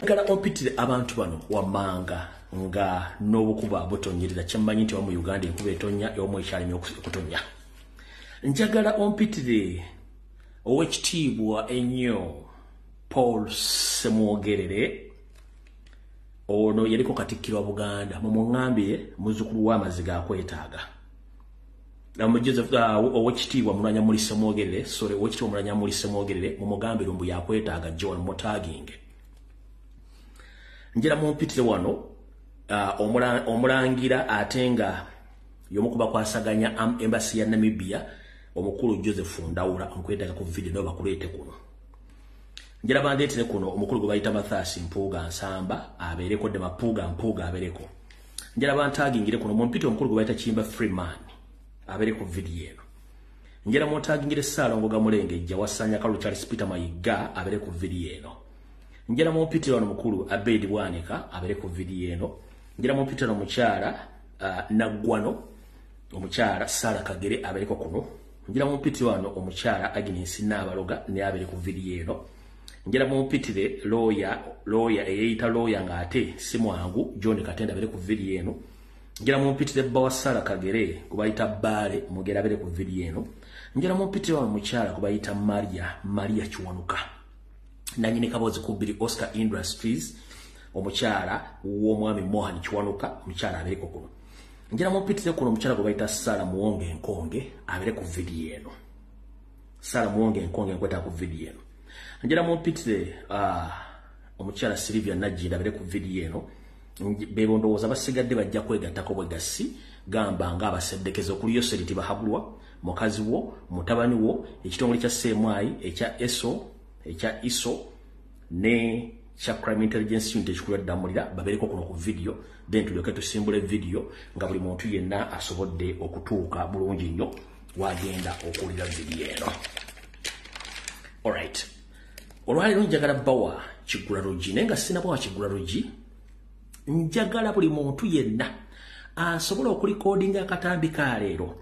Ngala ompitire abantu bano wamanga nga n'obukuba butonyerera kyammanyi nti wa mu Uganda enkuba etonya y'omu ekyalimi okutonya. Njagala ompitire ow'ekitiibwa ennyo Paul Ssemwogerere ono yaliko Katikkiro wa Buganda mumuŋŋambire muzzukulu w'amaziga akwetaaga. Ow'ekitiibwa Mulanya Muli Ssemwogerere ow'ekitiibwa Mulanya Muli Ssemwogerere mumugambire mbu yakwetaaga John mutaaginge. Njera mumpitire wano omulangira ate nga y'omukuba kwasaganya embassy ya Namibia omukulu Joseph Ndawula nkwetaaga ku video no bakuleete kuno. Njera bandeetere kuno omukulu gwe bayita Mathasi Mpuuga Nsamba abeereko de Mapuuga Mpuuga abeereko. Njera bantagingire kuno mumpite omukulu gwe bayita Kimba Freeman abeereko video eno. Njera muntagingire Ssaalongo Gamulengejja Wasanya Kalu Charles Peter Mayiga abeereko video eno. Njera mumpite wano mukulu Abedi Bwanika abeereko video eno. Njera mumpite wano mukyala Naggwano omukyala Sara Kagere abeereko kuno. Njera mumpite wano omukyala Agnes Nabaloga ne abeereko video eno. Njera mumpitire lawyer eyita lawyer ngate simwangu John Katenda bere ku video eno. Njera mumpitire Bawa Sara Kagere kubayita Bale mugera bere ku video eno. Njera mumpitire wa mukyala kubayita Maria Kiwanuka. Nanyine Kabozi kubiri Oscar Industries omukyala w'omwami Mohan Kiwanuka mukyala abereko kuno. Njera mumpitire kuno mukyala kubayita Sara Muwonge Nkonge abere ku video eno. Sara Muwonge Nkonge nkweta ku video eno. Njera mumpitire omukyala Silvia Najjinda abere ku video eno. Bebo ndowooza basigadde bajja kwegattako bwegassi gamba nga abaseddekezo kuli Yoseriti Bahagulwa mukazi wo mutabani wo ekitongole kya Semwai ekya ISO ne kya Crime Intelligence Unit ekikulu Ddamulira babereko kuno ku video then tulyoke tusimbule video nga buli muntu yenna asobodde okutuuka bulungi nnyo wagenda okuwulira video eno. Alright. Olwaleero njagala bawa Kigularugi naye nga sina bawa Kigularugi njagala buli muntu yenna asobola okulikodinga akatambi ka leero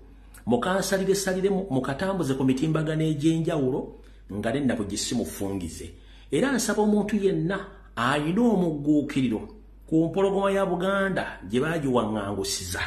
mukansalire mukatambuze ku mitimbagano egy'enjawulo nga nenna bugisimufungize era nsaba omuntu yenna ayina omugguukiriro ku mpologoma ya Buganda gye baagiwaŋŋangusiza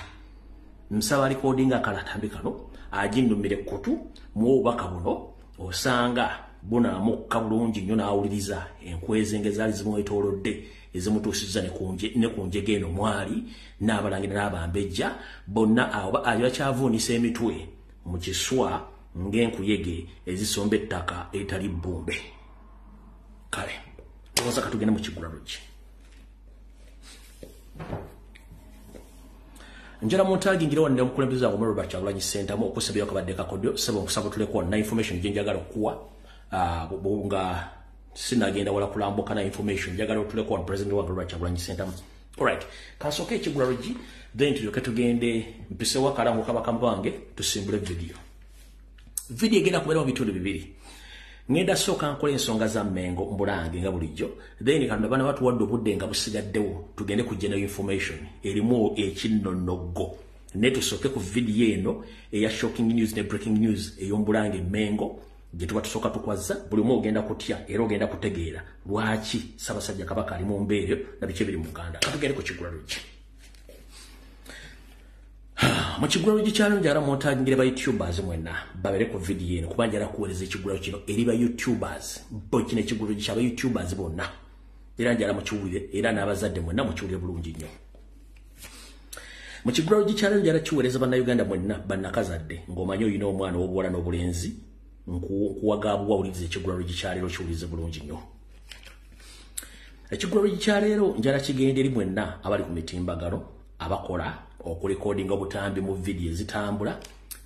nsaba alikodinga akatambi kano aginnumire kutu mu obubaka buno osanga bunamukka bulungi nnyo n'awuliriza enkweze ezaali zimwetoolodde ezimutuusizza ne ku njege eno mwali n'abalangira n'abambejja bonna abo bakyavuunisa emitwe mu kiswa ng'enkuyege ezisomba ettaka eritali bbumbe. Kale tuwoza katugende mu Kigularugi. Njala muntagingire wano omukulembeze wa Robert Kyagulanyi Ssentamu okusabira kabadde kakodyo sebo okusaba tuleko na information gye njagala okuwa nga sinagenda wala kulambuka na information njagala otuleko wa president wa Robert Kyagulanyi Ssentamu. Alright, kasoke Kigularugi then tulyoke tugende mpise wakalango kabakambange tusimbule video. Video egenda kubeera mu bitundu bibiri. Ngenda soka nkola ensonga za Mmengo mbulange nga bulijjo then kanda bana watu wadde obudde nga busigaddewo tugende ku general information erimu ekinnonogo ne tusoke ku video eno eya shocking news ne breaking news ey'ombulange Mmengo gye tuba tusooka tukwaza buli omu ogenda kutya era ogenda kutegeera lwaki Ssaabasajja Kabaka ali mu mbeera na biki ebiri mu Uganda. Katugende ku Kigularugi. Mu Kigularugi kyalo njala muntagingire ba YouTubers mwenna babere ku video eno kuba njala kuweereza Kigularugi kino eri ba YouTubers bo kino Kigularugi kyaba YouTubers bonna era njala mukiwulire era n'abazadde mwenna mukiwulire bulungi nnyo. Mu Kigularugi kyalo njala kiweereza bannayuganda mwenna bannakazadde ng'omanyi oyina omwana w'obuwala n'obulenzi nkuwagaabwa wawuliriza Ekigularugi kya leero kiwulirize bulungi nnyo. Ekigularugi kya leero njala kigenda eri mwenna abali ku mitimbagano abakola okulikodinga obutambi mu video ezitambula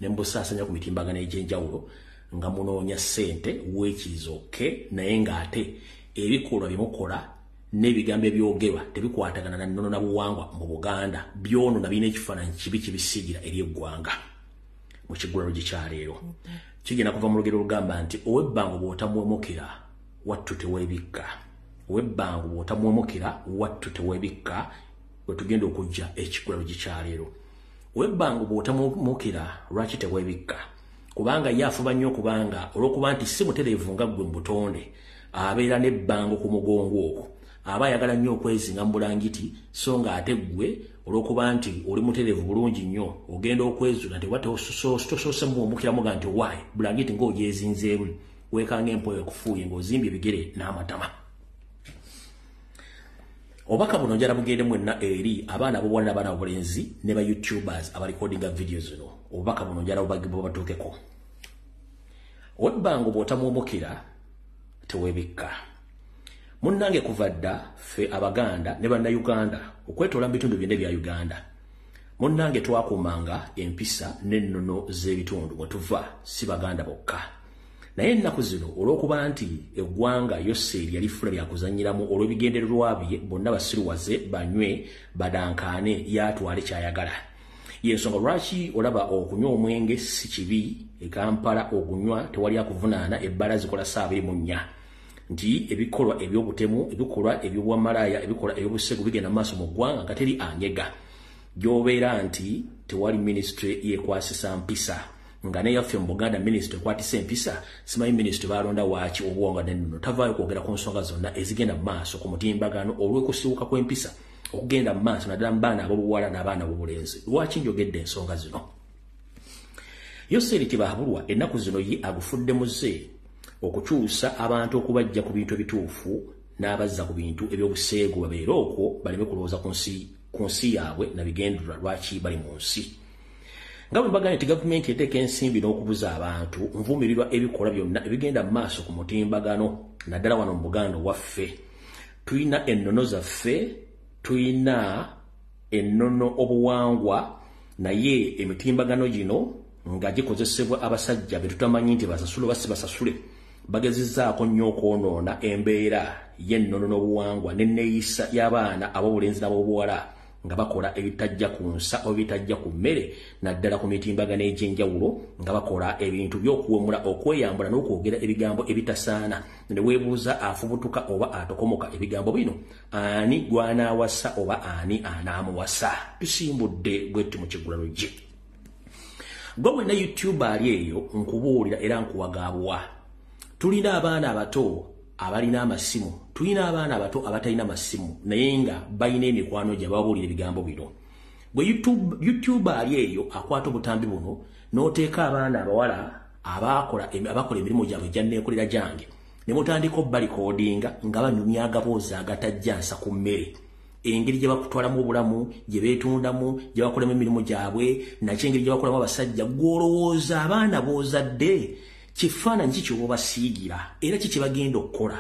ne mbusaasanya ku mitimbagano egy'enjawulo nga munoonya ssente weekirizoke naye ng'ate ebikolwa byemukola n'ebigambo ebyogerwa tebikwatagana na nnono na buwangwa mu Buganda byono na birina ekifaananyi kibi kibisigira eri eggwanga. Mu Kigularugi kya leero kigenda kuva mu lugero olugamba nti ow'ebbango bw'otamwemukira wattu teweebikka. Ow'ebbango bw'otamwemukira wattu teweebikka wetugenda okujja Ekigularugi kya leero. Ow'ebbango bw'otamwemukira lwaki teweebikka kubanga ye afuba nnyo kubanga olw'okuba nti si mutereevu nga ggwe mu butonde abeera n'ebbango ku mugongo okwo abayagala nnyo okwezinga mu bulangiti so nga ate gwe olwokuba nti oli mutereevu bulungi nnyo ogenda okwezula nti wate osoose muwummukiramu ga nti waayi bulangiti ng'ogyezinzeemu weekanga empoyo kufuuye ng'ozimbye ebigere n'amatama. Obaka buno njala bugende mwenna eri abaana b'obuwala n'abaana b'obulenzi ne ba YouTubers abarecordinga video zino. Obaka buno njala bubatuukeko. Webbanga bw'otamuwummukira teweebikka. Munnange kuva dda ffe Abaganda ne Bannayuganda okwetoola mu bitundu byonna ebya Uganda. Munnange twakuumanga empisa n'ennono z'ebitundu mwe tuva si Baganda bokka. Naye ennaku zino olw'okuba nti eggwanga Yoseri yalifuna byakuzannyiramu olw'ebigendererwa bye bonna basiruwaze banywe badankaane yatwale kyayagala. Yensonga lwaki olaba okunywa omwenge si kibi e Kampala okunywa tewali akuvunaana ebbala zikola 24 nti ebikolwa eby'obutemu ebikolwa eby'obwamalaaya ebikolwa eby'obusegu bigenda maaso mu ggwanga nga teri anyega gy'obeera nti tewali ministry yekwasisa mpisa nga ne yaffe mu Buganda ministry ekwatisa empisa simanyi ministry balonda waaki obuwangwa n'ennono tavaayo kwogera ku nsonga zonna ezigenda mu maaso ku mutimbagano olw'okusibuka kw'empisa okugenda mu maaso naddala mu baana ab'obuwala n'abaana b'obulenzi. Lwaki njogedde ensonga zino? Yoseri Tibahabulwa ennaku zino ye agufudde muze okukyusa abantu okubajja ku bintu ebituufu n'abazza ku bintu eby'obuseegu babeera okwo baleme kulowooza ku nsi yaabwe na bigendererwa lwaki bali mu nsi. Nga bwe mbagane nti gavumenti eteeka ensimbi n'okubuza abantu nvumirirwa ebikola byonna ebigenda mu maaso ku mutimbagano naddala wano mu Buganda waffe. Tuyina ennono zaffe, tuyina ennono obuwangwa naye emitimbagano gino nga gikozesebwa abasajja be tutamanyi nti basasule basi basasule bagezizzaako nnyo okwonoona embeera y'ennono n'obuwangwa n'enneeyisa y'abaana ab'obulenzi n'ab'obuwala nga bakola ebitajja ku nsa oba ebitajja ku mmere naddala ku mitimbagano egy'enjawulo nga bakola ebintu by'okuwemula okweyambula n'okwogera ebigambo ebitasaana ne weebuuza afubutuka oba atokomoka ebigambo bino ani gw'anaawasa oba ani anaamuwasa. Tusimbudde bwetti mu kigulano gye. Gwe wenna YouTuber ali eyo nkubuulira era nkuwagaabwa. Tulina abaana abato abalina amasimu, tulina abaana abato abatalina masimu naye nga balina emikwano gye babuulira ebigambo bino. Gwe YouTuber ali eyo akwata obutambi buno n'oteeka abaana abawala abakola emirimu gyabwe gyanneekolera gyange ne mutandika obbalikoodinga nga banyumya agaboozi agatajjansa ku mmere. Engeri gye bakutwalamu obulamu, gye beetundamu, gye bakolamu emirimu gyabwe, nakyo engeri gye bakolamu abasajja, gw'olowooza abaana b'ozadde kifaananyi ki ky'obasiigira era ki kye bagenda okukola.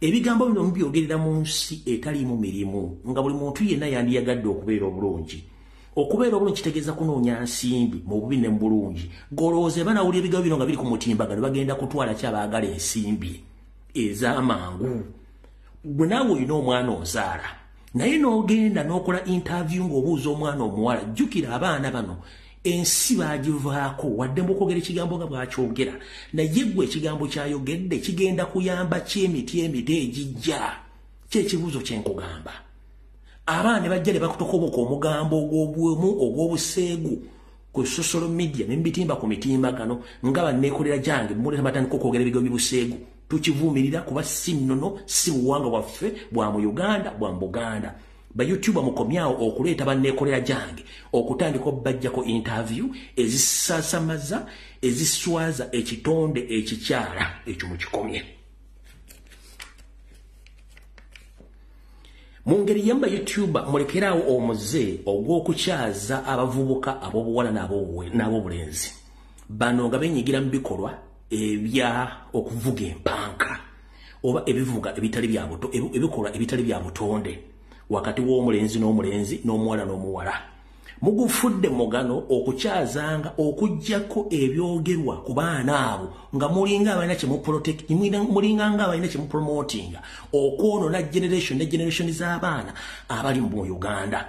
Ebigambo bino mubyogerera mu nsi etaliimu mirimu nga buli muntu yenna yandiyagadde okubeera obulungi. Okubeera obulungi kitegeeza kunoonya nsimbi mu bubi ne mu bulungi. Gw'olowooza banawulira ebigambo bino nga biri ku mutimbagano bagenda kutwala ki abaagala ensimbi ez'amangu. Gwe naawe olina omwana ozaala naye n'ogenda n'okola interview ng'obuuza omwana omuwala jjukira abaana bano ensi baagivaako wadde mbukwogera ekigambo nga bwakyogera naye gwe ekigambo kyayogedde kigenda kuyamba ky'emiti emito egijja. Kyekibuuzo kye nkugamba. Abaana ne bajja ne bakutokoboka omugambo ogw'obwemu ogw'obuseegu ku social media ne mbitimba ku mitimbagano nga banneekolera gyange muleta batandika okwogera ebigambo by'obuseegu. Tukivuumirira kuba si nnono si buwanga bwaffe bwa mu Uganda bwa mu Buganda. Ba YouTuber mukomyawo okuleeta banneekolera gyange okutandika obbajjako interview ezisasamaza eziswaza ekitonde ekikyala ekyo mukikomye. Mu ngeri yamba YouTuber mulekeraawo omuze ogw'okukyaza abavubuka ab'obuwala n'ab'obulenzi. Bano nga benyigira mu bikolwa ebya okuvuga empanka oba ebivuga ebitali bya buto ebikolwa ebitali bya butonde wakati w'omulenzi n'omulenzi n'omuwala n'omuwala. Mugufudde mugano okukyazanga okujjako ebyogerwa ku baana abo nga mulinga abalina kye muprotect mulinga nga abalina kye mupromotinga okwonoona generation ne generation z'abaana abali mu Uganda.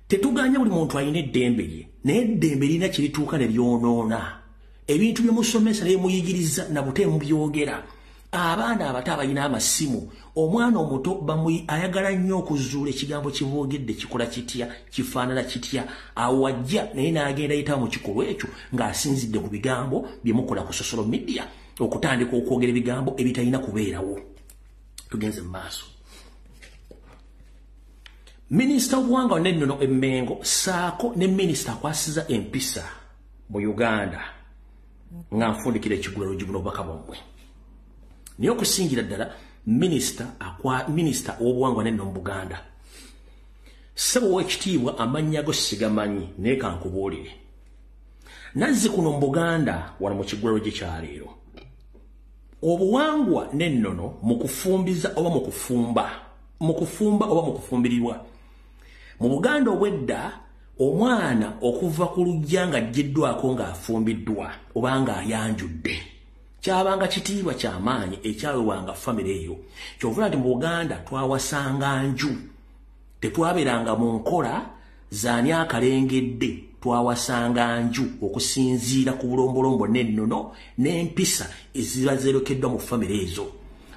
Tetuganya buli muntu alina eddembe lye naye eddembe lirina kye lituuka ne lyonoona. Ebintu byemusomesa ne muyigiriza na butemu byogera. Abaana abato abalina amasimu omwana omuto ayagala nnyo okuzuula ekigambo kiboogedde kikola kitya kifaanana kitya awajja naye n'agenda ayitawo mu kikolwa ekyo ng'asinzidde ku bigambo bye mukola ku social media okutandika okwogera ebigambo ebitalina kubeerawo. Tugenze mu maaso. Minister Wanga nenno Emengo saako ne minister kwasiza empisa mu Uganda nga nfundikira ekigulalo gibuno baka bomwe niyo kusingira ddala minister w'obuwangwa nenno mu Buganda sebo w'ekitiibwa amanya go sigamanyi naye kankubuulire nazzi kuno mu Buganda wano mu kigulalo gye kyaleero obuwangwa nennono mu kufumbiza oba mu kufumba oba mu kufumbirirwa mu Buganda obwedda omwana okuva ku lujja nga ajjiddwako ng'afumbiddwa oba ng'ayanjudde kyabanga kitiibwa ky'amaanyi ekyawewanga famire eyo kyovula nti mu Buganda twawasanga nju tetwaberanga mu nkola zaani akalengedde twawasanga nju okusinziira ku bulombolombo n'ennono n'empisa eziba zeerekeddwa mu famire ezo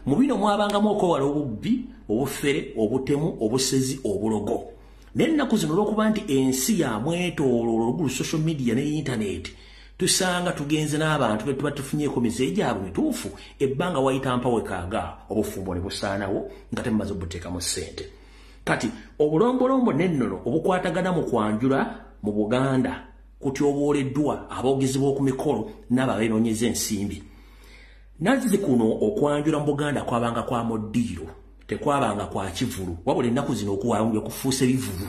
mu bino mwabangamu okwewala obubbi obufere obutemu obusezi obulogo n'ennaku zino olw'okuba nti ensi yamwetooloola olugulu social media ne internet tusanga tugenze n'abantu be tuba tufunyeeko mize gyabwe mituufu ebbanga wayita mpawekaaga obufumbo ne busaanawo nga temumaze obuteekamu ssente kati obulombolombo n'ennono obukwatagana mu kwanjula mu Buganda kutyoboleddwa aboogezi b'oku mikolo n'ababeenoonyeza ensimbi nazzi kuno okwanjula mu Buganda kwabanga kwa moddiiro tekwabanga kwa kivulu wabula ennaku zino okuwanjula kufuuse bivulu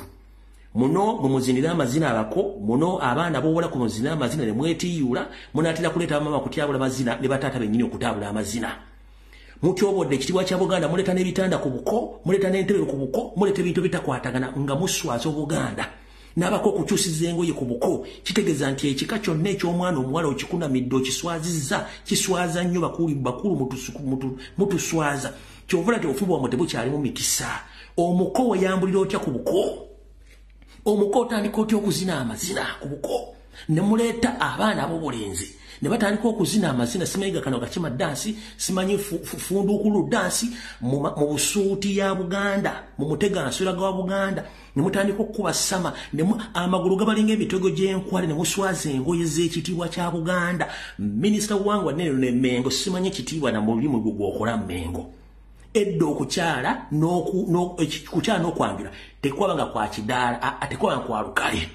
muno mumuzinira amazina abako muno abaana b'owola ku muzinira amazina ne mwetiiyula munaatera kuleeta bamama kutyabula amazina ne bataata bennyini okutaabula amazina mutyobodde ekitiibwa kya Buganda muleeta n'ebitanda ku buko muleeta n'entebe ku buko muleeta ebintu bitakwatagana nga muswaza Obuganda n'abako okukyusiza engoye ku buko kitegeeza nti ekika kyonna eky'omwana omuwala okikunamidde okiswazizza kiswaza nnyo bakulu mutuswaza kyovula nti obufumbo bwamwe tebukyali mu mikisa omuko weyambulira otya ku buko omuko otandika otya okuzina amazina ku buko ne muleeta abaana ab'obulenzi ne batandika okuzina amazina simanyiga kano gakima dansi simanyi funduukulu dansi mu busuuti ya Buganda mu mutegansula gwa Buganda ne mutandika okukuba sama amagulu gabalinga emitego gy'enkwale ne muswaza engoye z'ekitiibwa kya Buganda minisita Wangwa nenno ne Mengo simanyi ekitiibwa na mu lulimu gw'okola Mengo edda okukyala n'okwanjula tekwabanga kwa kidaala tekwabanga kwa lukale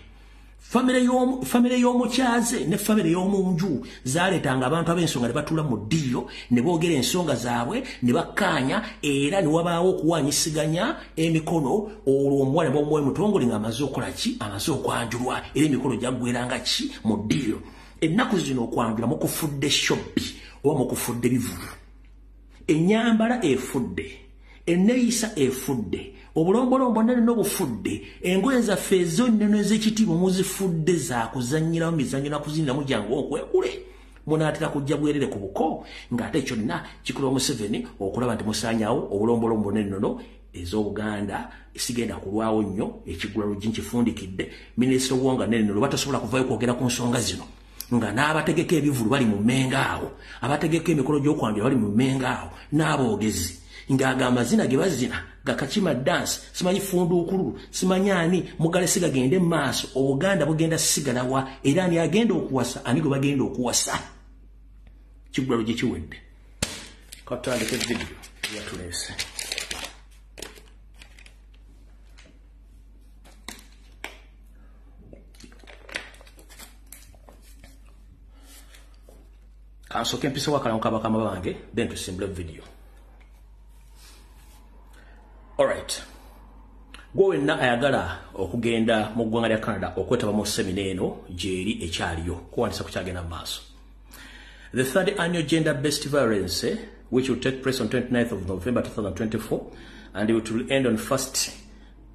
famire y'omukyaze ne famire y'omunju zaleetanga abantu ab'ensonga ne batuula mu ddiiro ne boogera ensonga zaabwe ne bakkaanya era ne wabaawo okuwanyisiganya emikono olwo omuwala n'omuwala mutongole ng'amaze okukola ki amaze okwanjulwa era emikolo gyaggweranga ki mu ddiiro ennaku zino okwanjula mukufudde shobbi oba mukufudde bivulu ennyambala efudde enneeyisa efudde obulombolombo nene n'obufudde engoye zaffe ez'ennono ez'ekitiibwa muzifudde zaakuzannyiramu mizannyo nakuziniramu jangu okwekule munaatera kujja bwerere ku buko ng'ate kyonna kikola Museveni okulaba nti musaanyaawo obulombolombo n'ennono ez'Obuganda sigenda kulwawo nnyo ekigulalo nkifundikidde minisita Wanga n'ennono batasobola kuvaayo kwogera ku nsonga zino nga n'abategeka ebivulu bali mu mmenga awo abategeka emikolo gy'okwanjula bali mu mmenga awo n'aboogezi ng'agamba amazina ge bazina gakakima dansi simanyi funduukulu simanyi ani mugalesi gagende mu maaso Obuganda bugenda sigalawa era ani agenda okuwasa ani gwe bagenda okuwasa kigulalo gye kiwedde katandika evidiyo yatuleese kansooka empisa wakalamu kabakama bange then tusimbule video. Alright. Gwe wenna ayagala okugenda mu ggwanga lya Canada okwetaba mu semina eno gyeri ekyaliyo kuwandiisa ku kyagenda mu maaso. The third annual gender-based violence, which will take place on 29th of November 2024 and it will end on 1st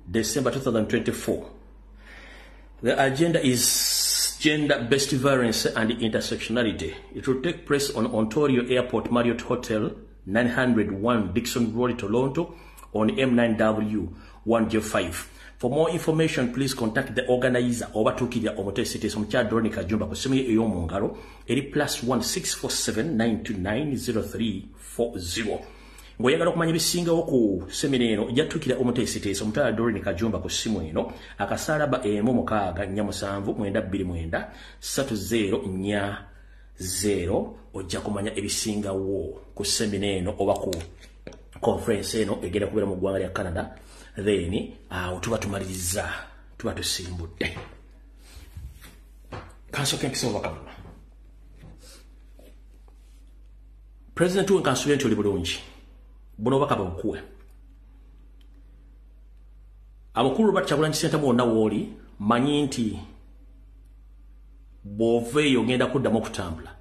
December 2024. The agenda is gender-based violence and intersectionality. It will take place on Ontario Airport Marriott Hotel, 901 Dixon Road, Toronto, on M9W1J5. For more information, please contact the organizer or Batukidya Omote City, Somcha Dronika Jumba, Kusumi Eyomongaro, +1 647 929 0340. Ngoyagala okumanya ebisingawo ku semina eno ejjatukira Omote City, Somcha Dronika Jumba ku simu eno, akasalaba M6 nyamusanvu 929 3040 ojja kumanya ebisingawo ku semina eno oba ku conference eno egenda kubeera mu ggwanga lya Canada then tuba tumaliriza tuba tusimbudde kansoke mpisa obubaka buno President wenkansuubira nti oli bulungi buno obubaka babukuwe abakulu Robert Kyagulanyi Ssentamu wonna wooli manyi nti bw'oveeyo ogenda kuddamu okutambula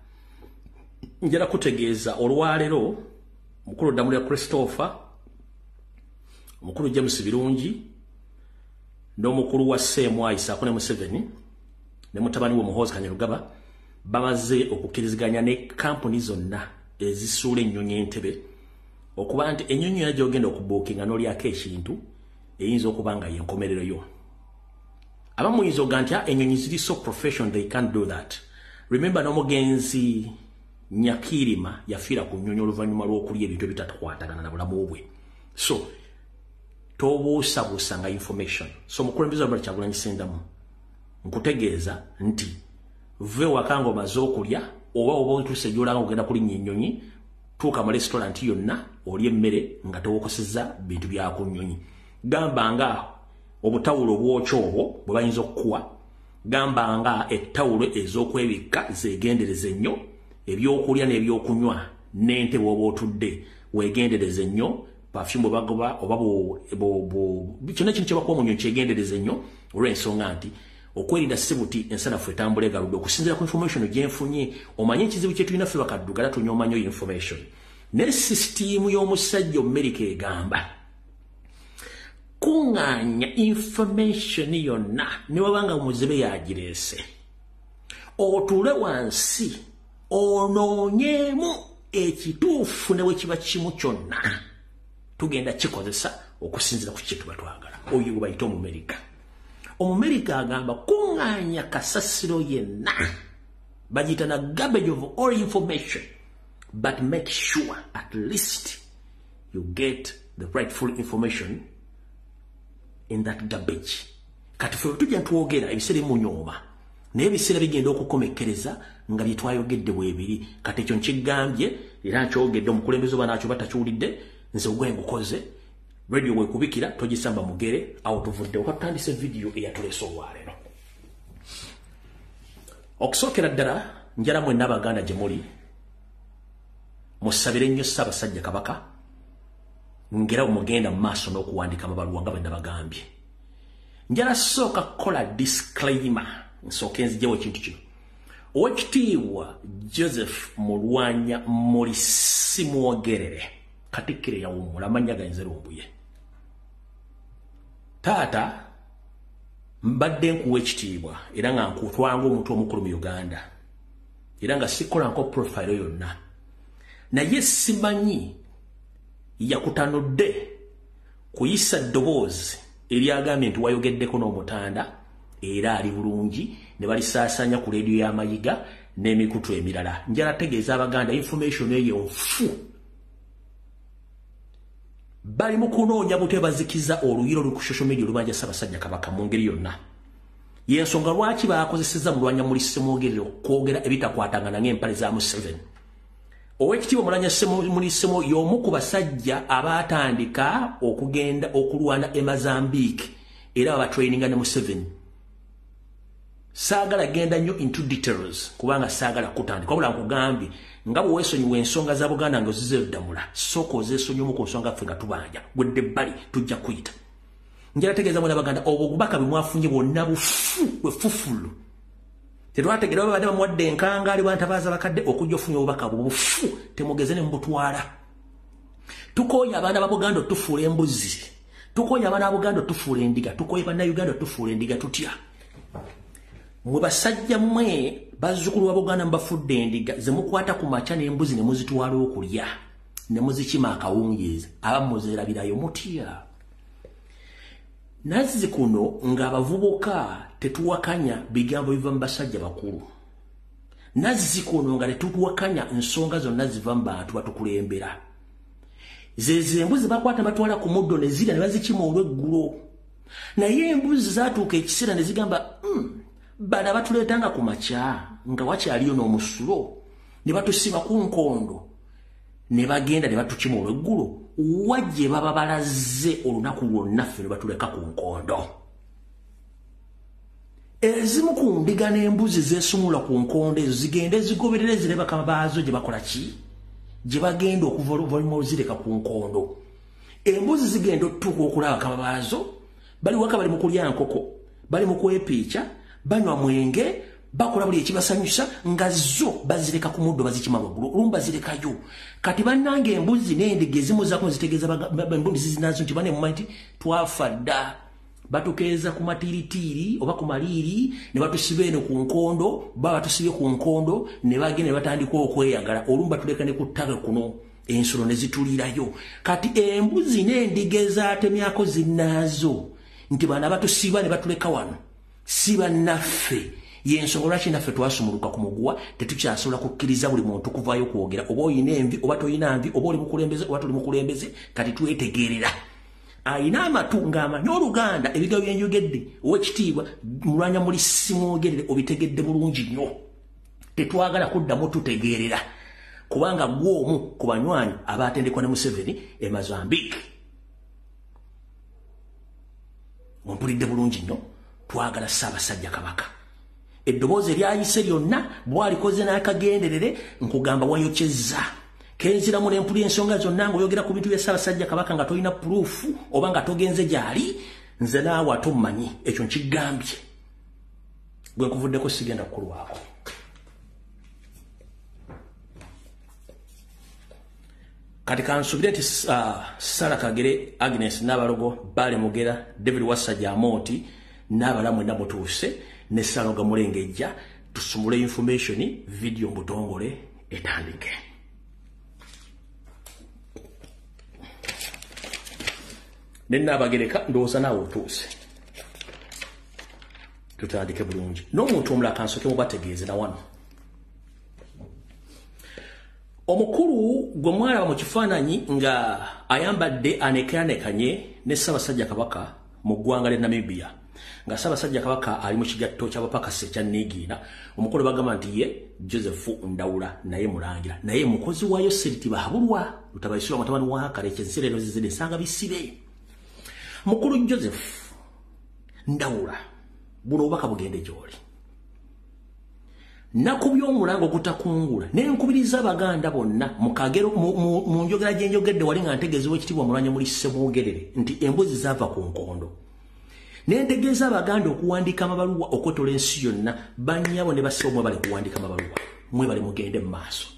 njala kutegeeza olwaleero mukulu Damulya Christopher mukulu James Birungi n'omukulu wa Ssemwai Ssaako ne Museveni ne mutabani we Muhoozi Kanyarugaba bamaze okukkiriziganya ne kampuni zonna ezisuula ennyonyi Entebbe okuba nti ennyonyi yonna gy'ogenda okubuukinga n'olyako ekintu eyinza okuba nga y'enkomerero yo abamuyinza oga nti ennyonyi ziri so profession they can't do that. Remember n'omugenzi Nyakirima yafiira ku nnyonyi oluvannyuma lw'okulya ebintu ebitakwatagana na bulamu bwe. So tobuusabuusanga information. So mukulembeze Robert Kyagulanyi Ssentamu nkutegeeza nti ve wakanga omaze okulya oba otuuse gy'olanga ogenda kulinnya ennyonyi tuuka mu restaurant yonna olya emmere nga tewokosezza bintu bya ku nnyonyi. Gamba nga obutawulo obwokyo obwo bwe bayinza okukuwa, gamba nga ettawulo ez'okwebikka zeegendereze nnyo, ebyokulya n'ebyokunywa n'ente bw'oba otudde weegendereze nnyo, perfume bwe bagoba oba kyonna ekintu kye bakuwa mu nnyonyi kyegendereze nnyo olw'ensonga nti okwerinda sibuti ensanafu etambula egaludde okusinziira ku information gyenfunye omanye ekizibu kye tulina ffe bakaddugala tunyooma nnyo information. Ne sisitiimu y'omusajja America egamba kuŋŋaanya information yonna ne wabanga muzibe yagireese otuule wansi onoonyeemu ekituufu ne bwe kiba kimu kyonna tugenda kikozesa okusinziira ku kye tuba twagala. Oyo bayita Omumerika. Omumerika agamba kuŋŋaanya kasasiro yenna bagiyita na garbage of all information but make sure at least you get the rightful information in that garbage. Kati ffe tujja ntwogera ebiseera munyooma naye ebiseera bigenda okukomekkereza nga bye twayogedde bwebiri. Kati ekyo nkigambye era nkyogedde omukulembeze oba nakyo batakiwulidde nze ogwe ngukoze radio bwekubikira togisamba mugere awo tuvudde oba tutandise video eyatuleese olwaleero. Okusookera ddala njala mwenna Abaganda gye muli musabire nnyo Ssaabasajja Kabaka ngera mugenda mu maaso n'okuwandika amabaluwa nga bwe nabagambye. Njala sooka kukola disclaimer nsooke nziggyewo ekintu kino. Oweekitiibwa Joseph Mulwanya muli simwogerere Katikkiro yawummula amannya gayinza lumbuye. Taata mbadde nkuwa ekitiibwa era nga nkutwanga omuntu omukulu mu Uganda era nga sikola nko profile yonna naye simanyi yakutanudde kuyisa ddoboozi eryagambye nti wayogeddeko n'omutanda era ali bulungi ne balisaasanya ku leediyo y'amayiga n'emikutu emirala. Njala tegeeza Abaganda information eyo nfu bali mu kunoonya bute bazikiza oluyiro luli ku social media olubanja Ssaabasajja Kabaka mu ngeri yonna. Y'ensonga lwaki baakozesezza Mulwanya muli Ssemwogerere okwogera ebitakwatangana ng'empale za Museveni. Oweekitiibwa Mulwanya muli Ssemwogerere y'omu ku basajja abaatandika okugenda okulwana e Mozambique era babatraininga ne Museveni. Saagala genda nnyo into details kubanga saagala kutandika wabula nkugambye nga bwe weesonyiwa ensonga za Buganda ng'ozizeeddamula sooka ozeesonyiwamu ku nsonga ffe nga tubanja gwedde ebbali tujja kuyita. Njala tegeeza mwena Abaganda obubaka bwe mwafunye bwonna bufu bwefufulu. Tetwategeera babadde bamuwadde enkangaali bantabaaza bakadde okujja ofunye obubaka bufu temugeze ne mubutwala. Tukooye abaana ba Buganda otufuula embuzi, tukooye abaana ba Buganda otufuula endiga, tukooye bannayuganda otufuula endiga tutya. Mwe basajja mmwe bazzukulu wa Buganda mbafudde endiga ze mukwata ku makya n'embuzi ne muzitwala okulya ne muzikima akawungeezi abamuzeerabirayo mutya. Nazzi kuno ng'abavubuka tetuwakanya bigambo biva mu basajja bakulu. Nazzi kuno nga tetuwakanya ensonga zonna ziva mu bantu batukulembera. Zezo embuzi bakwata batwala ku muddo ne zirya ne bazikima olw'eggulo. Naye embuzi zaatuuka ekiseera ne zigamba bana batuleetanga ku makya nga wakyaliyo n'omusulo ne batusiba ku nkondo ne bagenda ne batukima olw'eggulo wajje baba balaze olunaku lwonna ffe batuleka ku nkondo ezimu ku ndiga n'embuzi zeesumula ku nkondo ezo zigende zigoberere zireba bakama baazo gye bakola ki gye bagenda okuva zireka ku nkondo embuzi zigenda otutuuka okulaba bakama baazo bali waka bali mu kulya nkoko bali mu kwepiica banywa mwenge bakola buli ekibasanyusa nga zo bazireka ku muddo bazikima waggulu olumu bazirekayo kati bannange embuzi n'endiga ezimu zaako zitegeeza embuzi zinazo nti bane mumanyi nti twafa dda batukeeza ku matiritiri oba ku maliri ne batusiba eno ku nkondo baba batusibye ku nkondo ne bagenda ne batandika okweyagala olumu batuleka ne ku ttaka kuno ensolo ne zitulirayo kati embuzi n'endiga ezaatemyako zinnaazo nti bana batusiba ne batuleka wano si bannaffe yensonga lwaki naffe twasumuluka ku muguwa tetukyasobola kukkiriza buli muntu kuvaayo kwogera oba oyina envi oba toyina nvi oba oli mukulembeze oba tuli mukulembeze kati twetegeerera ayina amatu ng'amanyi Oluganda ebigambo bye njogedde ow'ekitiibwa mulwanya muli simwogerere obitegedde bulungi nnyo tetwagala kuddamu tutegeerera kubanga gw'omu ku banywanyi abaatendekwa ne Museveni e Mozambique mumpulidde bulungi nnyo twagala Ssaabasajja Kabaka eddoboozi eryayise lyonna bwalikoze n'akagenderere nkugamba wayokyezza kenziramu n'empulya ensonga zonna ng'oyogera ku bintu bya Ssaabasajja Kabaka nga tolina puruufu oba nga togenze gy'ali nze naawe ate omumanyi ekyo nkigambye gwe nkuvuddeko sigenda kukulwako kati kansubire nti Sarah Kagere Agnes Nabalogo Bale Mugera David Wasajja Amoti n'abalamu namutuuse ne Saloga Mulengejja tusumule information video mbutongole etandike nenna abagereka ndowooza naawe otuuse tutandike bulungi n'omuntu omulala kansoke mubategeeze na wano omukulu gwe mwalaba mu kifaananyi nga ayambadde anekanekanye ne Ssaabasajja Kabaka mu ggwanga lya Namibia nga Ssaabasajja Kabaka ali mu kigatto ky'abapakasi ekya Niigiina omukulu bagamba nti ye Joseph Ndawula naye mulangira naye mukozi waayo Seriti Bahabulwa lutabayisirwa mutabani wa Kale ekyenserero zizide nsanga bisibe mukulu Joseph Ndawula buno obubaka bugende gy'oli nakubya omulango gutakungula nenkubiriza Abaganda bonna mu kagero mu njogera gye njogedde wali nga ntegeezebwa ekitibwa mulwanya muli Ssemwogerere nti embuzi zaava ku nkondo nentegeeza Abaganda okuwandiika amabaluwa okwetola ensi yonna bannyabo ne bassebo mwe bali kuwandiika amabaluwa mwe bali mugende mu maaso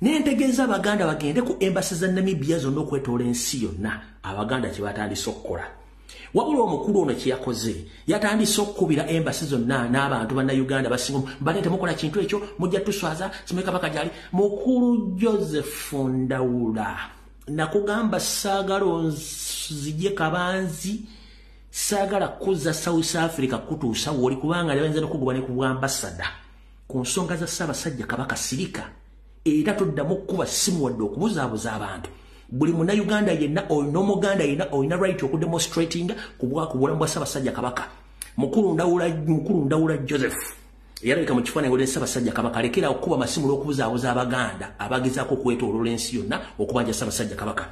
nentegeeza Abaganda bagende ku embasi za Namibia zonna okwetola ensi yonna Abaganda kye batandise okukola wabula omukulu ono kye yakoze yatandise okukubira embasi zonna n'abantu bannayuganda basinga bane temukola kintu ekyo mujja tuswaza simeka Kabaka gyali mukulu Joseph Ndawula nakugamba saagala onzigye kabanzi saagala kuzza South Africa kutuusa woli kubanga lebenze n'okugubwa ne ku bwambasada ku nsonga za Ssaabasajja Kabaka sirika era toddamu okuba simu wadde okubuzaabuza abantu buli munnayuganda yenna olina omuganda yenna olina right okudemonstrating ku bulamu bwa Ssaabasajja Kabaka mukulu Ndawula Joseph yalabika mu kifaananyi ng'oli Ssaabasajja Kabaka alekera okuba masimu l'okubuzaabuza Abaganda abagezaako okwetooloola ensi yonna okubanja Ssaabasajja Kabaka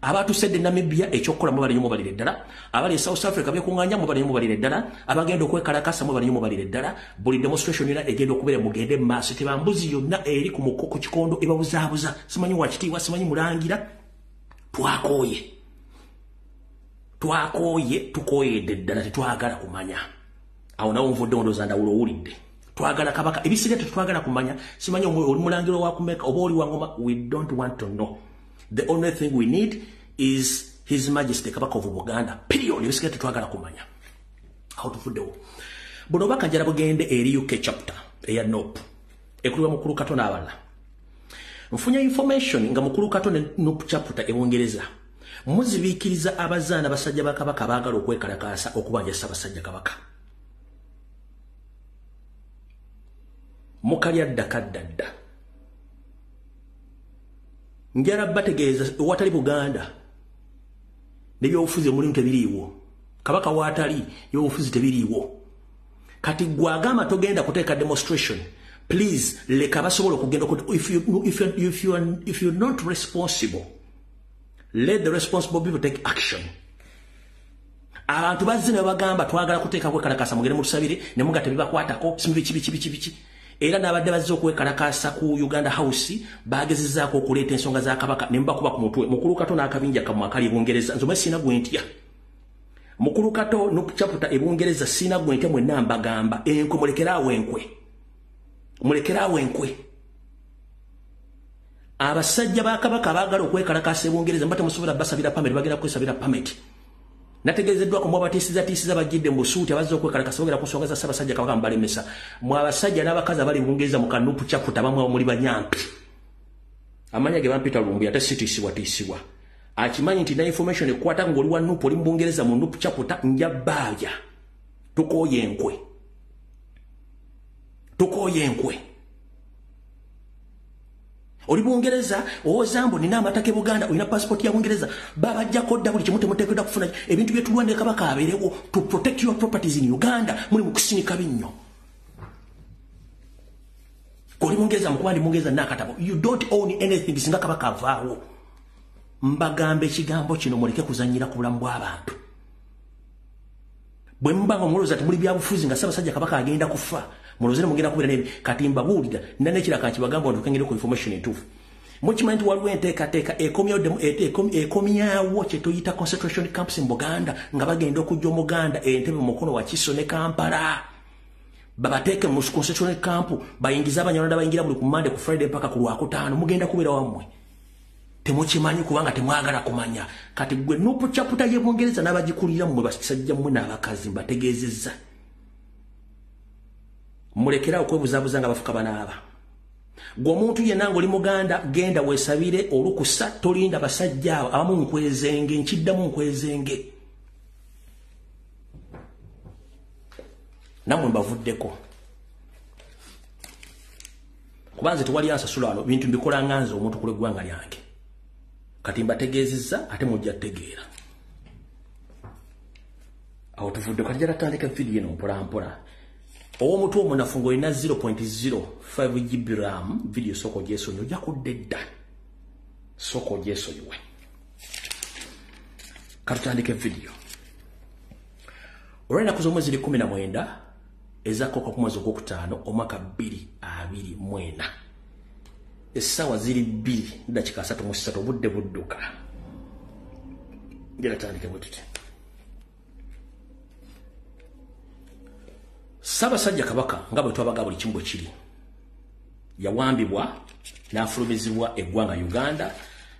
abatusedde Namibia ekyokukola mu balinyo mubalire ddala abali South Africa byekuŋŋaanya mu balinyo mubalire ddala abagenda okwekalakasa mu balinyo mubalire ddala buli demonstration yonna egenda okubeera mugende mu maaso tebambuzi yonna eri ku mukoko kikondo ebabuzaabuza simanyi wakitiibwa simanyi mulangira twakooye tukooyedde ddala tetwagala kumanya awo nawo nvudde ondooza Ndawula owulidde twagala Kabaka ebisigadde tetwagala kumanya simanyi oli mulangira wakumeka oba oli wangoma we don't want to know. The only thing we need is His Majesty Kabaka of Buganda. Period. Ebisigadde tetwagala kumanya awo tufuddewo buno obubaka njala bugende eri UK chapter eya NOP ekulibwa mukulu Kato n'abalala nfunya information nga mukulu Kato ne NOP chapter ebungereza muzibiikiriza abazaana basajja ba Kabaka baagala okwekalakaasa okubanja Ssaabasajja Kabaka mukalya ddakaddadda njala bategeeza watali Buganda n'ebyobufuzi omulimu tebiriiwo Kabaka watali ebyobufuzi tebiriiwo kati gwagamba togenda kuteeka demonstration please leka basobola okugenda if you're not responsible Let the responsible people take action. Abantu bazina bagamba twagala kuteeka kwekalakasa mugere mu lusabire ne mugate bibakwatako simbi kibi. Era n'abadde bazze okwekalakasa ku Uganda House bagezezzaako okuleeta ensonga za Kabaka ne mbakuba ku mutwe. Mukulu Kato n'akabinja kamu akali Bungereza nzome sina gwentya. Mukulu Kato n'okuchaputa ebungereza sina gwentya mwenna mbagamba enkwe mulekerawo enkwe. Mulekerawo enkwe. Abasajja ba Kabaka baagala okwekalakasa ebungereza mbate musobola basabira pameti bagenda kwesabira pameti. Nategezeddwako mu abatisiza bajjidde mu suuti abazze okwekalakasa bagera ku nsonga za Ssaabasajja Kabaka Mbalemesa. Mu abasajja n'abakazi abali Bungereza mu kanupu chaputa bamwe muli banyampi. Amanya ge bampita Lumbu ate sitiisibwa. Akimanyi nti na information ekwata ng'oli wa nupu oli mu Bungereza mu nupu chaputa njabbaaya. Tukooye enkwe. Oli Bungereza ozambo nina amatake Buganda olina passport ya Bungereza babajjako dda buli kimu temuteekeddwa kufuna ebintu bye tulwanira Kabaka abeerewo to protect your properties in Uganda muli mu kusinika binnyo. Oli Bungereza mukwandi Bungereza nakatabo you don't own anything singa Kabaka avaawo. Mbagambe ekigambo kino muleke kuzannyira ku bulamu bw'abantu. Bwe mbanga muloza temuli byabufuzi nga Ssaabasajja Kabaka agenda kufa. Mulozene mugenda kubira nebi kati mbabuulira nane kiraka kibagamba ndukengere ku information entuufu. Mukimanyi waliwo enteekateeka ekomyawo kye tuyita concentration camps in Buganda nga bagenda okujja Omuganda Entebbe Mukono wa Kiso ne Kampala. Babateeke mu concentration camp bayingiza Abanyarwanda bayingira buli ku Monday ku Friday mpaka ku Lwakutaano mugenda kubira wammwe. Temukimanyi kubanga temwagala kumanya. Kati gwe nupu chaputa ye Bungereza n'abagikulira mmwe basajja mmwe n'abakazi mbategeezezza. Mulekera okwebuzabuza nga bafuka banaaba. Gwe omuntu yenna ng'oli Muganda genda weesabire olukusa tolinda basajja abo abamu nkwezenge nkiddamu nkwezenge. Namwe mbavuddeko. Kubanze tewali ansasula wano bintu mbikola nganze omuntu ku lw'eggwanga lyange. Kati mbategeezezza ate mujja tegeera. Awo tuvudde kati jatatandika video eno mpolampola. Omuntu omunafu ng'olina 0.05 GB RAM video soko gyesonyiwe ojja kuddedda. Soko gyesonyiwe. Katutandike video. Olw'ennaku z'omwezi 19 ezakooka ku mwezi ogwokutaano omwaka 2024. Essaawa ziri 2:33 obudde budduka. Jatatandike bwe tuti. Ssaabasajja Kabaka nga bwe twabaga buli kimu bwe kiri. Yawambibwa n'afulumizibwa eggwanga Uganda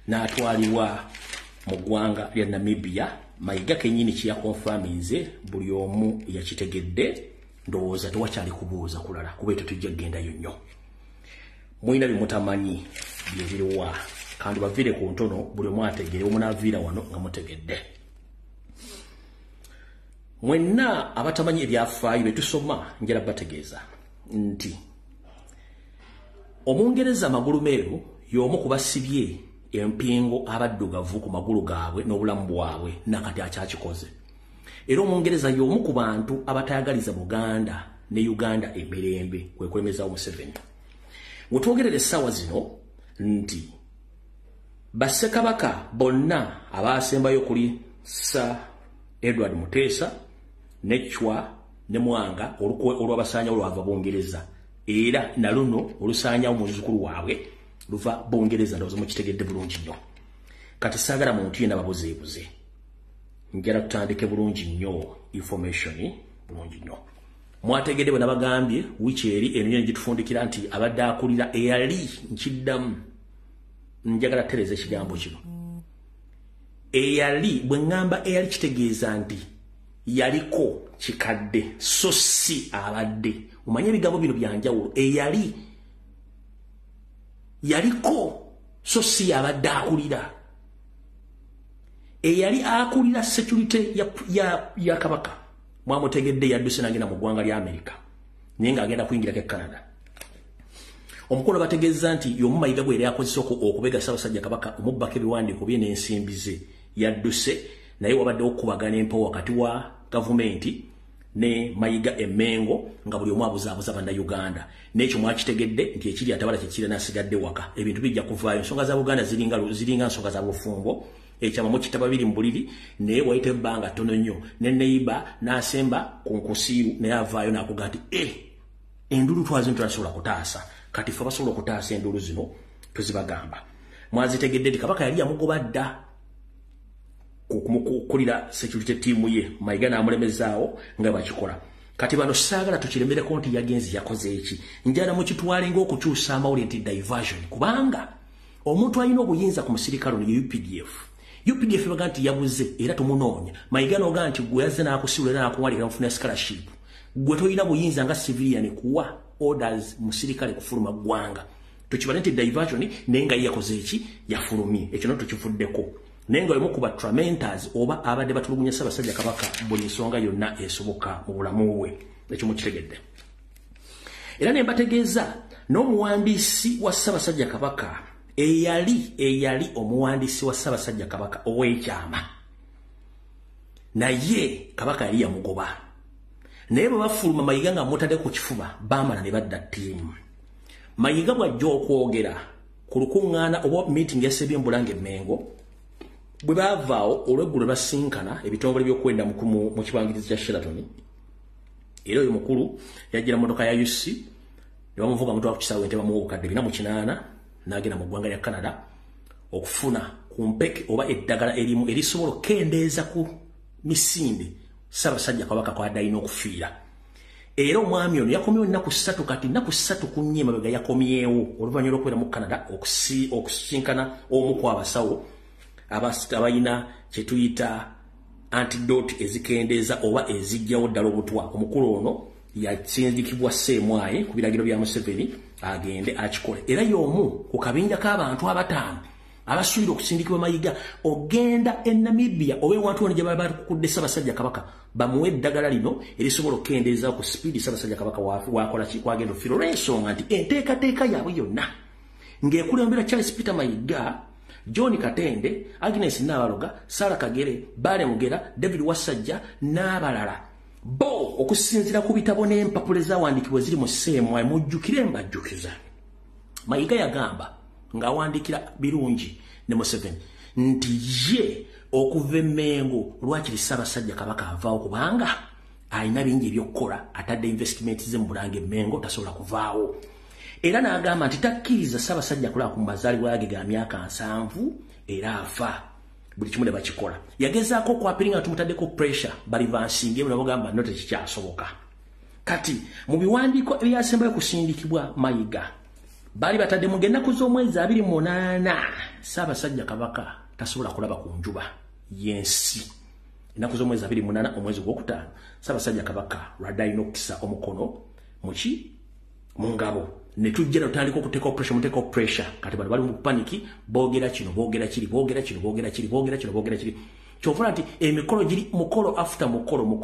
n'atwalibwa mu ggwanga lya Namibia. Mayiga kennyini kye yakonfaminze buli omu yakitegedde ndowooza tewakyali kubuuza kulala kuba etyo tujja kgendayo nnyo. Mulina bye mutamanyi bye biriwa kandi baviire ku ntono buli omu ategere omunaaviira wano nga mutegedde. Mwenna abatamanyi ebyafaayo bye tusoma njala bategeeza nti Omungereza amagulu meeru y'omu ku basibye empingo abaddugavu ku magulu gaabwe n'obulamu bwabwe nakati akyakikoze. Era Omungereza y'omu ku bantu abatayagaliza Buganda ne Uganda emirembe kwe kwemezaawo Museveni. Wetwogerera essaawa zino nti Bassekabaka bonna abaasembayo kuli Sir Edward Muteesa ne Chwa ne Mwanga olw'abasanya olwava Bungereza era na luno olusanyawo muzzukulu waabwe luva Bungereza ndowooza mukitegedde bulungi nnyo. Kati saagala muntu yenna babuzeebuze. Njala tutandike bulungi nnyo information bulungi nnyo. Mwategedde bwe nabagambye wiiki eri eno gitufundikira nti abadde akulira eyali nkiddamu njagala tereza ekigambo kino. Eyali bwe ngamba eyali kitegeeza nti yaliko kikadde so si abadde. Omanye ebigambo bino byanjawulo. Eyali yaliko so si abadde akulira. Eyali akulira security ya Kabaka mwamutegedde yadduse n'agenda mu ggwanga lya America naye ng'agenda kuyingirako e Canada. Omukolo bategeeza nti y'omu Mayiga gwe yali akozesa okubega Ssaabasajja Kabaka omubbako ebiwandiiko bye n'ensimbi ze yadduse naye wabaddewo okukubagana empewo wakati wa gavumenti ne Mayiga Emmengo nga buli omu abuzaabuza bannayuganda. N'ekyo mwakitegedde nti ekiri atabala kyekiri n'asigadde waka. Ebintu bijja kuvaayo. Ensonga za Buganda ziringa nsonga za bufumbo ekyama mu kitaba biri mbuliri ne waite banga tono nnyo ne neiba nasemba ku nkusiru ne avaayo nakuga ati endulu twazi ntulasobola kutaasa kati fe basobola okutaasa endulu zino tuzibagamba mwazitegedde Kabaka yali yamugoba dda kumukulira security team ye Mayiga n'amulemezaawo nga bakikola kati bano saagala tukiremereko nti yagenzi yakoze eki njala mu kitwale ng'okukyusa amawulire nti diversion kubanga omuntu alina obuyinza ku musirikale ne UPDF baga nti yabuze era tumunoonya Mayiga n'oga nti gwe yazze n'akusiwulira n'akuwalira mufuna scholarship gwe toyina buyinza nga civilian kuwa orders musirikale kufuluma ggwanga tukibale nti diversion naye nga yakoze eki yafulumye ekyo no tukivuddeko naye nga emu ku batramenters oba abadde batulugunya Ssaabasajja Kabaka buli nsonga yonna esoboka mu bulamu bwe ekyo mukitegedde era ne mbategeeza n'omuwandiisi wa Ssaabasajja Kabaka eyali omuwandiisi wa Ssaabasajja Kabaka ow'ekyama naye Kabaka yali yamugoba naye bwe bafuluma Mayiga nga mutadde ku kifuba baamala ne badda ttiimu Mayiga bw'ajja okwogera ku lukuŋŋaana oba meeting ya Ssebyembulange Mengo bwe baavaawo olw'eggulo basinkana ebitongole by'okwenda mu kibangirizi kya Sheraton era oyo mukulu yajjira motoka ya UC ne bamuvuga mutwa ku kisaawe ente bamuwa obukadde 480 n'agenda mu ggwanga lya Canada okufuna ku mpeke oba eddagala erimu erisobola okukendeeza ku misinde Ssaabasajja Kabaka kw'adda okufiira era omwami ono yakomyewo ennaku 3 kati ennaku 3 ku nnyo emabega yakomyewo oluvannyuma lw'okubeera mu Canada okusinkana omu ku abasawo abayina kye tuyita antidote ezikendeeza oba ezijjawo ddala obutwa omukulu ono yasindikibwa Ssemwaye ku biragiro bya Museveni agende akikole era y'omu ku kabinja k'abantu 5 abasuubira okusindikibwa Mayiga ogenda e Namibia oba ewantu wano gye baba bakukudde Ssaabasajja Kabaka bamuwe eddagala lino erisobola okukendeeza ku sipiidi Ssaabasajja Kabaka wakola ki kwagenda ofiira olw'ensonga nti enteekateeka yaabwe yonna ng'ekulembera Charles Peter Mayiga John Katende, Agnes Nabaloga, Sarah Kagere, Bale Mugera, David Wasajja n'abalala bo okusinzira ku bitabo n'empapula ezawandiikibwa ziri mu Ssemwaye mujjukire mbajjukiza Mayiga yagamba ng'awandiikira birungi ne Museveni nti ye okuva e Mengo lwakiri Ssaabasajja Kabaka avaawo kubanga alina bingi ebyokkola atadde investment ze mu Bulange Mengo tasobola kuvaawo era n'agamba nti takkiriza Ssaabasajja kulaba ku mazaalibwa ge ga myaka 7 era afa buli kimu ne bakikola yagezaako okwapiringa tumutaddeko pressure bali bansinge nabo gamba no tekikyasoboka kati mu biwandiiko ebyasembayo kusindikibwa Mayiga bali batadde mu ennaku z'omwezi 28 Ssaabasajja Kabaka tasobola kulaba ku njuba yensi ennaku z'omwezi 28 omwezi gw'okutaano Ssaabasajja Kabaka lwadde okukisa omukono muki mu ngabo ne tujja tutandika okuteeka pressure kati bali mu paniki boogera kino boogera kiri kyofuna nti emikolo giri mukolo after mukolo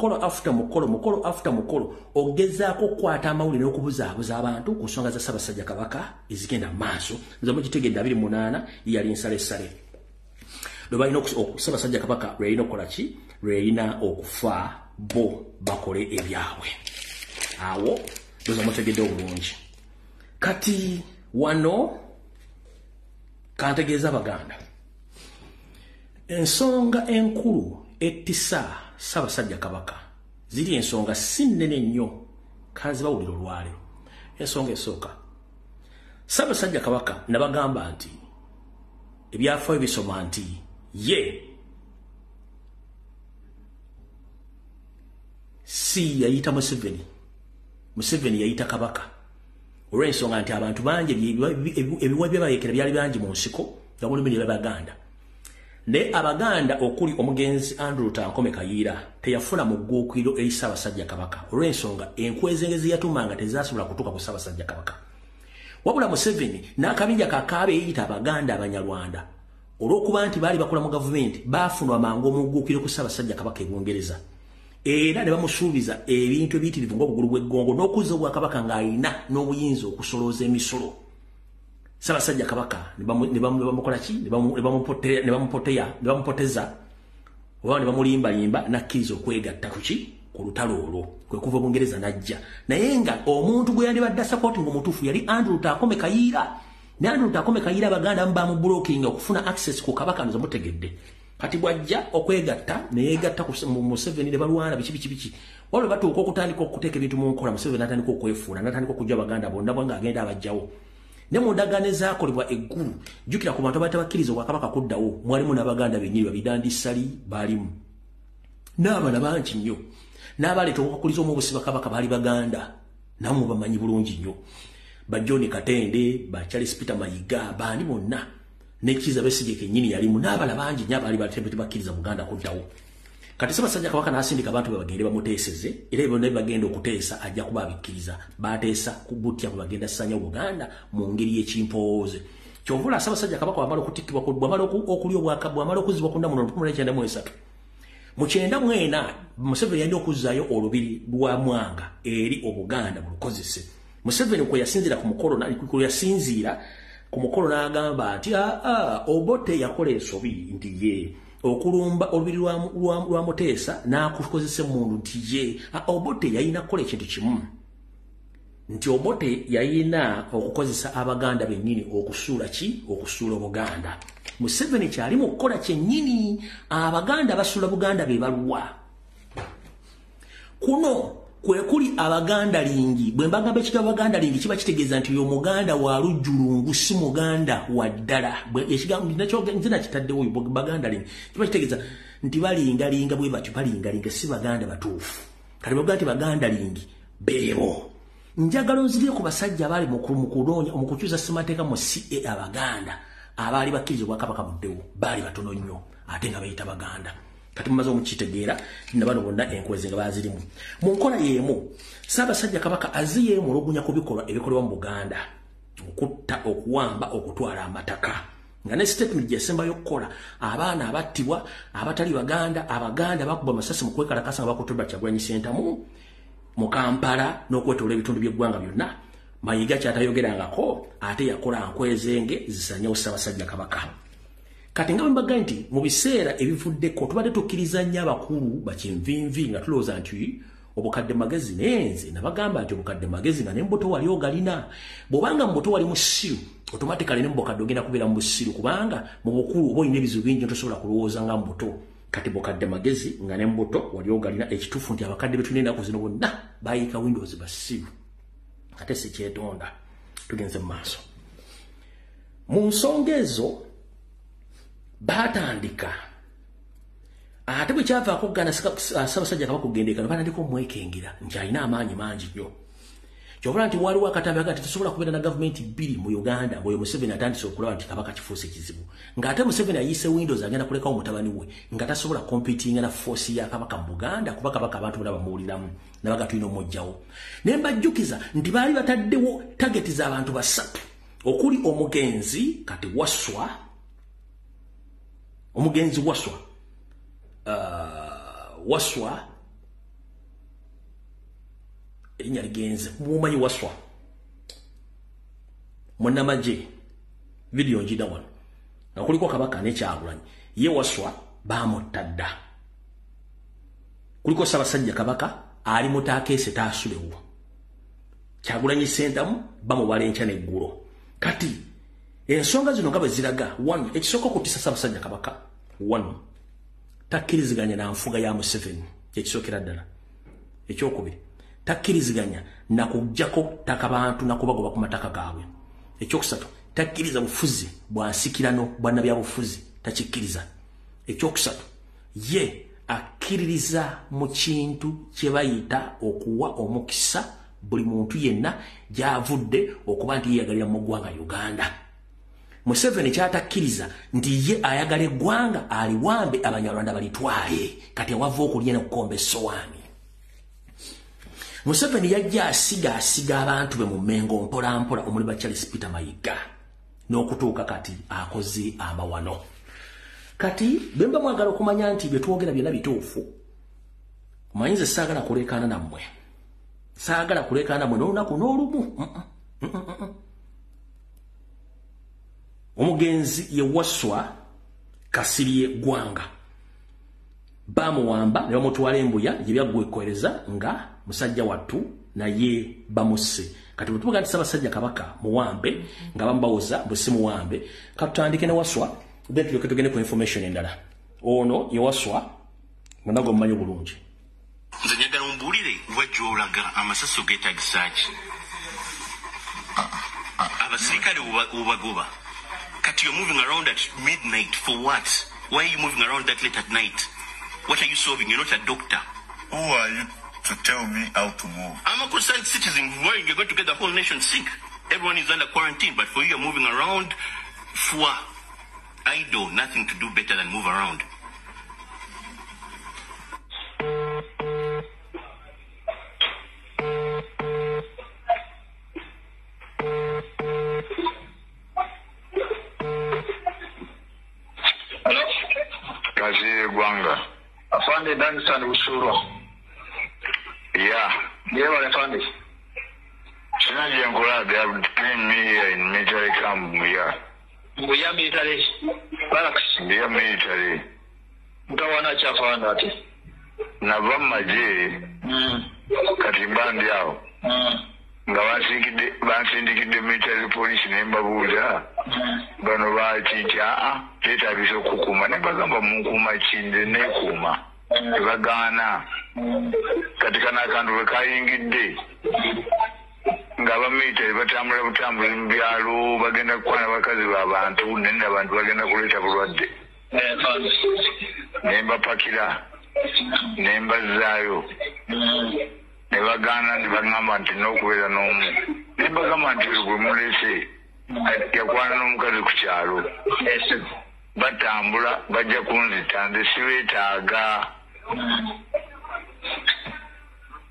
ogezaako okukwata amawulire n'okubuzaabuza abantu ku nsonga za Ssaabasajja Kabaka ezigenda mu maaso nze mukitegedde 28 yali nsalesale lwe balina Ssaabasajja Kabaka lwe yalina okukola ki lwe yalina okufa bo bakole ebyabwe awo doza mutegedde obulungi kati wano kantegeeza Abaganda ensonga enkulu ettisa Ssaabasajja Kabaka ziri ensonga si nnene nnyo kazibawulira olwaleero ensonga esooka Ssaabasajja Kabaka nabagamba nti ebyafaayo bisoma nti ye si yayita Museveni yayita Kabaka olw'ensonga nti abantu bangi ebiwa byabayekera byali bangi mu nsiko nga mulimu ne Abaganda ne Abaganda okuli omugenzi Andrew Tankome Kayiira teyafuna mugguukiro eri Ssaabasajja Kabaka olw'ensonga enkwezengezi yatumanga tezasobola kutuuka ku Ssaabasajja Kabaka wabula Museveni n'akabinja kakaabe eyita Abaganda Abanyarwanda olw'okuba nti baali bakola mu gavumenti baafunwa mangu omugguukiro ku Ssaabasajja Kabaka e Bungereza era ne bamusuubiza ebintu ebiyitirivu ng'obugulu bw'eggongo n'okuzza Obwakabaka ng'alina n'obuyinza okusolooza emisolo Ssaabasajja Kabaka ne bamukola ki ne bamupoteza oba ne bamulimbalimba n'akkiriza okwegatta ku lutalo olwo kwe kuva Bungereza n'ajja naye nga omuntu gwe yandibadde supporting omutuufu yali Andrew Tankome Kayiira ne Andrew Tankome Kayiira Abaganda bamubulookinga okufuna access ku Kabaka nzo mutegedde kati bwajja okwegatta neyegatta mu Museveni ne balwana biki wale batuuka okutandika okuteeka ebintu mu nkola Museveni n'atandika okwefuula n'atandika okujja Abaganda bonna bwanga agenda abajjawo ne mu ndagaano ezaakolebwa eggulu jjukira ku bantu abatabakkiriza Obwakabaka kuddawo mwalimu n'Abaganda bennyini babidandisali baalimu n'abana bangi nnyo n'abaleeta okukuliza omubusibwa Kabaka baali Baganda namwe bamanyi bulungi nnyo ba John Katende ba Charles Peter Mayiga baani bonna nekiza Besigye kennyini yalimu n'abala bangi nnyo abaali bakkiriza Buganda kuddawo kati Ssaabasajja Kabaka n'asindika abantu be bagende bamuteeseze era ebyo ne bagenda okuteesa ajja kuba abikkiriza bateesa kubutya bwe bagenda ssanya Buganda mu ngeri y'ekimpooze kyovula Ssaabasajja Kabaka wamala okutikkibwa bwamala okulya Obwakabaka bwamala okuzzibwa ku ndamuno 1993 mu 1994 Museveni yali okuzzaayo olubiri lwa Mwanga eri Obuganda bulukozese Museveni kwe yasinzira ku mukolo n'agamba nti Obote yakola ensobi nti ye okulumba olubiri lwa Muteesa n'akukozesa emundu nti ye Obote yayina kukola ekintu kimu nti Obote yayina okukozesa Abaganda bennyini okusuula Obuganda Museveni kyali mu kukola kyennyini Abaganda basuula Buganda be baluwa kuno kwe kuli Abaganda lingi bwe mbagamba ekigamba Abaganda lingi kiba kitegeeza nti Muganda wa lujjulungu si Muganda wa ddala ekigambo nzina kitaddewo Baganda lingi kiba kitegeeza nti balingalinga bwe batyo balingalinga si Baganda batuufu kati bavuga nti Baganda lingi beebo njagala nzirye ku basajja abaali mu kunoonya mu kukyusa ssemateeka mu CA Abaganda abaali bakkiriza Obwakabaka buddewo baali batono nnyo ate nga bayita Baganda kati mumaze omukitegeera nabano bonna enkwezi nga bazirimu mu nkola y'emu Ssaabasajja Kabaka aziye mulungunya ku bikolwa ebikolebwa mu Buganda okutta okuwamba okutwala amataka nga ne statement gyesembayo okukola abaana abattibwa abatali Baganda Abaganda bakuba amasasi mu kwekalakasa nga bakutulwa Kyagulanyi Ssentamu mu Kampala n'okwetoola ebitundu by'eggwanga byonna Mayiga kyatayogerangako ate yakola nkwezenge zisanyawo Ssaabasajja Kabaka kati nga mbaga nti mu biseera ebivuddeko tubadde tukkiriza nnyo abakulu bakinvinvi nga tulowooza nti obukadde magezi nenze nabagamba nti obukadde magezi nga n'embuto wali ogalina bw'obanga mu buto wali musiru automatically ne mu bukadde ogenda kubeera mu busiru kubanga mu bukulu oba olina ebizibu bingi tosobola kulowooza nga mu buto kati bukadde magezi nga n'embuto wali ogalina ekituufu nti abakadde betulina ennaku zino bonna bayiika Windows basiru ate si kyetonda tugenze mu maaso mu nsonga ezo batandika ate bwe kyavaako okugana Ssaabasajja Kabaka okugendekano batandika omwekengira nti alina amaanyi mangi nnyo kyobula nti waliwo akatambi agati tusobola kubeera na gavumenti bbiri mu Uganda ng'oyo Museveni atandise okulaba nti Kabaka kifuuse kizibu ng'ate Museveni ayise Windows agenda kulekawo mutabani we nga tasobola kompitinga na force ya Kabaka mu Buganda kuba Kabaka abantu bonna bamuwuliramu nabaga tulina omujjawo naye mbajjukiza nti baali bataddewo tageti z'abantu basatu okuli omugenzi kati Waswa omugenzi Waswa erinnya ligenze mumanyi Waswa munnamagye video njida wano nga kuliko Kabaka ne Kyagulanyi ye Waswa bamutta dda kuliko Ssaabasajja Kabaka ali mu taakeese taasulewo Kyagulanyi Ssentamu bamubala enkya n'eggulo kati ensonga zino nga bwe ziraga ekisooka okutisa Ssaabasajja Kabaka takkiriziganya na nfuga ya Museveni ekisookera ddala ekyokubiri takkiriziganya na kuggyako ttaka bantu nakubagoba ku mataka gaabwe ekyokusatu takkiriza bufuzi bwa nsikirano bwannabyabufuzi takikkiriza ekyokusatu ye akkiririza mu kintu kye bayita okuwa omukisa buli muntu yenna gy'avudde okuba nti yeyagalira mu ggwanga Uganda Museveni kyatakkiriza nti ye ayagala eggwanga aliwambe Abanyarwanda balitwaye kati awava okulya n'okukomba essowaani Museveni yajja asiga abantu be mu Mengo mpolampola omuli ba Charles Peter Mayiga n'okutuuka kati akoze amawano kati bemba mwagala okumanya nti bye twogera byonna bituufu mayinza saagala kulekaana nammwe n'olunaku n'olumu omugenzi ye Waswa Kasirye Gwanga bamuwamba ne bamutwala embuya gye byaggwekoereza nga musajja wattu naye bamusse kati bwe tuvuga nti Ssaabasajja Kabaka muwambe nga bamubawoza bwe si muwambe katutandike ne Waswa then tulyoke tugende ku information endala ono yewaswa munago mmanyi bulungi nze njagala ombulire wajja olaga amasasi ogeetagisa ki abasirikale obagoba kati you're moving around at midnight for what? Why are you moving around that late at night? What are you solving? You're not a doctor. Who are you to tell me how to move? I'm a concerned citizen worrying you're going to get the whole nation sick. Everyone is under quarantine, but for you, you're moving around for idle, nothing to do better than move around. Hello? Kasiri Gwanga. Afande Danstan Usuro. Yeah. Yeah, Afande. Sinaji Yankula, they have trained me here in military camp, Muya. Muya military? Barracks? Yeah, military. Mtawana chafanda ati? Navama je, katibandi yao. Nga bansindikidde military police nembabuuza bano bakica teetaagisa okukuuma ne bagamba munkuuma kinde neekuuma tebagaana kati kana akantu bwe kayingidde ng'abamilitary batambula butambuzi mu byalo bagenda kukwana bakazi b'abantu nenne abantu bagenda kuleeta bulwadde nembapakira nembazzaayo ne bagana ne bagamba nti n'okubeera n'omu ne bagamba nti gwe mulese yakwana n'omukazi ku kyalo batambula bajja kunzita nze sibeetaaga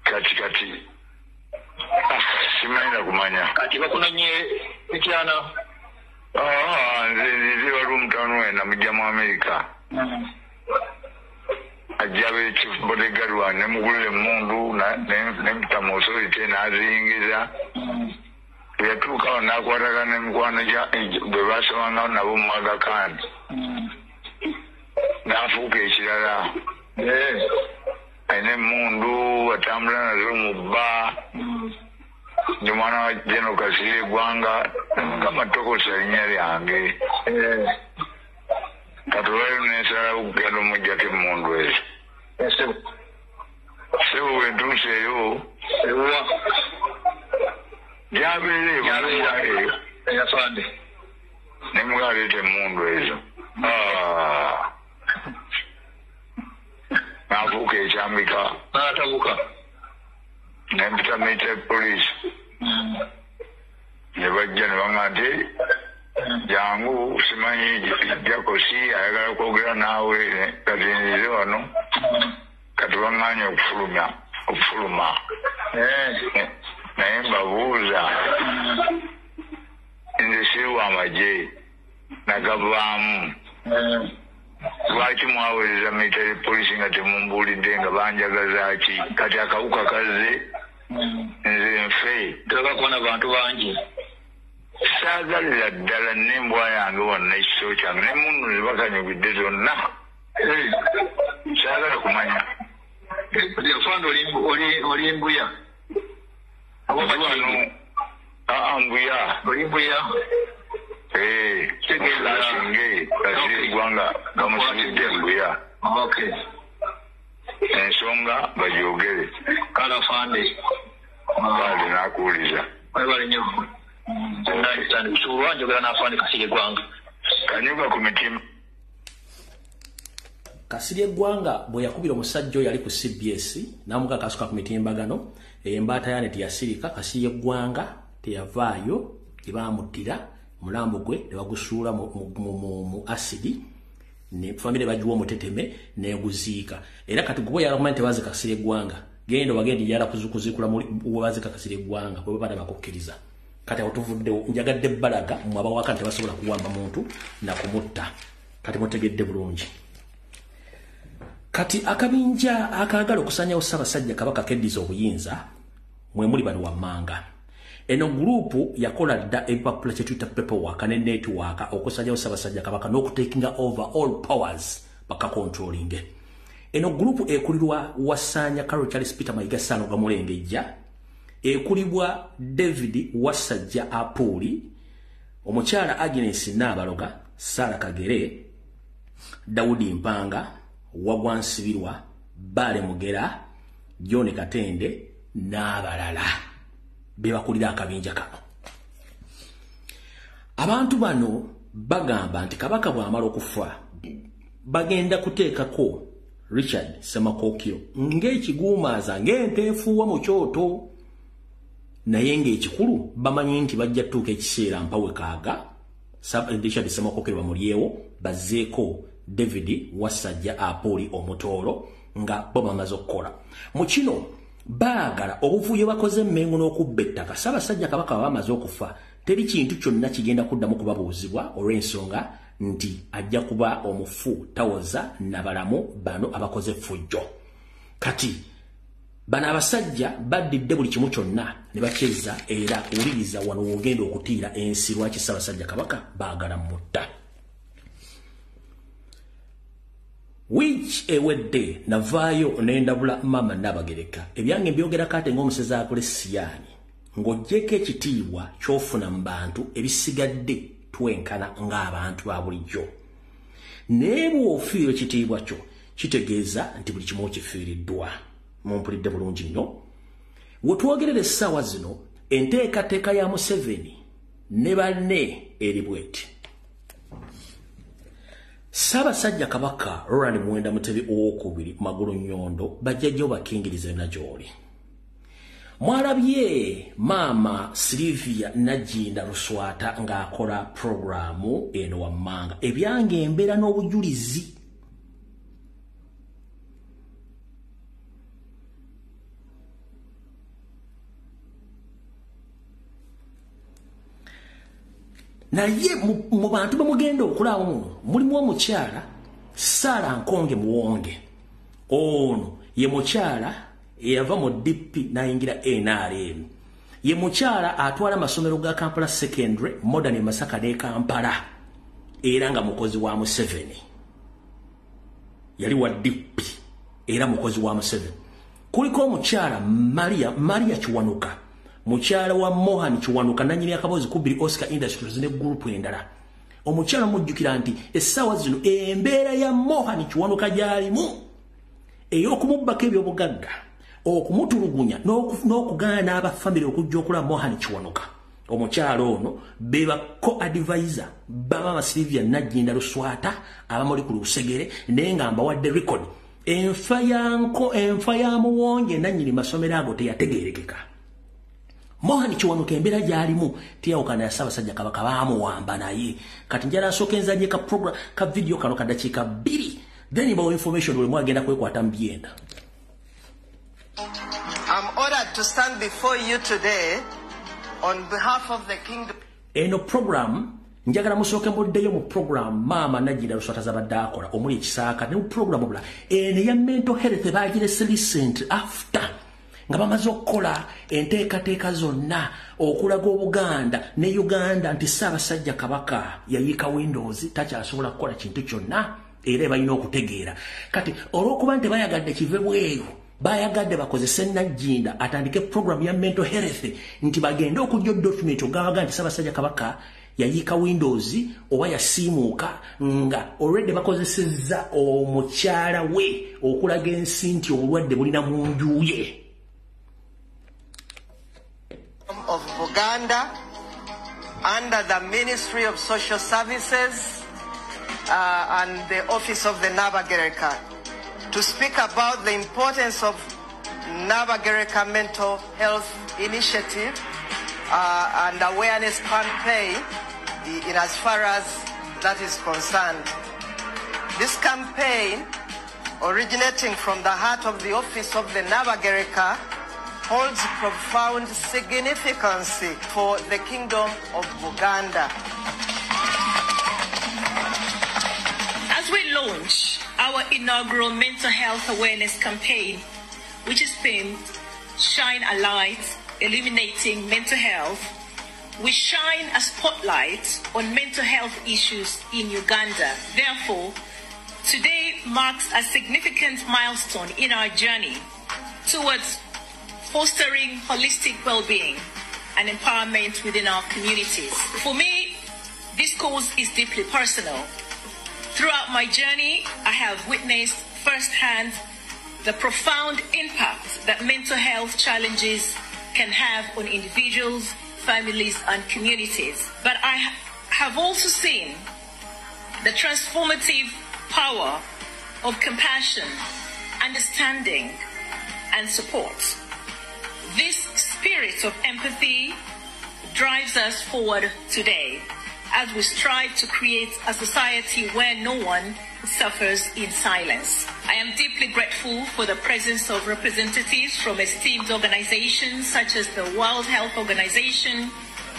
kati simanyi kumanya kati bakunanye ekyana nze wali omutano wena mujja mu Amerika ajabe chief bodyguard wa nemugulire emundu nempita mu authority n'aziyingiza yatuukawo n'akwatagana n'emikwano bwe basomanga nabo mu Aga Khan n'afuuka ekirala alina emundu atambula nazo mu bba ndi mwana wa General Kasirye Gwanga kamatokosa linnya lyange kati olwaliro n'ensalawo okugenda omuggyako emundu ezo sebo bwentuuse eyo gyabeere eyo nemugaleeta emundu ezo n'afuuka ekyambika n'atabuka nempita military police ne bajja ne baŋŋa nti jangu simanyi jakosi ayagala kwogera naawe kati nzize wano kati baŋŋaanye okufuluma naye mbabuuza nze siri w'amagye nagavaamu lwaki mwaweereza military police nga temumbuulidde nga banjagaza ki kati akawuka kazze nze nfe tebakona bantu bangi saagalira ddala n'embwa yange wonna ekisoo kyange ne munno zibakanyugidde zonna saagala kumanya yafanda oli mbuya wano mbuya oli mbuya kasinge Kasirye Gwanga bamusibidde mbuya ensonga bagyogere kala fande baali nakuwuliza webale nnyo njogera n'afande Kasirye Gwanga kanyuga ku mitima Kasirye Gwanga bwe yakubira omusajja oyo yali ku CBS n'amukakasuka ku mitimbagano embaata yane teyasirika Kasirye Gwanga teyavaayo tebamuttira mulambo gwe ne bagusuula mu asidi ne family bajuwa omuteteme neguziika era kati gwe yalakumanya tebaze Kasirye Gwanga genda bagenda yala kuzikula wabaze Kasirye Gwanga bwe baba bakukkiriza kati otuvudde njagadde balaga mu abawaka tebasobola kuwamba muntu na kumutta kati mutegedde bulungi kati akabinja akagala okusanya Ssaabasajja Kabaka keddiza obuyinza mwe muli bano wammanga eno grupu yakola dda ebipapula kye tuyita paperwork ne network okusanya Ssaabasajja Kabaka n'okutakinga over all powers bakakontrolling eno grupu ekulirwa Wasanya Carol Charles Peter Mayiga Sano Gamulengejja ekulibwa David Wasajja Apuli omukyala Agnes Nabaloga Sara Kagere Daudi Mpanga, Wagwan Sibirwa, Bale Mugera, John Katende, n'abalala bebakulira akabinja kano. Abantu bano bagamba nti Kabaka bw'amala okufa bagenda kuteekako Richard Ssemakokyo ng'ekiguumaaza ng'ente efuuwa mu kyoto, naye ng'ekikulu bamanyi nti bajja tuuka ekiseera mpawe kaaga Richard Ssemakokyo bamulyewo bazzeeko David Wasajja Apoli Omutoolo nga bo bamaze okukola. Mu kino baagala obuvuyo bakoze Mmengo n'okubba ettaka Ssaabasajja Kabaka bamaze okufa teri kintu kyonna kigenda kuddamu kubabuuzibwa olw'ensonga nti ajja kuba omufu tawoza nabalamu bano abakoze fujjo. Kati bano abasajja baddidde buli kimu kyonna ne bakyeza era owuliriza wano wogenda okutiira ensi lwaki Ssaabasajja Kabaka baagala mutta. Which ewedde navaayo n'endabula Maama Nabagereka ebyange mbyogera kate ng'omusezi akole Siyaani ng'oggyeko ekitiibwa ky'ofuna mu bantu ebisigadde twenkana ng'abantu ba bulijjo. Naye bw'ofiirwa ekitiibwa kyo kitegeeza nti buli kimu okifiiriddwa. Mumpulidde bulungi nnyo. We twogerera essaawa zino enteekateeka ya Museveni ne banne eri bw'eti. Ssaabasajja Kabaka Roland Muwenda Mutebi owookubiri Magulu Nyondo bajjajjawo bakingirize na gy'oli. Mwalabye Maama Sylvia Najjinda Luswata ng'akola programu eno wammanga ebyange embeera n'obujulizi. Naye mu bantu bamugenda okulaba muno mulimu omukyala Sarah Nkonge Muwonge. Ono ye mukyala eyava mu DP n'ayingira NRM. Ye mukyala atwala amasomero ga Kampala Secondary, Modern Masaka ne Kampala era nga mukozi wa Museveni. Yali wa DP era mukozi wa Museveni. Kuliko omukyala Maria Kiwanuka, mukyala wa Mohan Kiwanuka nanyini akabozi kubiri Oscar Industries ne group endala. Omukyala mujjukira nti essaawa zino embeera ya Mohan Kiwanuka gyalimu ey'okumubbako ebyobugagga, okumutulugunya n'okugaana n'abafamire okujja okula Mohan Kiwanuka. Omukyala ono beba co-advisor Maama Sylvia Najjinda Luswata abamuli ku Lusegere naye nga mbawadde record. Enfa ya Muwonge nanyini masomero ago teyategeerekeka. Mohan Kiwanuka embeera gyalimu teyawukana ya Ssaabasajja Kabaka baamuwamba naye. Kati njala nsooka enzanye ka program ka video kano kadakiika 2 then about information bwe mwagenda kwekwata mu byenda. I'm honored to stand before you today on behalf of the kingdom. Eno program njagala musooke mboddeyo mu program Maama Najjinda Luswata zabadde akola omuli ekisaaka ne mu program obula eno ya mental health baagirese recent after nga bamaze okukola enteekateeka zonna okulaga Obuganda ne Uganda nti Ssaabasajja Kabaka yayiika Windows takyasobola kukola kintu kyonna era balina okutegeera. Kati olw'okuba nti bayagadde kive bweru bayagadde bakozese Najjinda atandike program ya mental health nti bagende okujja document ogawaga nti Ssaabasajja Kabaka yayiika Windows oba yasiimuuka nga already bakozesezza omukyala we okulaga ensi nti obulwadde bulina mu nju ye. Of Buganda under the Ministry of Social Services and the Office of the Nabagereka to speak about the importance of Nabagereka Mental Health Initiative and awareness campaign in as far as that is concerned. This campaign, originating from the heart of the Office of the Nabagereka, holds profound significance for the Kingdom of Buganda. As we launch our inaugural mental health awareness campaign, which is themed Shine a Light, Illuminating Mental Health, we shine a spotlight on mental health issues in Uganda. Therefore, today marks a significant milestone in our journey towards fostering holistic well-being and empowerment within our communities. For me, this cause is deeply personal. Throughout my journey, I have witnessed firsthand the profound impact that mental health challenges can have on individuals, families, and communities. But I have also seen the transformative power of compassion, understanding, and support. This spirit of empathy drives us forward today as we strive to create a society where no one suffers in silence. I am deeply grateful for the presence of representatives from esteemed organizations such as the World Health Organization,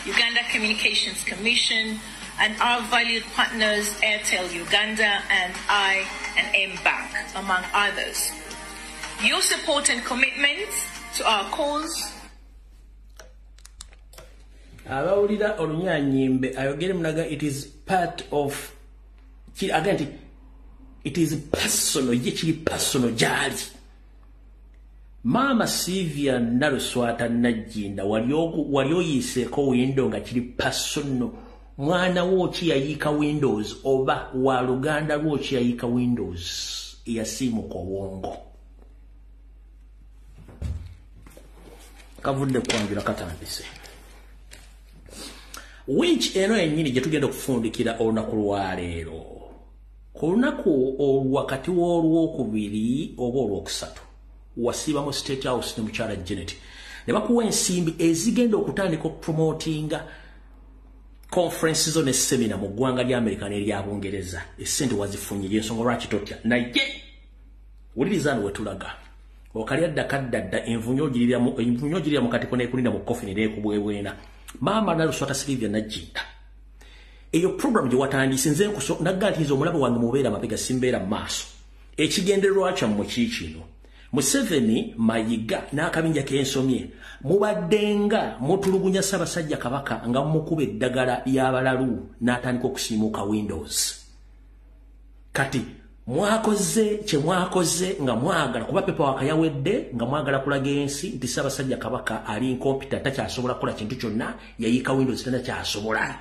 Uganda Communications Commission, and our valued partners Airtel Uganda and I&M Bank, among others. Your support and commitment to our cause. Abawulira olunyanyimbe ayogere munaga it is part of again it is personal ye kiri personal jali Mama Sylvia Naruswata Najinda walioyiseko window nga kiri personal mwana wo ki yayika Windows oba wa Luganda wo ki yayika Windows ya simu ko wongo kavudde kwangira katandise which eno enyini gye tugenda kufundikira olunaku lwaleero ku lunaku wakati w'olwokubiri oba olwokusatu wasiba mu State House ne mukyala Janet ne bakuwa ensimbi ezigenda okutandika okupromotinga conferences ne seminar mu ggwanga lya America n'erya Bungereza essente wazifunye y'ensonga lwaki totya naye wulirizaano wetulaga okalya ddakadda envunyo ogirira mu katiko n'ekulinda mu coffin n'ekubwebwena Mama Naruswata Sylvia Najinda eyo program gye watandise nze naggantiza omulabo wange mubeera mabega simbeera maaso ekigendererwa kyammwe kiikino Museveni Mayiga n'akabinja k'ensomye mubaddenga mutulugunya Ssaabasajja Kabaka nga mukuba eddagala ly'abalalu n'atandika okusiimuuka Windows kati mwakoze kye mwakoze nga mwagala kuba pepa wakayawedde nga mwagala kulaga ensi nti Ssaabasajja Kabaka ali incompetent takyasobola kukola kintu kyonna yayika Windows takyasobola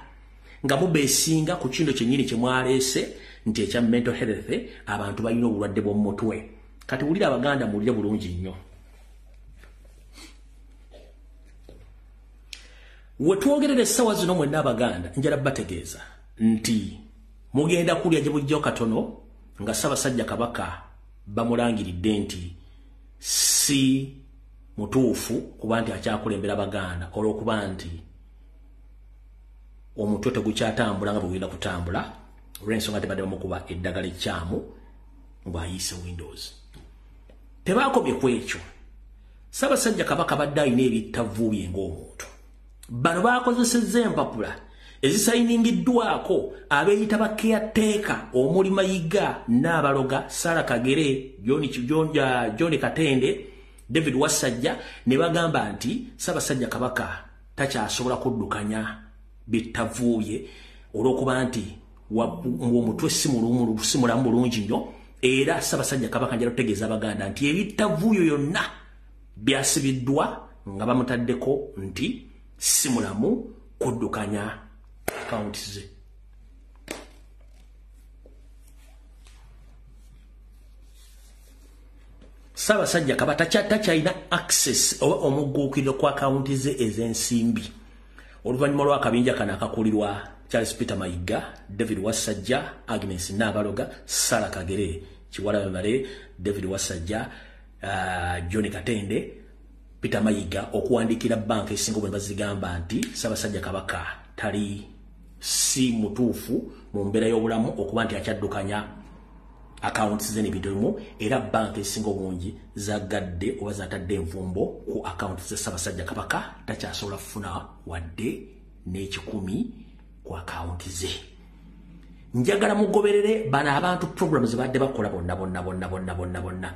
nga mubeesinga ku kindo kyennyini kye mwaleese nti ekya mental health abantu balina obulwadde bw'omu mutwe kati wulira Abaganda mulye bulungi nnyo wetwogerera essaawa zino mwenna Abaganda njala bategeeza nti mugenda kulya gye bujjawo katono nga Ssaabasajja Kabaka bamulangiridde nti si mutuufu kuba nti akyakulembera Abaganda olw'okuba nti omutwe tegukyatambula nga bwegenda kutambula olw'ensonga tebadde bamukuba eddagala ekyamu ng'ayise Windows tebakomye ku ekyo Ssaabasajja Kabaka badde alina ebittavuubye ng'omuntu bano bakozesezza empapula ezisayiningiddwako abeeyita ba caretaker omuli Mayiga Nabaloga Sarah Kagere John Katende David Wasajja ne bagamba nti Ssaabasajja Kabaka takyasobola kuddukanya bittavuuye olw'okuba nti omutwe si mulamu bulungi nnyo era Ssaabasajja Kabaka njala kutegeeza Abaganda nti ebittavuuyo yonna byasibiddwa nga bamutaddeko nti si mulamu kuddukanya accounts ze Ssaabasajja Kabaka takyalina access oba omugguukiriro ku account ze ez'ensimbi oluvannyuma lw'akabinja kano akakulirwa Charles Peter Mayiga David Wasajja Agnes Nabaloga Sarah Kagere Kiwala Male David Wasajja John Katende Peter Mayiga okuwandikira banka esinga bwe bazigamba nti Ssaabasajja Kabaka tali si mutuufu mu mbeera y'obulamu okuba nti akyaddukanya accounts ze n'ebintu era banka esinga obungi zagadde oba zatadde envumbo ku accounts ze Ssaabasajja Kabaka takyasobola kufuna wadde n'ekikumi ku accounts ze njagala mugoberere bano abantu programs badde bakola bonna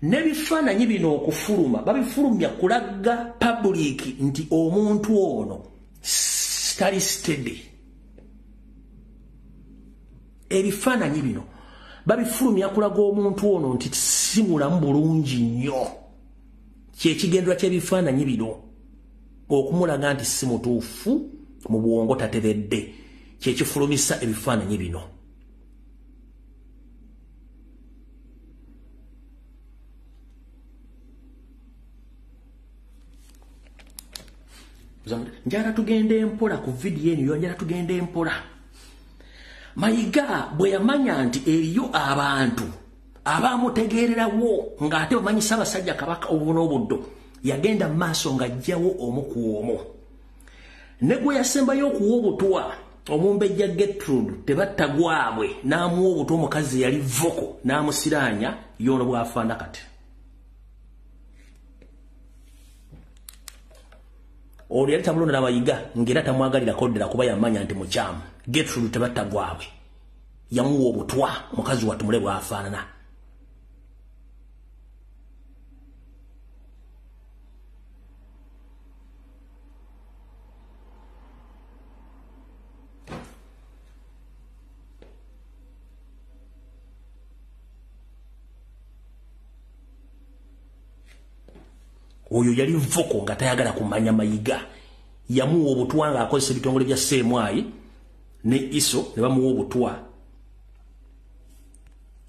n'ebifaananyi bino okufuluma babifulumya kulaga public nti omuntu ono tali steady ebifaananyi bino babifulumya kulaga omuntu ono nti si mulamu bulungi nnyo kyekigendera ky'ebifaananyi bino okumulaga nti si mutuufu mu bwongo tateredde kyekifulumisa ebifaananyi bino njala tugende empola ku video eno njala tugende empola. Mayiga bwe yamanya nti eriyo abantu abamutegeererawo ng'ate bamanyi Ssaabasajja Kabaka obuno obuddo yagenda mu maaso ng'ajjawo omu ku omu. Ne gwe yasembayo okuwa obutwa omumbejja Gertrude tebatta gwabwe n'amuwa obutwa omukazi yali voko n'amusiraanya y'ono bw'afaana kati. Oli yali tamulonda Mayiga ng'era tamwagalira koddera kuba yamanya nti mukyamu. Gertrude tebatta gwabwe yamuwa obutwa omukazi watumule bw'afaanana. Oyo yali voko nga tayagala kumanya Mayiga yamuwa obutwa ng'akozesa ebitongole bya Ssemwayi ne Iso ne bamuwa obutwa.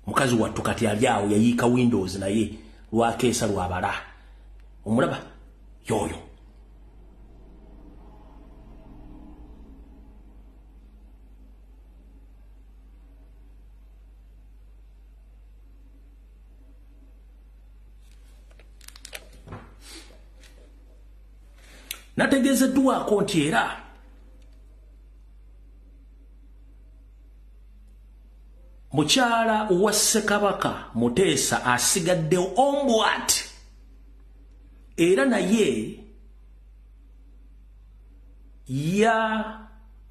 Mukazi wattu kati ali awo yayiika Windows naye lwakeesa lwabala. Omulaba yoyo. Nategeezeddwako nti era mukyala wa Ssekabaka Muteesa asigaddewo ombwat era naye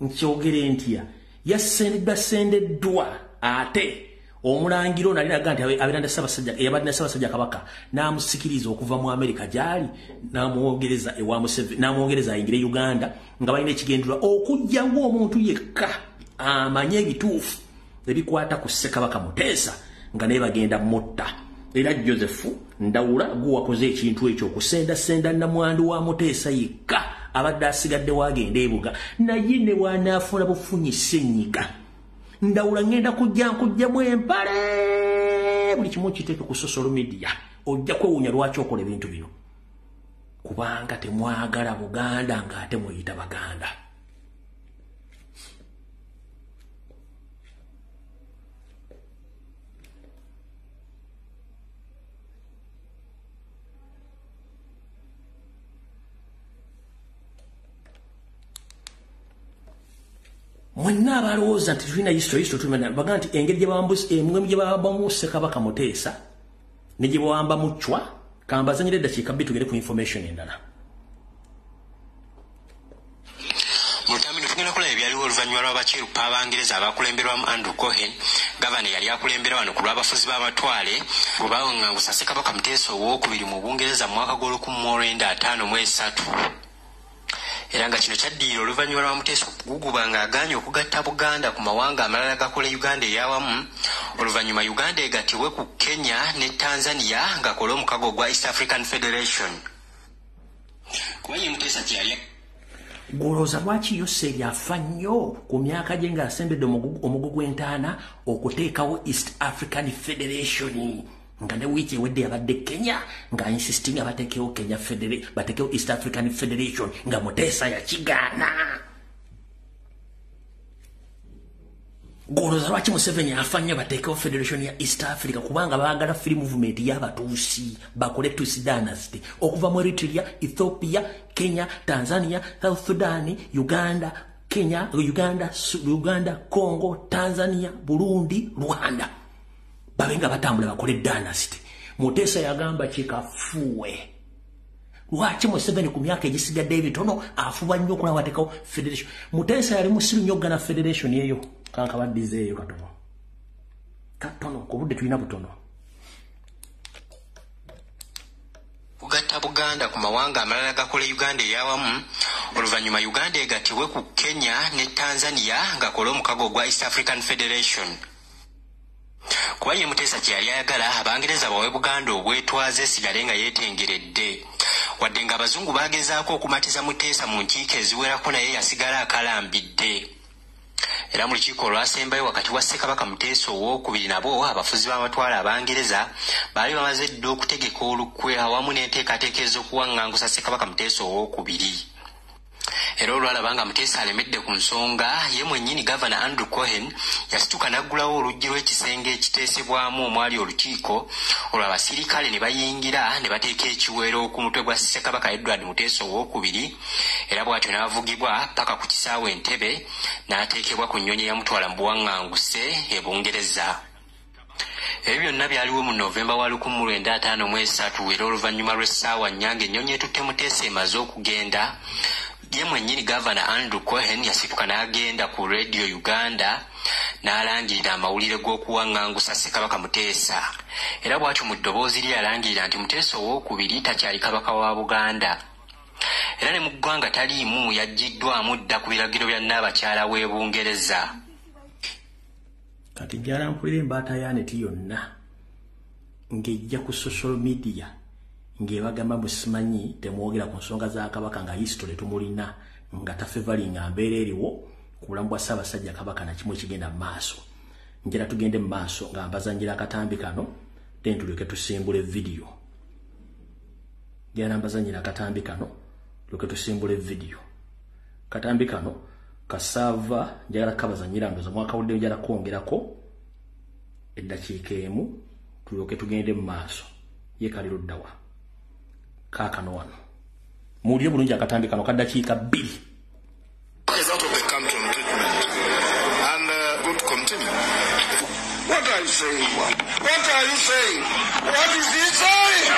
nkyogere ntya yasendeddwa ate omulangiro nali naga nti abiranda Ssaabasajja Kabaka n'amusikiriza okuva mu Amerika gyali n'amwogereza ewa Museveni n'amwogereza ayingire Uganda nga balina ekigendera okujjawo omuntu yekka amanye ebituufu ebikwata ku Ssekabaka Muteesa nga naye bagenda mutta. Era Joseph Ndawula guwakoze ekintu ekyo okusendasenda nnamwandu wa Muteesa yekka abadde asigadde wagenda ebuga naye ne wanaafuna bufunyi ssenyiga. Ndawula ngenda kujjamu empale buli kimu kiteeke ku social media ojja kwewuunya lwaki okola ebintu bino kubanga temwagala Buganda ng'ate muyita Baganda. Mwenna abalowooza nti tulina history tumenya baga nti engeri gye bawambamu Ssekabaka Muteesa ne gye bawamba mu Chwa kambazanyire eddakiika bbiri tugere ku information endala. Mutamino tugenda kulaba ebyaliwo oluvannyuma lw'abakirupa Abangereza abakulemberwamu Andrew Cohen, gavana yali akulembera wano ku lw'abafuzi b'amatwale bwe bawangangusa Ssekabaka Muteesa owookubiri mu Bungereza mu mwaka gw'olukumi era nga kino kyaddiira oluvannyuma lwa Muteesa okuguguba ng'agaanye okugatta Buganda ku mawanga amalala gakola Uganda ey'awamu, oluvannyuma Uganda egattibwe ku Kenya ne Tanzania ng'akola omukago gwa East African Federation. Kubanye Muteesa kyali Golooza lwaki Yoseri afa nnyo ku myaka gye ng'asembedde omugu gw'entaana okuteekawo East African Federation nga ne wiiki ewedde yabadde Kenya nga insisting abateekewo Kenya bateekewo East African Federation nga Muteesa yakigaana. Golooza lwaki Museveni afa nnyo bateekewo Federation ya East Africa kubanga baagala free movement y'Abatuusi bakole Tusi dynasty okuva mu Eritrea, Ethiopia, Kenya, Tanzania, South Sudan, Uganda, Kenya, Uganda, Congo, Tanzania, Burundi, Rwanda. Babenga batambula bakole dynasty. Muteesa yagamba kikafuwe. Lwaki Museveni ku myaka egisigadde ebitono afuba nnyo okulaba bateekawo Federation. Muteesa yali musiru nnyo okugana Federation eyo kanka baddizeeyo katono ku budde tulina butono. Kugatta Buganda ku mawanga amalala gakola Uganda ey'awamu, oluvannyuma Uganda egattibwe ku Kenya ne Tanzania ng'akola omukago gwa East African Federation. Kubanye Muteesa kye yali ayagala Abangereza bawe Buganda obwetwaze esigale nga yeetengeredde. Wadde nga Abazungu baagezaako okumatiza Muteesa mu nkiiko eziwerako naye yasigala akalambidde. Era mu lukiiko olwasembayo wakati wa Ssekabaka Muteesa owookubiri nabo abafuzi b'amatwale Abangereza baali bamaze dda okutegeka olukwe awamu n'enteekateeka ez'okuwaŋŋangusa Ssekabaka Muteesa owookubiri. era olwalabanga Muteesa alemedde ku nsonga ye mwennyini Gavana Andrew Cohen yasituka n'aggulawo oluggi lw'ekisenge ekiteesebwamu omwali olukiiko olwo abasirikale ne bayingira ne bateeka ekiwero ku mutwe gwa Ssekabaka Edward Muteesa owookubiri era bw'atyo n'avugibwa paka ku kisaawe Entebbe n'ateekebwa ku nnyonyi eyamutwala mu buwaŋŋanguse e Bungereza. Ebyo byonna byaliwo mu Novemba wa 1953 era oluvannyuma lw'essaawa nnyange ennyonyi etutte Muteesa emaze okugenda ye mwennyini Gavana Andrew Cohen yasituka n'agenda ku Radio Uganda n'alangirira amawulire g'okuwaŋŋangusa Ssekabaka Muteesa era bw'atyo mu ddoboozi lye yalangirira nti Muteesa owookubiri takyali kabaka wa Buganda era ne mu ggwanga taliimu yaggiddwamu dda ku biragiro bya Nnaabakyala w'e Bungereza. Kati njala mpulira embaata ya neti yonna ng'ejja ku social media ng'ebagamba musimanyi temwogera ku nsonga za Kabaka nga history tumulina nga tafevalinga mbeera eriwo ku bulamu bwa Ssaabasajja Kabaka na kimu ekigenda mu maaso. Njala tugende mu maaso nga mbazanjira akatambi kano then tulyoke tusimbule video. Njala mbazanjira akatambi kano tulyoke tusimbule video. Katambi kano kasava njala kabazanyira ndoza mwaka wudde njala kwongerako eddakiika emu tulyoke tugende mu maaso ye kali luddawa kaakano wano muwulire bulungi akatambi kano kaddakiika 2 is out of the country on treatment and good continue. What are you saying? What are you saying? What is he saying?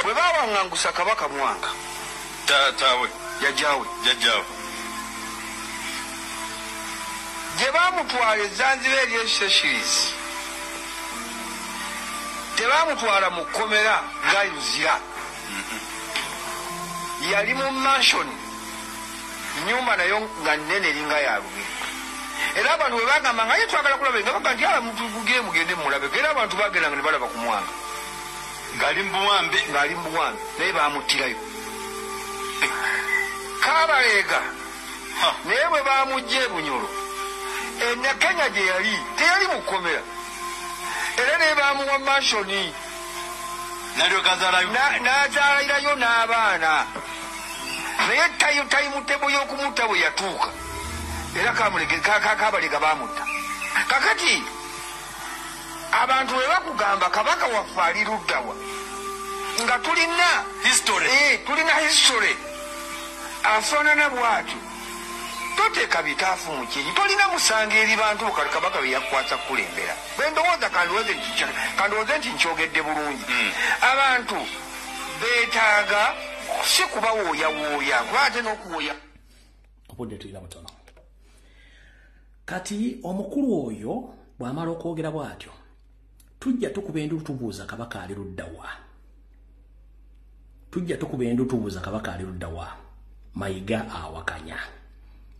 Webawaŋŋangusa Kabaka Mwanga Tatawe Jajawe gye baamutwala Zanzibar eri Seychelles tebaamutwala mu kkomera gayuzira yali mu mansion nyumba nayo nga nnene eringa ya lubiri era abantu bwe bagamba nga ye twagala kulaba nga baga nti ala mutugee mugende mulabeko era abantu bagenda nga ne balaba ku Mwanga ng'ali mu buwambe naye baamutirayo Kabalega naye bwe baamugja e Bunyoro Kenya gye yali teyali mu kkomera era ne baamuwa mansioni n'azaalayo n'abaana naye tayimutebo y'okumutta bwe yatuuka era Kabalega baamutta. Kakati abantu bwe bakugamba Kabaka waffe ali luddawa nga tulina history afaanana bw'atyo toteeka bitaafu mu kinyi tolina musanga eri bantu Kabaka bye yakwasa kukulembera bwe ndowooza kandowooze nti nkyogedde bulungi abantu beetaaga si kubawooyawooya kuba ate n'okuwooya obudde tuyira mutono. Kati omukulu oyo bw'amala okwogera bw'atyo tujja tukuba endu tubuuza Kabaka ali luddawa Kabaka ali luddawa. Mayiga awakanya.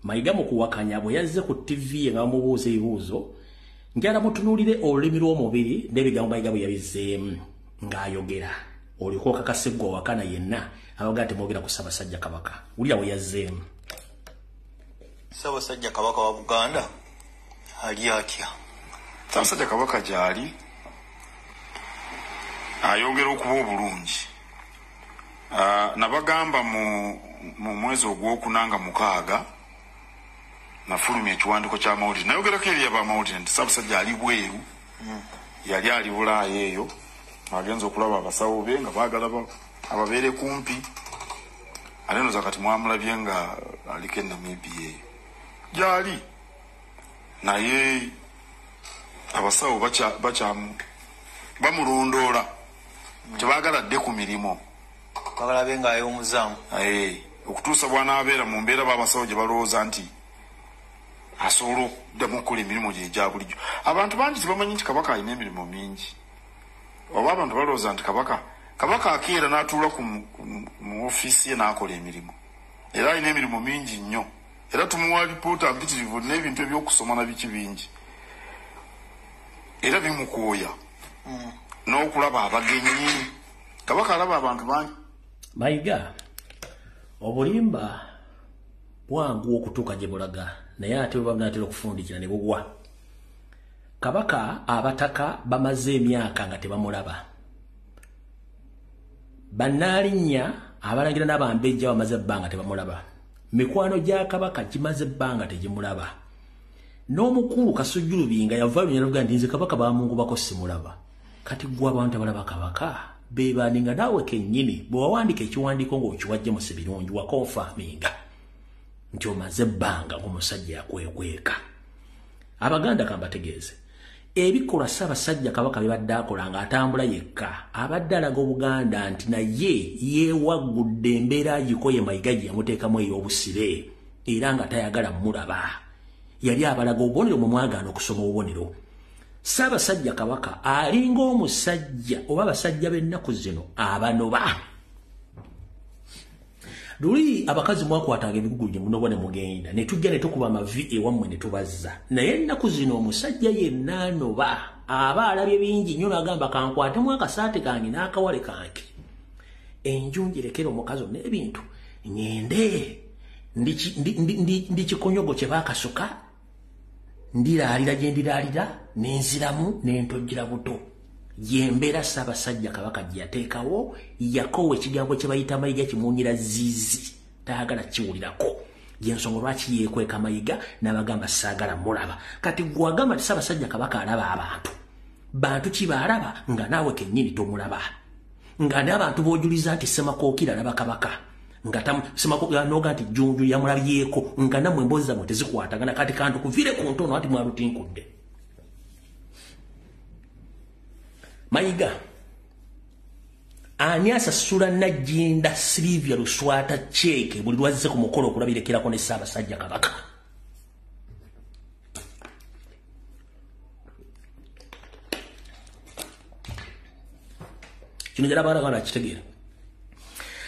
Mayiga mu kuwakanya bwe yazze ku TV nga bamubuuza ebibuuzo njala mutunuulire olulimi lw'omubiri n'ebigambo Mayiga bwe yabizzeemu ng'ayogera oliko okakase gwe owakana yenna abagaa temwogera ku Ssaabasajja Kabaka wulira bwe yazzeemu. Ssaabasajja Kabaka wa Buganda ali atya? Ssaabasajja Kabaka gy'ali ayongera okuba obulungi. Nabagamba mu mwezi ogwokunanga 6 nafulumya ekiwandiiko ky'amawulire nayogerako eri ab'amawulire nti Ssaabasajja ali bweru yali ali Bulaaya eyo agenza okulaba abasawo be nga baagala ababeere kumpi ate noza kati mwamulabye nga aliko e Namibia eyo gy'ali naye abasawo bamulondoola tebaagala dde ku mirimu bagalabe ng'ay'omuzaamu okutuusa bw'anaabeera mu mbeera b'abasawo gye balowooza nti asobola okuddamu okukola emirimu gye egya bulijjo. Abantu bangi tebamanyi nti Kabaka alina emirimu mingi oba abantu balowooza nti Kabaka akeera n'atuula mu ofiisi ye n'akola emirimu era alina emirimu mingi nnyo era tumuwa lipoota mpitirivu n'ebintu ebyokusoma na biki bingi era bimukooya n'okulaba abagenyi. Kabaka alaba abantu bangi. Mayiga obulimba bwangu okutuuka gye bulaga naye ate bwe banaatera okufundikira ne bugwa. Kabaka abataka bamaze emyaka nga tebamulaba. Bannalinnya abalangira n'abambejja bamaze ebbanga tebamulaba mikwano gya kabaka gimaze ebbanga tegimulaba n'omukulu Kasujjulubinga yavaayo n'avuga nti nze kabaka bamungubako simulaba kati gwe abantu abalaba kabaka bebaninga naawe kennyini bwe wawandika ekiwandiiko ng'okiwajje mu sibirungi wakonfaminga nti omaze ebbanga ng'omusajja yakwekweka abaganda kambategeeze ebikolwa Ssaabasajja kabaka bibadde akola ng'atambula yekka abadde alaga Obuganda nti naye yeewaggudde embeera agikoye Mayiga gye yamuteekamu ey'obusire era nga tayagala mulaba yali abalaga obubonero mu mwagaana okusoma obubonero Ssaabasajja kabaka alinga omusajja oba abasajja b'ennaku zino abanoba luli abakazi mwakwatanga ebigugulye munobone mugenda ne tujja ne tukuba amavi ewammwe ne tubazza naye ennaku zino omusajja yenna anoba aba alabye bingi nnyo n'agamba kankwatemu akasaate kange n'akawale kange enjunji lekera omukazi n'ebintu ngende ndi kikonyogo kye baakasuka ndiraalira gye ndiraalira n'enziramu n'entojjera buto yembeera Ssaabasajja kabaka gye yateekawo yakowa ekigambo kye bayita Mayiga kimunyira ziizi tayagala kiwulirako yensonga lwaki yeekweka Mayiga n'abagamba saagala mulaba kati gwagamba ti Ssaabasajja kabaka alaba bantu kibalaba nga naawe kennyini tomulaba nga n'abantu b'ojuliza nti Ssemakookiro alaba kabaka nga Ssemakookiro noga nti Jjunju yamulabyeko nga nammwe emboozi zammwe tezikwatagana kati kantu kuvire ku ntono ati mwalutinkudde Mayiga ani asasula Najjinda Silvia Luswata cheeke buli lwazze ku mukolo okulabirekerako ne Ssaabasajja kabaka kino jala baragala kitegeera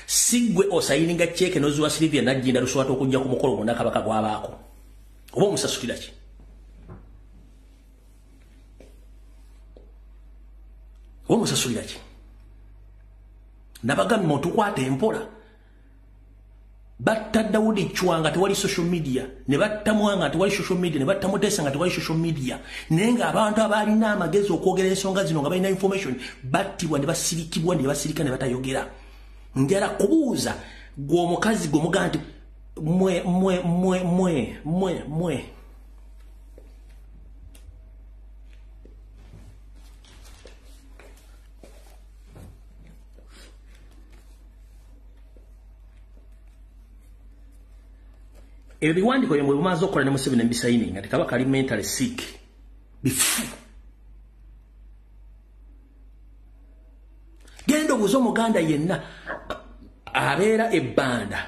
sigwe osayininga cheeke nozuwa Silvia Najjinda Luswata okujja ku mukolo gwonna kabaka gwabaako oba omusasulira ki omusasulira ki nabagambi mutukwata empola batta Daudi Chwanga tewali social media ne batta Mwanga tewali social media ne batta Mutesa nga tewali social media nenga abantu abalina amagezi okwogera ensonga zino nga balina information battibwa ne basirikibwa ne basirika ne batayogera njala kubuuza gwe omukazi gwe muga nti mwe ebiwandiiko byemwe bumaze okukola ne Museveni embisayininga nga kabaka ali mentally sick bifu genda obuuza Omuganda yenna abeera ebbanda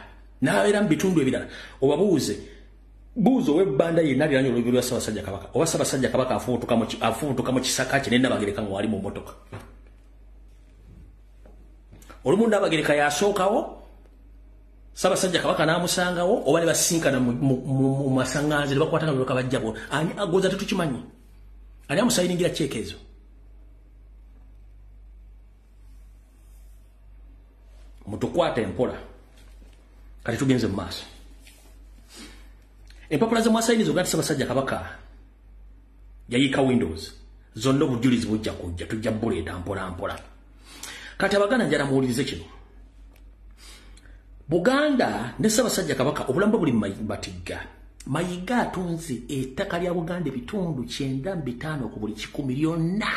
n'abeera mu bitundu ebirala obabuuze buuzo w'ebbanda yenna aliranye olubiri lwa Ssaabasajja kabaka oba Ssaabasajja kabaka afubutuka mu kisaka kye ne Nabagereka nga wali mu mmotoka olumu Nabagereka yasookawo Ssaabasajja kabaka n'amusangawo oba ne basinkana mu masaŋŋanzi ne bakwatanga ne bakabajjabo ani agoza tetukimanyi ani amusayiningira cheeke ezo mutukwata empola kati tugenze mu maaso empapula ze mwasayiniza ogati Ssaabasajja kabaka yayiika Windows zonna obujulizi bujja kujja tujja buleeta mpola kati Abaganda njala muwulirize kino Buganda ne Ssaabasajja kabaka obulamu buli Mayiga Mayiga atunze ettaka lya Buganda ebitundu 9.5 ku buli 100 byonna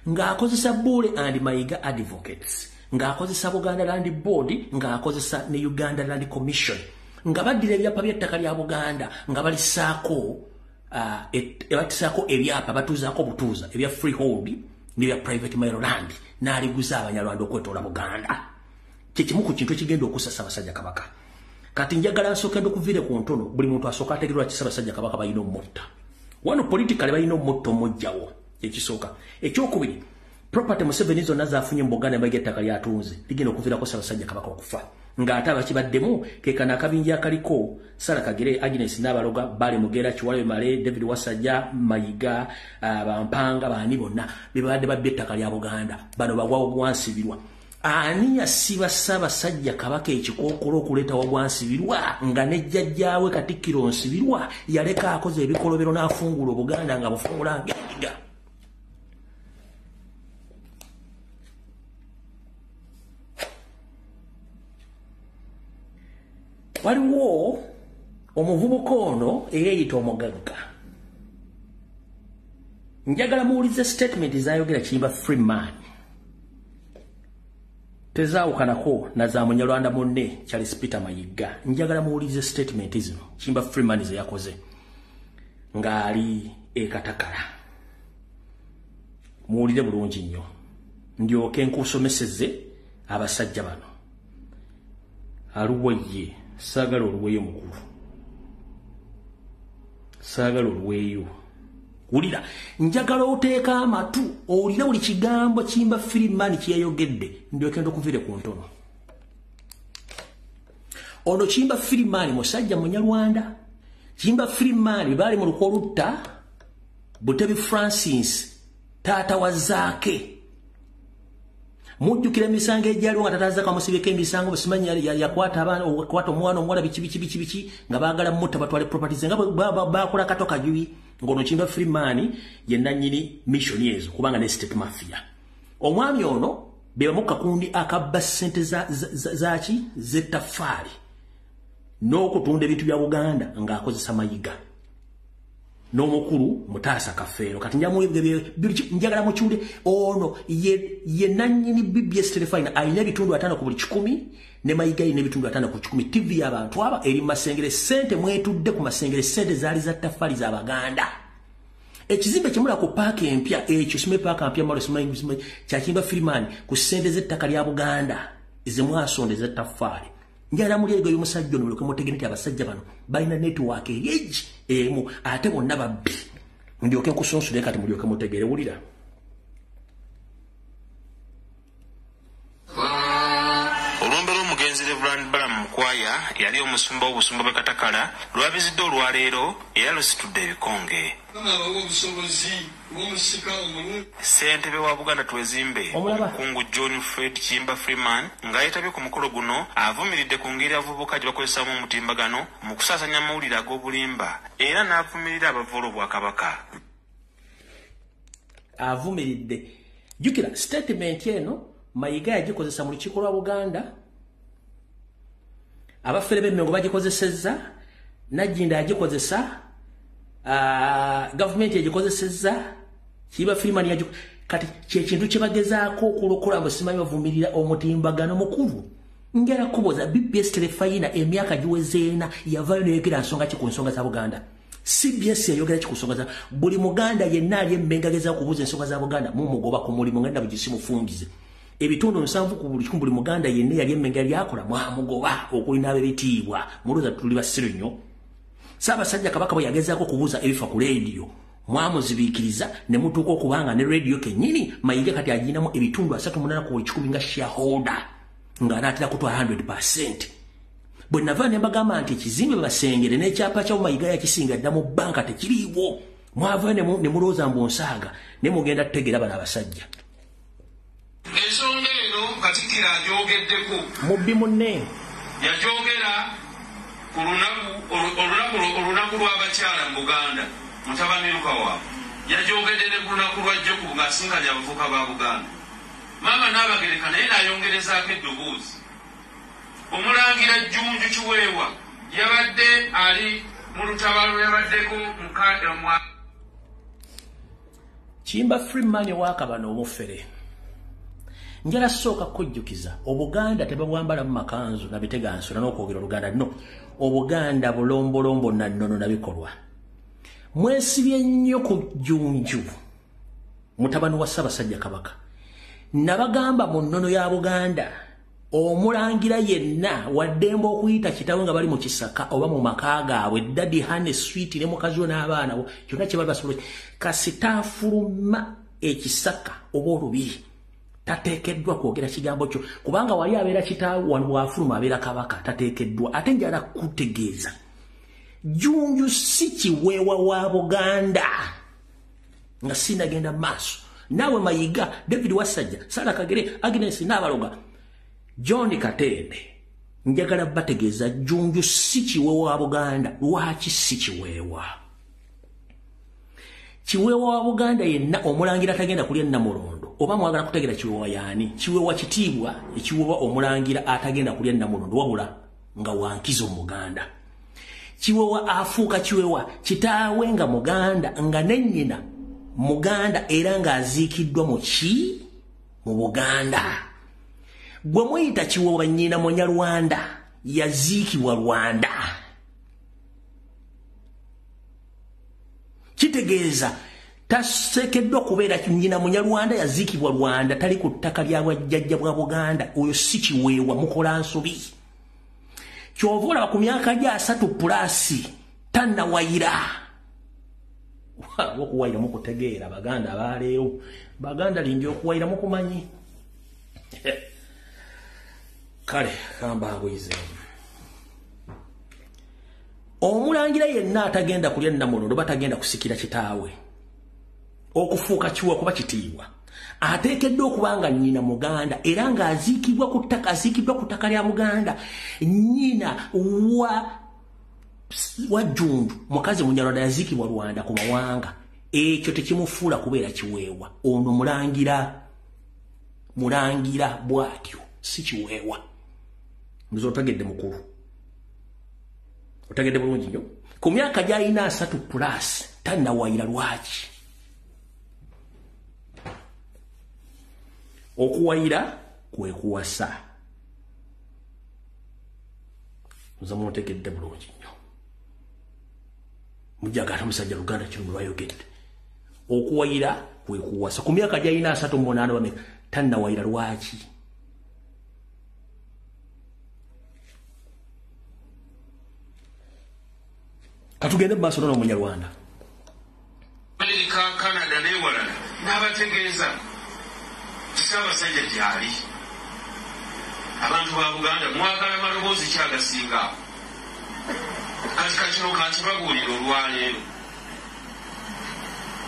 ng'akozesa Bule and Mayiga advocates ng'akozesa Buganda Land Board ng'akozesa ne Uganda Land Commission nga baddira ebyapa by'ettaka lya Buganda nga balisaako ebyapa batuuzaako butuuza ebya freehold n'ebya private land n'aliguza Abanyarwanda okwetoola Buganda kikimu ku kintu ekigenda okussa Ssaabasajja kabaka kati njagala nsooke ndukuvire ku ntono buli muntu asooka ategerwa ki Ssaabasajja kabaka balina omutta wano politically balina omutta omujjawo ekisooka ekyokubiri property Museveni zonna zaafunye mu Buganda Mayiga ettaka lyatunze ligenda okuviirako Ssaabasajja kabaka okufa ng'ate abakibaddemu kekana akabinja akaliko Sara Kagere Agnes Nabaloga Bale Mugera Kiwalabe Male David Wasajja Mayiga Bampanga baani bonna bebadde babba ettaka lya Buganda bano bagwawo bwansibirwa ani yasiba Ssaabasajja kabaka ekikookolo okuleeta wagwansibirwa nga ne jjajjaawe Katikkiro Nsibirwa yaleka akoze ebikolobero n'afungula Obuganda nga bufungula ng'endiga waliwo omuvubuka ono eyeeyita omugagga. Njagala muwulize statement zayogera Kiyimba Freeman. Tezaawukanako na za Munyarwanda munne Charles Peter Mayiga. Njagala muwulize statement zino Kiyimba Freeman ze yakoze ng'ali Katakala. Muwulire bulungi nnyo ndyoke nkusomeseze abasajja bano. Aluweye saagala oluweyo mukulu, saagala oluweyo. Wulira, njagala oteeka amatu owulira buli kigambo Kiyimba Freeman kyeyayogedde ndyoke ndokuvire ku ntono. Ono Kiyimba Freeman musajja Munyarwanda. Kiyimba Freeman bali mu lukwo lutta Butebi Francis taata wa Zaake. Mujjukira emisango ejjali nga tataza kamusibeko emisango basimanyi yakwata abaana okwata omwana omuwala biki nga baagala mutta batwale properties nga bakola kato kajubi. Ngono Kiyimba Freeman ye nannyini mission ezo kubanga ne state mafia. Omwami ono beba mu kakundi akabba ssente zaki z'ettaffaali n'okutunda ebintu bya Buganda ng'akozesa Mayiga n'omukulu Mutaasa Kafeero. Kati njagala mukyule ono ye nannyini BBS Telefine ayina ebitundu 5 ku buli 10 ne Mayiga ayina ebitundu 5 ku 10. TV y'abantu aba eri Masengere, sente mwetudde ku Masengere, sente zaali za ttaffaali za Baganda. Ekizimbe kimula ku paaka empya ekyo Sime paaka empya Maro Sime kya Kiyimba Freeman ku sente z'ettaka lya Buganda ezimwasonde z'ettaffaali. Njagala muli ego y'omusajja ono mulyoke mutegere nti abasajja bano balina network ey'egi emu ate bonna babbi. Ndyoke nkusonsule kati mulyoke mutegere. Wulira. Olwombe lw'omugenzi Reverend Balaam Mukwaya yali omusumba w'obusumba bw'e Katakala lwabizidde olwaleero era lusitudde ebikonge. Ssentebe wa Buganda Twezimbe Omukungu John Fred Kiyimba Freeman ng'ayetabye ku mukolo guno avumiridde ku ngeri abavubuka gye bakozesaamu omutimbagano mu kusaasanya amawulire ag'obulimba era n'avumirira abavoola Obwakabaka. Avumiridde. Jjukira statement eno Mayiga yagikozesa mu lukiiko lwa Buganda. Abafere b'emmengo bagikozesezza, Najjinda yagikozesa, gavumenti yagikozesezza, Kiyimba Freeman kati kyekintu kye bagezaako okulokola mbu simanyi bavumirira omutimbagano mukulu. Ngera kuboza BBS Telefine emyaka giwezeena yavaayo n'eyogera nsonga ki ku nsonga za Buganda. CBS yayogera ki ku nsonga za buli Muganda yenna ali emmengo agezaako okubuuza ensonga za Buganda mumugoba ku mulimu nga nabwe gisimufungize. Ebitundu 7 ku buli 10 buli Muganda yenna yali emmengo lyakola mwamugoba okulina ab'ebitiibwa mulooza tuli basiru nnyo. Ssaabasajja Kabaka bwe yagezaako okubuuza ebifa ku leediyo mwamuzibiikiriza ne mutuuka okubanga ne leediyo kennyini Mayiga kati aginamu ebitundu 38 ku buli 10 nga shareholder ng'anaatera kutwala 100%. Bwe nava ne mbagamba nti ekizimbe Basengere n'ekyapa kya Mayiga yakisinga dda mu bbanka tekiriiwo. Mwavayo ne mulooza mbu nsaaga ne mugenda tutegeera bano abasajja. Ensonga eno Katikkiro agyogeddeko. Mubbi munne. Yajogera ku olunaku lw'abakyala mu Buganda. Mutabani Lukawa yajogedde ne ku lunaku lwa Jjoku ng'asinkanya abavubuka ba Buganda. Maama n'Abagereka naye n'ayongerezaako eddoboozi. Omulangira Jjunju Kiweewa yabadde ali mu lutabaalo yabaddeko mwa Kiyimba Freeman waakabano omufere. Njala sooka kujjukiza Obuganda tebawambala mu makanzu na bitegansula n'okwogera Oluganda no. Obuganda bulombolombo na nnono na bikolwa. Mwesibye nnyo ku Jjunju mutabani wa Ssaabasajja Kabaka. Nabagamba mu nnono ya Buganda omulangira yenna waddemba okuyita kitawe nga bali mu kisaka oba mu maka gaabwe Daddy Hane Sweet ne mukazi we n'abaana bo kyonna kye bali basobola kasitaafuluma ekisaka oba olubiri tateekeddwa kwogera kigambo kyo kubanga wali abeera kitaawe wafuluma abeera kabaka tateekeddwa. Ate njala kutegeeza Jjunju si kiweewa wa Buganda nga sinagenda maaso naawe Mayiga David Wasajja Sarah Kagere Agnes n'abaloga John Katende njagala bategeeza Jjunju si kiweewa wa Buganda. Lwaki si kiweewa? Kiweewa wa Buganda yenna omulangira tagenda kulya Namulondo oba mwagala kutegeera kiweewa yaani? Kiweewa kitiibwa ekiweewa omulangira atagenda kulya Namulondo wabula nga wankizo Muganda. Chiwewa afuuka Chiwewa kitaawe nga Muganda nga nennyina Muganda era nga aziikiddwa mu Buganda. Gwe muyita Chiwewa nnyina Munyarwanda yaziikibwa Rwanda. Kitegeeza tasekeddwa kubeera nnyina Munyarwanda yaziikibwa Rwanda tali ku ttaka lya bwajjajja bwa Buganda. Oyo si Kiweewa, mukola nsobi. Kyova olaba ku myaka gya 3+ tannawayira. Okuwayira mukutegeera Baganda abaleero. Baganda lingi okuwayira mukumanyi. Kale kamba bwize. Omulangira yenna atagenda kulya Namulondo batagenda kusikira kitaawe. Okufuuka Kiweewa kuba kitiibwa. Ateekeddwa okubanga nnyina Muganda era nga aziikibwa ku ttaka lya Buganda. Nnyina wa Jjunju mukazi Munyarwanda yaziikibwa Rwanda ku mawanga. Ekyo tekimufuula kubeera Kiweewa. Ono mulangira bwatyo si Kiweewa. Muzo otagedde mukulu. Otagedde bulungi nnyo. Ku myaka gy'alina 3+ tannawayira lwaki. Okuwayira kwe kuwasa. Muzo mutegedde bulungi nnyo. Mujagala musajja Luganda kino lwayogedde. Okuwayira kwe kuwasa. Ku myaka gy'alina 38 tannawayira lwaki. Katugende maaso nono Munyarwanda. Amerika, Canada n'ewalala n'abategeeza Ssaabasajja gyali. Abantu ba Buganda mwagala maloboozi kyagasinga. Kati kino kankibabuulira olwaleero.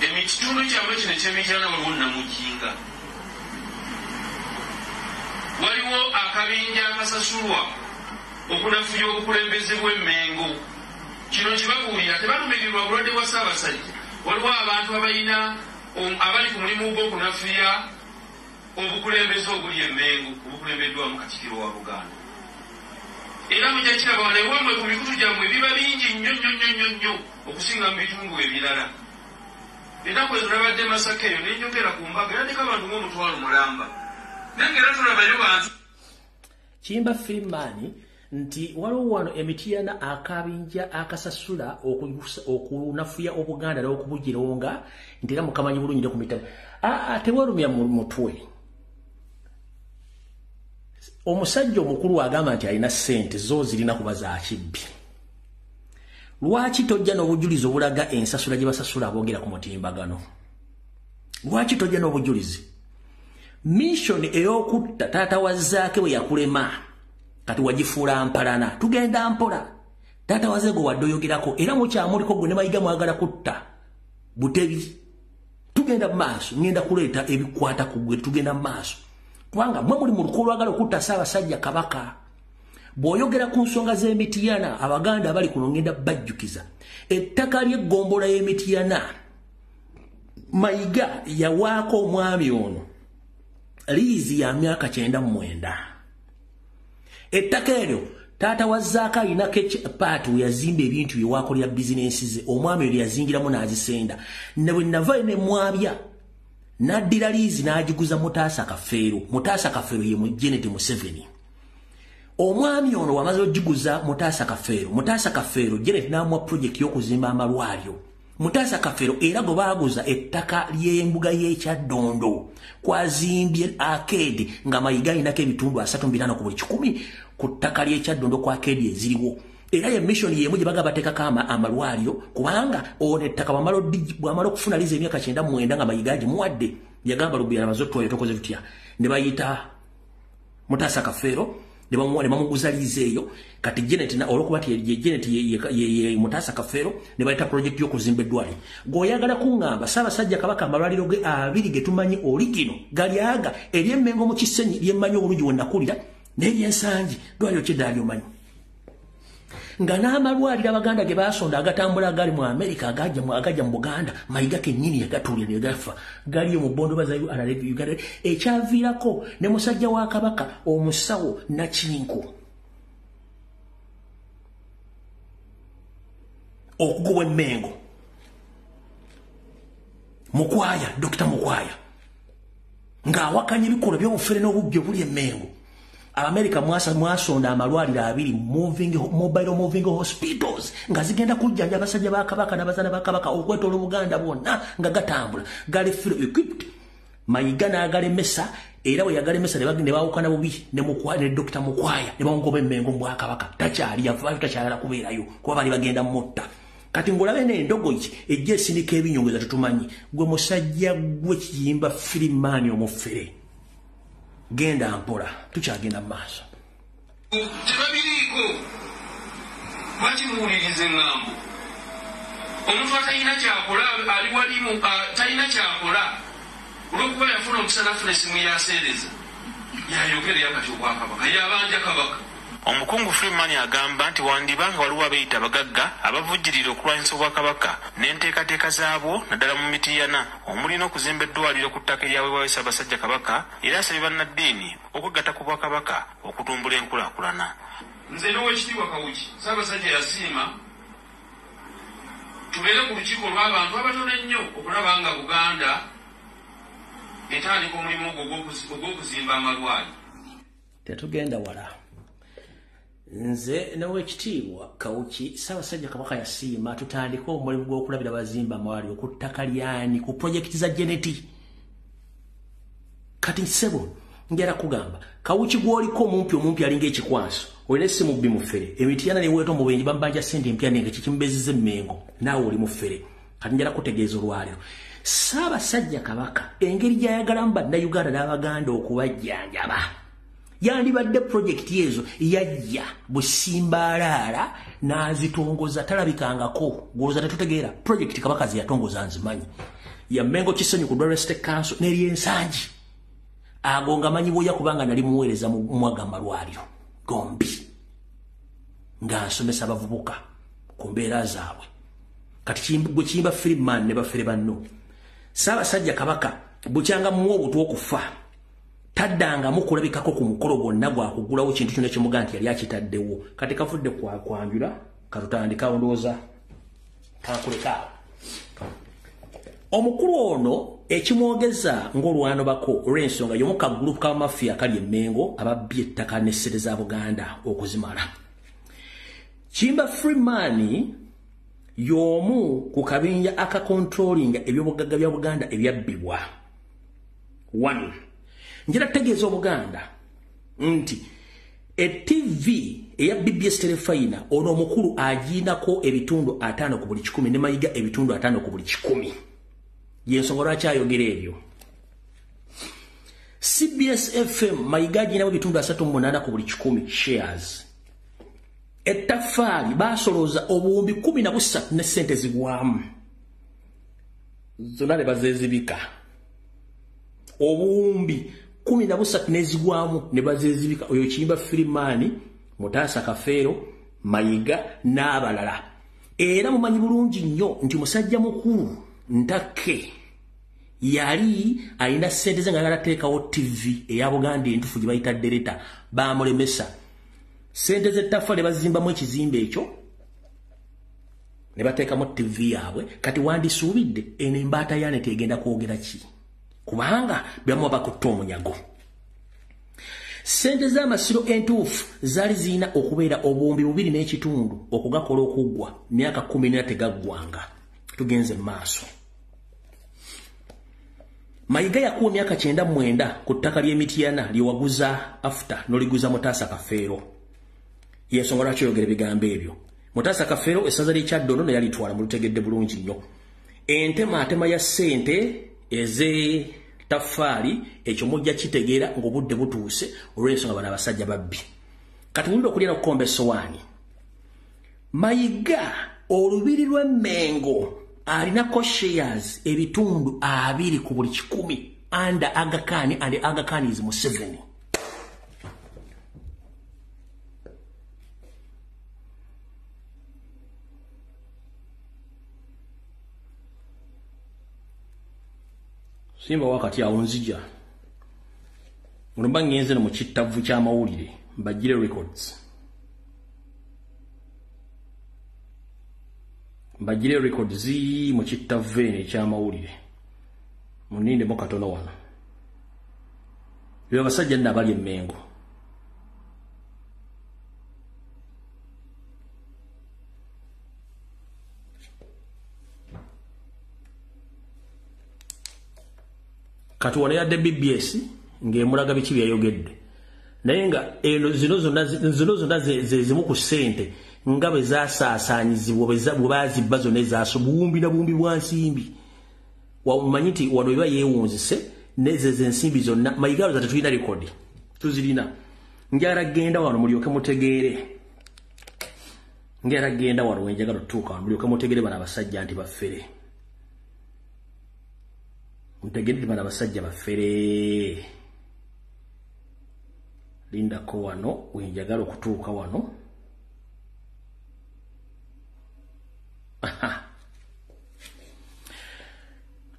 Ekitundu kyammwe kino eky'emijaana waliwo Namujinga. Waliwo akabinja akasasulwa okunafuya obukulembeze bw'Emmengo. Kino kibabuulira tebalumirirwa bulwadde bwa Ssaabasajja. Waliwo abantu abalina abali ku mulimu gw'okunafuya obukulembeze obuli Emmengo obukulembeddwamu Katikkiro wa Buganda. Era mujja kiraba wano ewammwe ku mikutu gyammwe biba bingi nnyo okusinga mu bitundu ebirala. Ennaku ezo nabadde Masaka eyo nenjogera ku mbaga era ndeka abantu ng'omutwalo mulamba. Nange era tulabayo bantu. Kiyimba Freeman nti waliwo wano emitiyana akabinja akasasula okunafuya Obuganda n'okubugironga nti era mukamanyi bulungi ne ku mitala. Tewerumya mu mutwe. Omusajja omukulu agamba nti alina ssente zo zirina kuba za kibbi. Lwaki tojja n'obujulizi obulaga ensasula gye basasula aboogera ku mutimbagano? Lwaki tojja n'obujulizi? Mission ey'okutta taata wa Zaake we yakulema kati wagifuula mpalana. Tugenda mpola. Taata wa Zaake wadde oyogerako era mukyamuliko gwe ne Mayiga mwagala kutta Butebi. Tugenda maaso ngenda kuleeta ebikwata ku gwe tugenda maaso. Kubanga mwe muli mu lukolo lwagala okutta Ssaabasajja Kabaka. Bw'oyogera ku nsonga z'emitiyana Abaganda abali kuno ngenda bajjukiza. Ettaka ly'eggombolola y'emitiyana Mayiga yawaako omwami ono liizi ya myaka 99. Ettaka eryo taata wa Zaake alinako paatu yazimba ebintu byewaako lya bizinensi ze. Omwami oyo yazingiramu n'azisenda. Ne bwe nava ne mwabya n'addira liizi n'agiguza Mutaasa Kafeero. Mutaasa Kafeero ye mu Janet Museveni. Omwami ono wamaze ogiguza Mutaasa Kafeero. Mutaasa Kafeero Janet n'amuwa project y'okuzimba amalwaliro. Mutaasa Kafeero era gwe baaguza ettaka ly'embuga y'Ekyaddondo kwazimbye arcade nga Mayiga alinako ebitundu 3 ku buli 100 ku ttaka ly'Ekyaddondo ku arcade eziriwo. Era ye mission yemu gye bagamba bateekako amalwaliro kubanga ono ettaka bw'amala okufuna liizi emyaka 99 nga Mayiga agimuwadde yagamba Lubira bazotwayo tokoze bitya. Ne bayita Mutaasa Kafeero ne bamuguza liizi eyo kati Janet na olwokuba Janet ye Mutaasa Kafeero ne bayita project y'okuzimba eddwaliro. Ng'oyagala kuŋŋamba Ssaabasajja Kabaka amalwaliro ge 2 ge tumanyi oligino gali aga ery'Emmengo mu Kisenyi lyemmanyi obulungi we nakulira n'eryensangi ddwaliro ky'eddala lyomanyi. Nga n'amalwaliro Abaganda ge baasonda agatambula gali mu Amerika agajja mu Buganda Mayiga kennyini yagatuulira ne gafa gali mu Bondo bazayo Arabi Uganda ekyaviirako ne musajja wa Kabaka omusawo Nakinku okugobwa Mengo Mukwaya Dr. Mukwaya nga wakanye bikolo by'obufere n'obubbi buli Mengo America mwasonda amalwaliro abiri mobile moving hospitals nga zigenda kujjanja abasajja ba Kabaka n'abazaana ba Kabaka okwetola Buganda bonna nga gatambula gali fully equipped Mayiga n'agalemesa era we yagalemesa ne baawukana bubi ne Mukwaya ne Dr. Mukwaya ne bamugoba Mengo mu Kabaka takyali yafa takyala kubeerayo kuba bali bagenda mutta kati ngolabe n'endogoyi ejje sinika ebinyongeza tutumanyi gwe musajja gwe kiyimba Freeman omufere genda mpola tukyagenda mu maaso tebabiriiko bakimuwuliriza engambo omuntu atalina kyakola ali walimu talina kyakola olwokuba yafuna omukisa nafuna esimu yaseereza yayogerera kati okwakabaka yabanja kabaka Omukungu Freeman agamba nti wandibanga waliwo abeeyita abagagga abavujjirira okulwanyisa obwakabaka n'enteekateeka zaabwo naddala mu Mityana omulina okuzimba eddwaliro ku ttaka eryaweebwayo Ssaabasajja Kabaka era asabye bannaddiini okwegatta ku bwakabaka okutumbula enkulaakulana. Nze n'Oweekitiibwa Kawuki Ssaabasajja yasiima tubeere ku lukiiko lw'abantu abatono ennyo okulaba nga Buganda etandika omulimu ogw'okuzimba amalwaliro. Tetugenda wala. Nze n'Oweekitiibwa Kawuki Ssaabasajja Kabaka yasiima tutandika omulimu gw'okulabira bazimba amalwaliro ku ttaka lyani ku projekiti za Geneti. Kati sebo ngera kugamba Kawuki gwoliko omumpi alinga ekikwaso olina essimu bbi mufere Emityana ne weeto mu benyi bambanja ssente empya nenge kikimbezizza Mengo naawe oli mufere kati njala kutegeeza olwaliro Ssaabasajja Kabaka engeri gy'ayagalamu bannayuganda n'Abaganda okubajjanjaba yandibadde projekiti ezo yajja busimbaalaala n'azitongoza talabikangako gwoza tetutegeera projekiti Kabaka ze yatongoza nzimanyi ya Mengo Kisenyi ku Dollar State Council n'eryensangi agonga manyi boya kubanga nali muweereza mu mwaga malwaliro gombi nga nsomesa abavubuka ku mbeera zaabwe kati kiyimba Freeman ne bafere banno Ssaabasajja Kabaka bukyanga muwa obutu okufa taddanga mukulabikako ku mukolo gwonna gwakugulawo kintu kyonna kimuga nti yali akitaddewo kati kafudde kwanjula katutandikawo ndowooza kankulekaawo omukulu ono ekimwogeza ng'olwano bako olw'ensonga y'omu ka group ka mafia kali Mengo ababbye ettaka n'essente za Buganda okuzimala Kiyimba Freeman y'omu ku kabinja akakontrolinga ebyobugagga bya Buganda ebyabbibwa 1 njira tegeeza Obuganda nti TV eya BBS Telefina ono omukulu agiinako ebitundu 5 ku buli 10 ne Mayiga ebitundu 5 ku buli 10 yensonga lwaki ayogera ebyo CBS FM Mayiga agiinako ebitundu 38 ku buli 10 shares Ettaffaali basolooza obuwumbi 13 ne ssente zigwamu zonna ne bazezibika obuwumbi 13 nezigwamu ne bazezibika oyo Kiyimba Freeman Mutaasa Kafeero Mayiga n'abalala era mumanyi bulungi nnyo nti musajja mukulu Ntake yali alina ssente ze nga yalateekawo TV eya Buganda entufu gye bayita Dereta baamulemesa ssente z'ettaffaali bazimbamu ekizimbe ekyo ne bateekamu TV yaabwe kati wandisuubidde eno embaata yaane tegenda kwogera ki kubanga byamuwa bakutta omunyago ssente z'amasiro entuufu zaali zirina okubeera obuwumbi 2.5 okugakola okuggwa myaka 14 tegaggwanga tugenze mu maaso Mayiga yakuwa myaka 99 ku ttaka ly'Emityana lyewaguza after n'oliguza Mutaasa Kafeero yensonga lwaki oyogera ebigambo ebyo Mutaasa Kafeero essaza ly'Ekyaddondo ne yalitwala mu lutegedde bulungi nnyo entema ya ssente eze taffaali ekyo mujja kitegeera ng'obudde butuuse olw'ensonga bano abasajja babbi kati wulira okulya n'okukomba essowaani Mayiga olubiri lw'Emmengo alinako shares ebitundu 2 ku buli 10 under Aga Khan and Aga Khan is Museveni Simba wakati awo nzija mulumba ngenze no mu kittavu ky'amawulire mbagire records mbagire records zi mu kitavene ekyamawulire muninde mo katono wano byo basajja nabali emmengo katuwane yadde BBS ng'emulaga biki byayogedde naye nga eno zino zonna zimu ku ssente nga bwe zasaasaanyizibwa bwe bazibba zonna ezaaso buwumbi na buwumbi bwa nsimbi wamumanyi nti wano biba yeewunzise nezezo ensimbi zonna mayiga za tetulina rekodi tuzirina njagala genda wano mulyoke mutegeere njagala genda wano wenjagala tutuuka wano mulyoke mutegeere bano abasajja nti baffere mutegeere bano abasajja baffere lindako wano wenjagala okutuuka wano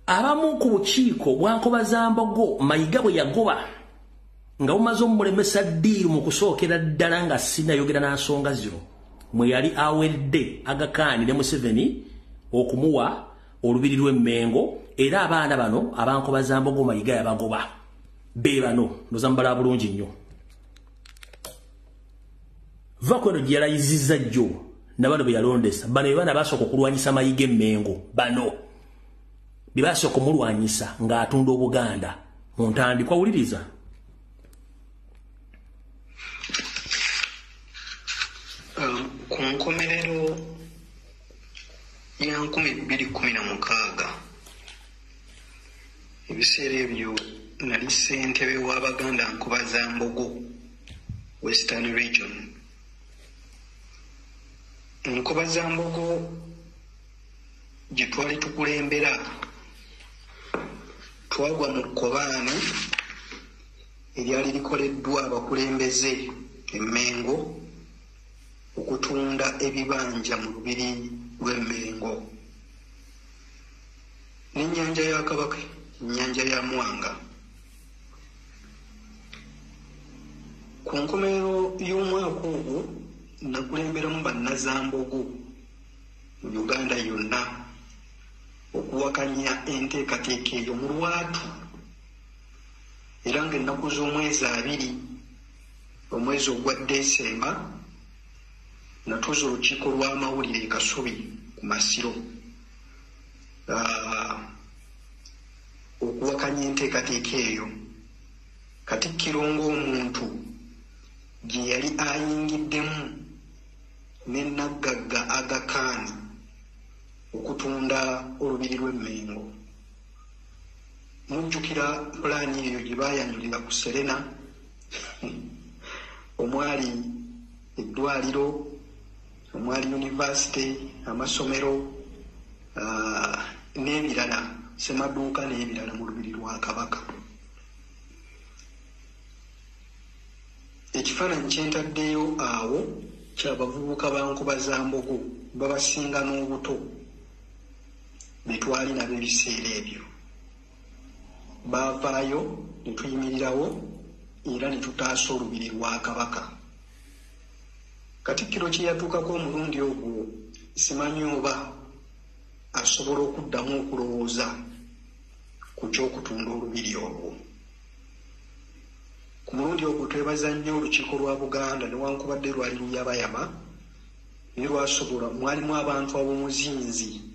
abamu ku bukiiko bwankobaza Mbogo Mayiga bwe yagoba nga bumaze omulemesa ddiiru mu kusookera ddala nga sinayogera n'asonga zino mwe yali awedde Aga ne Museveni okumuwa olubiri lw'emmengo era abaana bano abankobaza Mbogo Mayiga yabagoba be bano nozambala bulungi nnyo vakweno gyalayizizza jjo nabano bwe yalondesa bano bana basooka okulwanyisa Mayiga emmengo bano bibasooka okumulwanyisa ng'atunda Obuganda mu ntandikwa wuliriza ku nkomerero ya 2016 ebiseera ebyo nali ssentebe w'Abaganda Nkobaza Mbogo Western Region. Nkobaza Mbogo gye twali tukulembera twagwa mu kkobaano eryali likoleddwa abakulembeze emmengo okutunda ebibanja mu lubiri lw'emmengo n'ennyanja ya Kabaka ennyanja ya Mwanga. Ku nkomerero y'omwaka ogwo nakulemberamu bannazambogo mu Uganda yonna okuwakanya enteekateeka eyo mu lwatu era ng'ennaku z'omwezi 2 omwezi ogwa Desemba natuuza olukiiko lw'amawulire e Kasubi ku Masiro okuwakanya enteekateeka eyo. Katikkiro ng'omuntu gye yali ayingiddemu ne Naggagga Aga Khan okutunda olubiri lw'emmengo. Mujjukira pulaani eyo gye baayanyulira ku Serena omwali eddwaliro, omwali yunivasite, amasomero n'ebirala, semaduuka n'ebirala mu lubiri lwa Kabaka. Ekifaananyi kyentaddeyo awo ky'abavubuka ba Nkobaza Mbogo babasinga n'obuto be twali nabo ebiseera ebyo. Baavaayo ne tuyimirirawo era ne tutaasa olubiri lwa Kabaka. Katikkiro kye yatuukako omulundi ogwo simanyi oba asobola okuddamu okulowooza ku ky'okutunda olubiri olwo. Ku mulundi ogwo twebaza nnyo olukiiko lwa Buganda newankubadde lwali luyabayaba naye lwasobola, mwalimu abantu ab'omuzinzi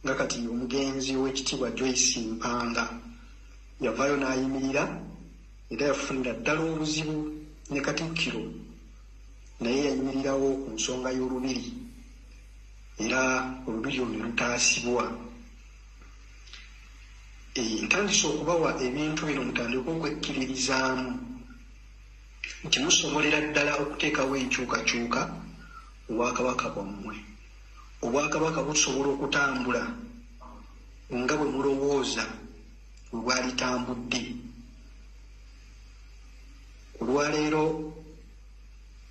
nga kati omugenzi w'ekitiibwa Joyce Mpanga yavaayo n'ayimirira era yafunira ddala obuzibu ne Katikkiro naye yayimirirawo ku nsonga y'olubiri era olubiri olwo ne lutaasibwa. Ntandise okubawa ebintu bino mutandika okwekkiririzaamu nti musobolera ddala okuteekawo enkyukakyuka obwakabaka bwammwe. Obwakabaka busobola okutambula nga bwe mulowooza bwe bwalitambudde. Olwaleero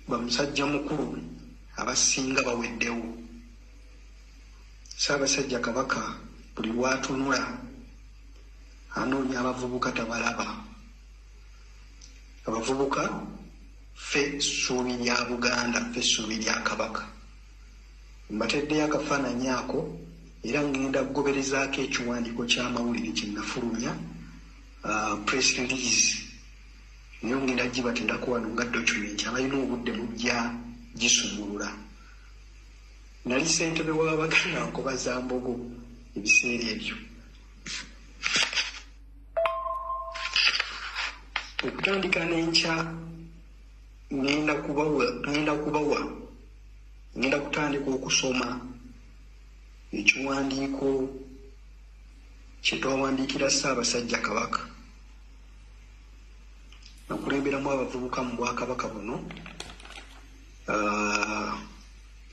bamusajja mukulu abasinga baweddewo. Ssaabasajja Kabaka buli lwatunula anoonya abavubuka tabalaba. Abavubuka ffe ssuubi lya Buganda, ffe ssuubi lya Kabaka. mbateddeyo akafaananyi ako era ngenda kugoberezaako ekiwandiiko ky'amawulire kye nafulumya press release naye ngenda gibatendako wano nga document abalina obudde mujja gisumulula. Nali ssentebe w'Abaganda Nkoba Zambogo ebiseera ebyo. Okutandika n'enkya ngenda kutandika okusoma ekiwandiiko kye twawandiikira Ssaabasajja Kabaka nakulemberamu abavubuka mu Bwakabaka buno.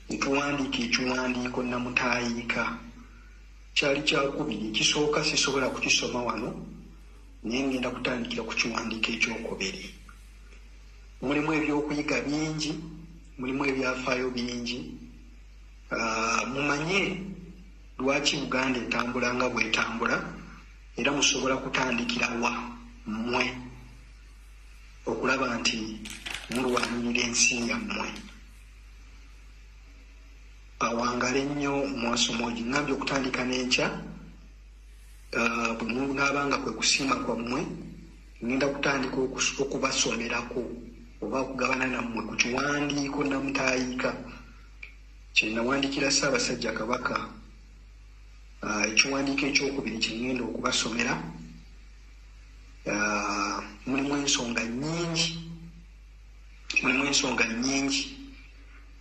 Netuwandiika ekiwandiiko namutaayiika kyali kyakubiri. Ekisooka sisobola kukisoma wano naye ngenda kutandikira ku kiwandiiko ekyokubiri. Mulimu ebyokuyiga bingi, mulimu ebyafaayo bingi. Mumanye lwaki Buganda etambula nga bw'etambula era musobola kutandikira wa mmwe okulaba nti mulwanirira ensi yammwe. Awangale nnyo mwasomoji ngambye okutandika n'enkya bwe munaabanga kwe kusiima kwammwe ngenda kutandika okubasomerako oba okugabana nammwe ku kiwandiiko namutaayiika kye nawandiikira Ssaabasajja Kabaka. Ekiwandiiko ekyokubiri kye ngenda okubasomera. Mulimu ensonga nnyingi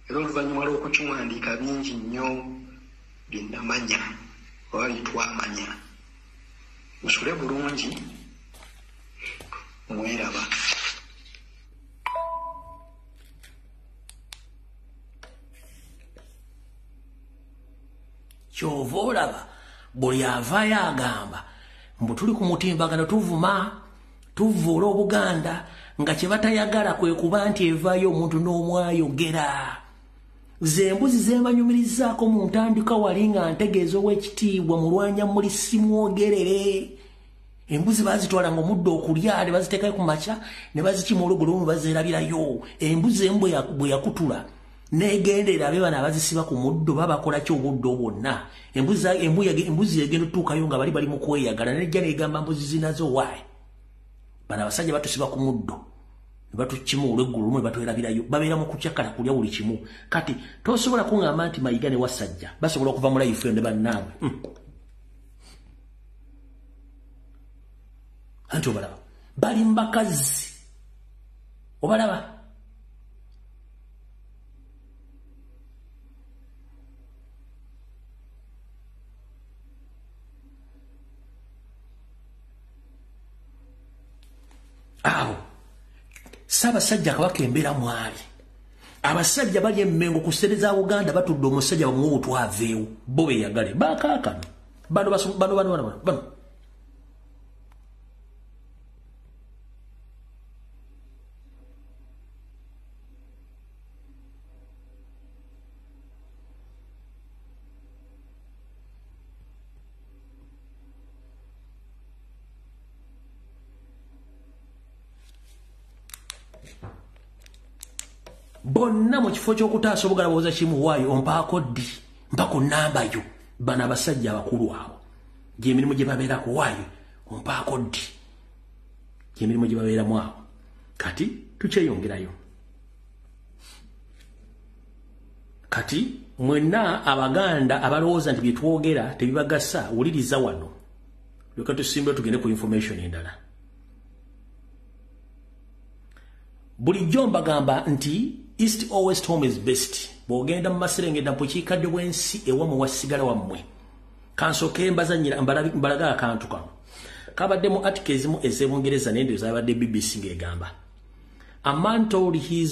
era oluvannyuma lw'okukiwandiika bingi nnyo bye namanya oba bye twamanya. Musule bulungi mweraba. Kyova olaba buli avaayo agamba mbu tuli ku mutimbagano tuvuula Obuganda nga kye batayagala kwe kuba nti evaayo omuntu n'omwayogera. Ze mbuzi zembanyumirizaako mu ntandika wali nga ntegeeza ow'ekitiibwa mulwanya muli simwogerere. Embuzi bazitwala nga omuddo okulya ne baziteekayo ku makya ne bazikima olugulu bazeerabirayo. Embuzi emu bwe yakutula negenderera abe bano abazisiba ku muddo babakola ki obuddo bwonna. Embuzi egenda otuukayo nga bali mu kweyagala nejja negamba mbuzi zinazo waayi. Bano abasajja batusiba ku muddo ne batukima olw'eggulu lumu ne batwerabirayo. Babeera mu kukyakala kulya buli kimu. Kati tosobola kuŋŋamba nti Mayiga ne Wasajja basobola okuva mu life ne bannaabwe. Anti obalaba bali mbakazi obalaba. Awo Ssaabasajja Kabaka embeera mwali abasajja bali emmengo ku ssente za Buganda batudde omusajja bamuwe obutwaveewo bo beeyagale bakaakano bano. Bonna mu kifo ky'okutaasa Obuganda bwoza kimu waayo ompaako ddi mpako nnamba yo. Bano abasajja abakulu abo gy'emirimu gye babeerako waayo ompaako ddi gy'emirimu gye babeeramu awo. Kati tukyeyongerayo. Kati mwenna Abaganda abalowooza nti bye twogera tebibagasa wuliriza wano. Leka tusimbule tugende ku information endala. Bulijjo mbagamba nti East or West home is best. Bw'ogenda mu Maserengeta mu bukiikadde bw'ensi ewammwe wasigala wammwe. Kansooke mbazannyira mbalaga akantu kano. Kabaddemu article ezimu ez'Ebungereza n'endowooza zabadde BBC ng'egamba. A man told he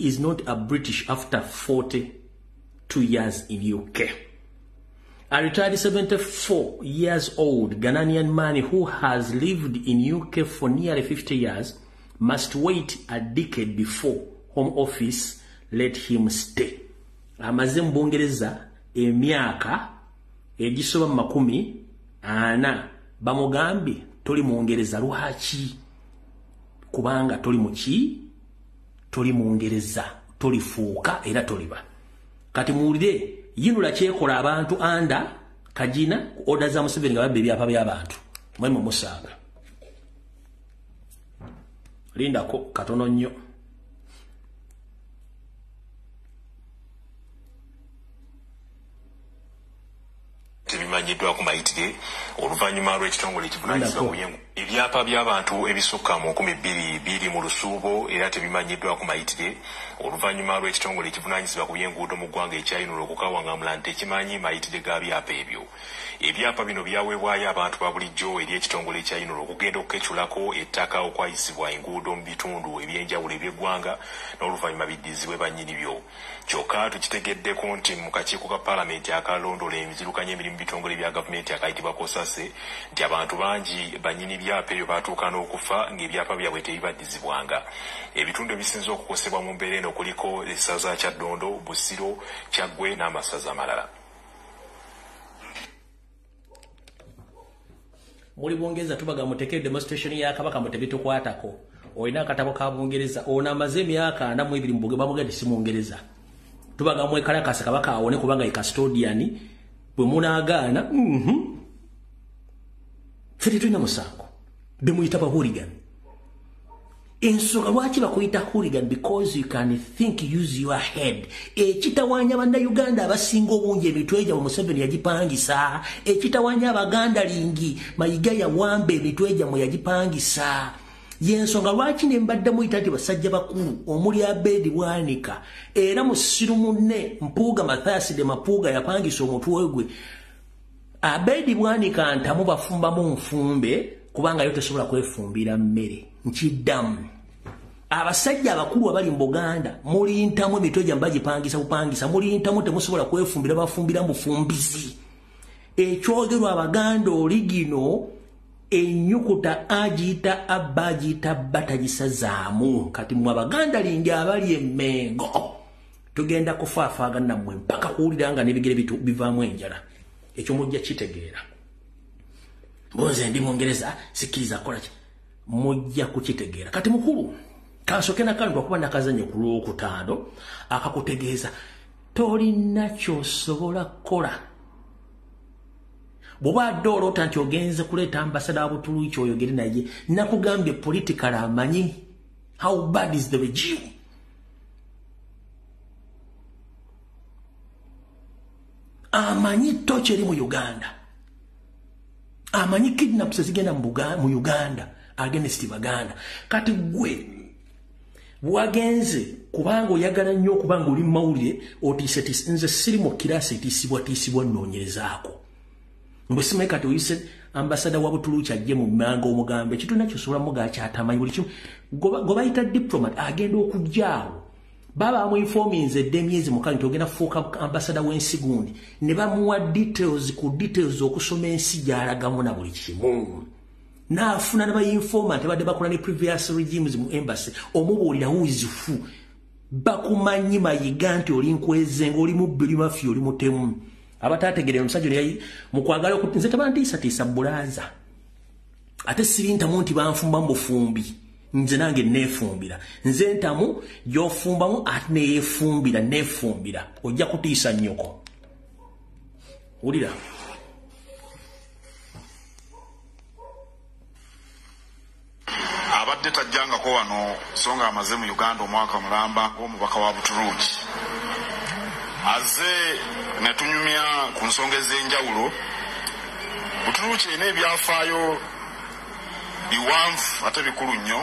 is not a British after 42 years in UK. A retired 74 years old Ghanaian man who has lived in UK for nearly 50 years must wait a decade before Home Office let him stay. Amaze mu Bungereza emyaka egisoba mu 40 bamugambye toli mu Ngereza lwaki? Kubanga toli mu Ngereza tolifuuka era toliba. Kati muwulire yinula kyekola abantu anda kajina ku order za Museveni nga babba ebyapa by'abantu. Mwemu musaaga. Lindako katono nnyo. Tebimanyiddwa ku mayitire oluvannyuma lw'ekitongole ekivunaanyizibwa ku byengu ebyapa by'abantu ebisukka mu 2,200 mu lusuubo era tebimanyiddwa ku mayitire oluvannyuma lw'ekitongole ekivunaanyizibwa ku by'enguudo mu ggwanga ekyayinula okukawangambula nti tekimanyi mayitire ga byapa ebyo. Ebyapa bino byaweebwayo abantu ba bulijjo eri ekitongole ekyayinula okugenda okukeculako ettaka okwayisibwa enguudo mu bitundu ebyenjawulo eby'eggwanga n'oluvannyuma biddizibwe bannyini byo. Kyokka tukitegeddeko nti mu kakiiko ka paalamenti akalondola emizirukanya emirimu bitongole bya gavumenti akayitibwa Kosase nti abantu bangi bannyini byapa ebyo baatuuka n'okufa ng'ebyapa byabwe tebibaddizibwanga. Ebitundu ebisinza okukosebwa mu mbeera eno kuliko essaza Kyaddondo, Busiro, Kyaggwe n'amasaza amalala. Muri Bungereza tubaga mutekere demonstration ya Kabaka mutebitukwatako. Oyina akatabo ka Bungereza ona amaze emyaka 42 mu Buganda si Mungereza. Tubaga mwekalakasa Kabaka awone kubanga e custodian bwe munagaana fiti tulina musango bemuyita ba hooligan. Ensonga lwaki bakuyita hooligan? Because you can think, use your head. Ekitawanya banda Uganda abasinga obungi emitweja mu Museveni yagipangisa. Ekitawanya abaganda lingi Mayiga ya wambe emitweja mu yagipangisa. Yensonga lwaki ne mbadde muyita ti basajja bakulu omuli Abedi Bwanika era musiru munne Mpuuga Mathias de Mapuuga yapangisa omutwe gwe. Abedi Bwanika ntamu bafumbamu nfumbe kubanga yo tesobola kwefumbira mmere. Nchiddamu abasajja abakulu abali mu Buganda muli ntamu emitweja mbagipangisa bupangisa muli ntamu temusobola kwefumbira bafumbira mufumbizi. Ekyogerwa Abaganda oligino enyukuta agita abagita batagisa kati mu Abaganda lingi abali Emmengo tugenda kufaafagana mmwe mpaka kuwuliranga n'ebigere bivaamu enjala. Ekyo mujja kitegeera. Bonze ndi Mungereza sikiriza kola ki mujja kukitegeera. Kati mukulu kansoke nakalindwa kuba nakazanye ku Lwokutaano akakutegeeza tolina ky'osobola kola. Bwoba dolota nti ogenze kuleeta ambasada wa Butuluki oyogere naye nakugambye political amanyi how bad is the regime. Amanyi toche eri mu Uganda. Amanyi kidnaps zigenda mu Uganda against Baganda. Kati gwe wagenze kubanga oyagala nnyo kubanga oli mawulire otiise nze siri mu kirasi tisibwa nnoonyerezaako. Mbwesime kati oyise ambasada wa Butuluki ajje mu mmanga omugambe kitu nakyo sobola muga kyatamanyi buli kimu gobayita diplomat agenda okujjaawo baba amuinforminze emyezi mukali togenda fuuka ambasada w'ensi gundi ne bamuwa details okusoma ensi gy'alagamu na buli kimu n'afuna ne bayinformant badde bakola ne previous regimes mu embassy omubuulira wuzifu bakumanyi Mayiga nti oli nkweze ng'oli mubbi mafi oli mutemu. Abatategerera omusajja yali mukwagala okutinze tabantiisa bulaza. Ate siri ntamu nti banfumba mbufumbi. Nze nange neefumbira. Nze ntamu gy'ofumbamu ate neefumbira. Ojja kutiisa nnyoko. Wulira. Abadde tajjangako wano so nga amaze mu Uganda omwaka mulamba ng'omubaka wa Butuluki. Aze ne tunyumya ku nsonga ez'enjawulo. Butuluki erina ebyafaayo biwanvu ate bikulu nnyo.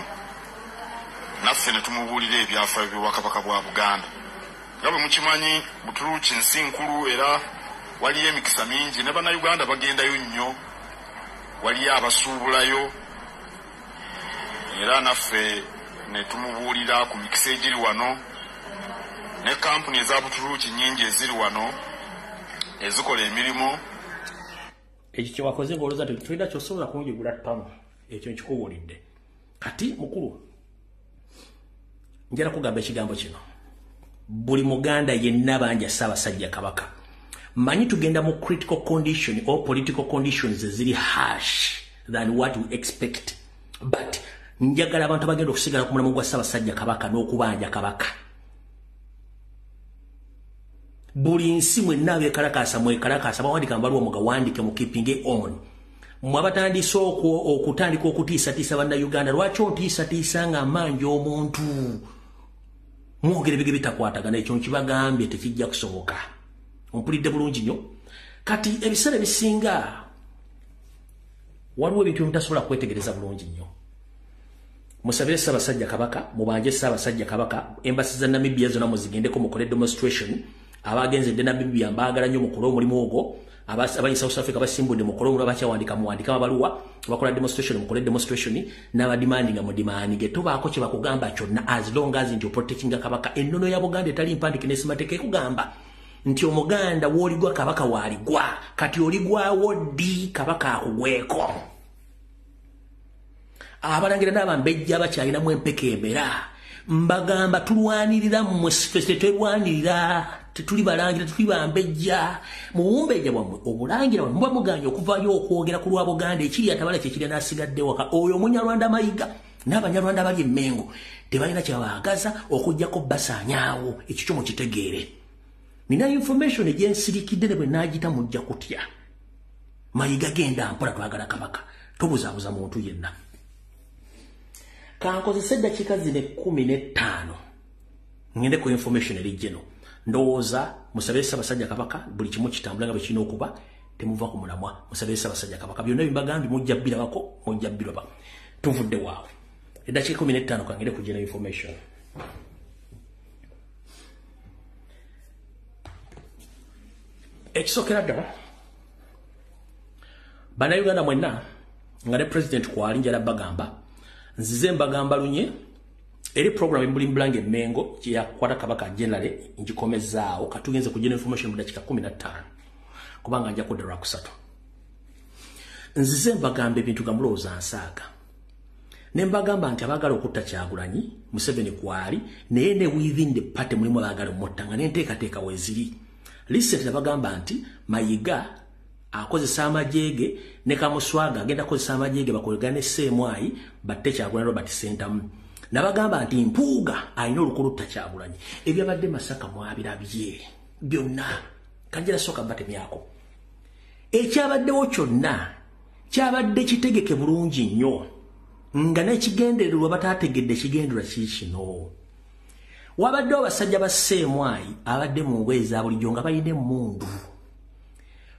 Naffe ne tumubuulira ebyafaayo by'Obwakabaka bwa Buganda. Nga bwe mukimanyi Butuluki nsi nkulu era waliyo emikisa mingi ne bannayuganda bagendayo nnyo. Waliyo abasuubulayo era naffe ne tumubuulira ku mikisa egiri wano. Ne kampuni eza Butuluki nyingi eziri wano ezikola emirimu. Ekyo kye wakoze ng'olowooza tulina ky'osobola kunjigula ttano. Ekyo nkikubuulidde. Kati mukulu njala kugamba ekigambo kino. Buli Muganda yenna banja Ssaabasajja Kabaka. Manyi tugenda mu critical condition or political conditions eziri harsh than what we expect. But njagala abantu abagenda okusigala ku mulamwa gwa Ssaabasajja Kabaka n'okubanja Kabaka. buli nsi mwenna bekalakasa mwekalakasa bawandika mbaluwa mugawandike mu keeping on mwabatandise okutandika okutiisatiisa bannayuganda lwaki otiisatiisa nga amanyi omuntu mwogere bige bitakwatagana ekyo nkibagambye tekijja kusoboka ompulidde bulungi nnyo kati ebiseera ebisinga waliwo ebintu ebimutasobola kwetegereza bulungi nnyo musabire Ssaabasajja Kabaka mubanje Ssaabasajja Kabaka embassy za Namibia zonna muzigendeko mukole demonstration abagenze de Namibia mbaagala nnyo mukole omulimu ogwo abayi South Africa basimbudde mukole omulimu abakyawandika muwandika abaluwa bakola demonstration mukole demonstration n'abadimandinga mudimanige tubaako kye bakugamba kyonna as long as nti protectinga Kabaka ennono ya Buganda etali mpandike n'esimateka ekugamba nti omuganda w'oligwa Kabaka waaligwa kati oligwawo ddi Kabaka akugweko abalangira n'abambejja bakyalinamu empeka emera mbagamba tulwanirira mmwe ffe tetwerwanirira tetuli balangira tetuli bambejja mubumbejja bwammwe obulangira bwe muba muganya okuvaayo okwogera ku lwa Buganda ekiri atabala kyekiri n'asigadde waka oyo omunyarwanda Mayiga n'abanyarwanda bali emmengo tebalina kyabaagaza okujjako basaanyaawo ekyo kyo mukitegeere nina information egyensirikidde ne bwe naagita mujja kutya Mayiga genda mpola twagala Kabaka tobuzaabuza muntu yenna kankozesa eddakiika zino 15 ngende ku information eri gino ndowooza musabire Ssaabasajja Kabaka buli kimu kitambula nga bwe kirina okuba temuva ku mulamwa musabire Ssaabasajja Kabaka byonna bimbagambye mujja birabako mujja biraba tuvudde waawe eddakiika 15 kangende ku gino information ekisookera ddala bannayuganda mwenna nga ne president kwali njala bagamba nzize mbagamba lunye eri program embulimbulanga emmengo kyakwata Kabaka general ngikomezaawo katugenze ku general information mu dakika 15 kubanga nja kudda kusatu nzize mbagamba ebintu gamulowooza nsaaga ne mbagamba nti abagala okutta Kyagulanyi Museveni kwali naye ne within the party mulimu abagala omuttanga n'enteekateeka weeziri recent nabagamba nti Mayiga akozesa amajege ne Kamuswaga agenda akozesa amajege bakolegane Ssemwai batte Kyagulanyi Robert Sentamu nabagamba nti Mpuuga alina olukulutta Kyagulanyi ebyabadde Masaka mwabirabye byonna kanjira soka batemyako ekyabaddewo kyonna kyabadde kitegeke bulungi nnyo nga n'ekigendererwa bataategedde kigendererwa kikino wabaddewo basajja ba Ssemwai abadde mu ngoye za bulijjo nga balina emmundu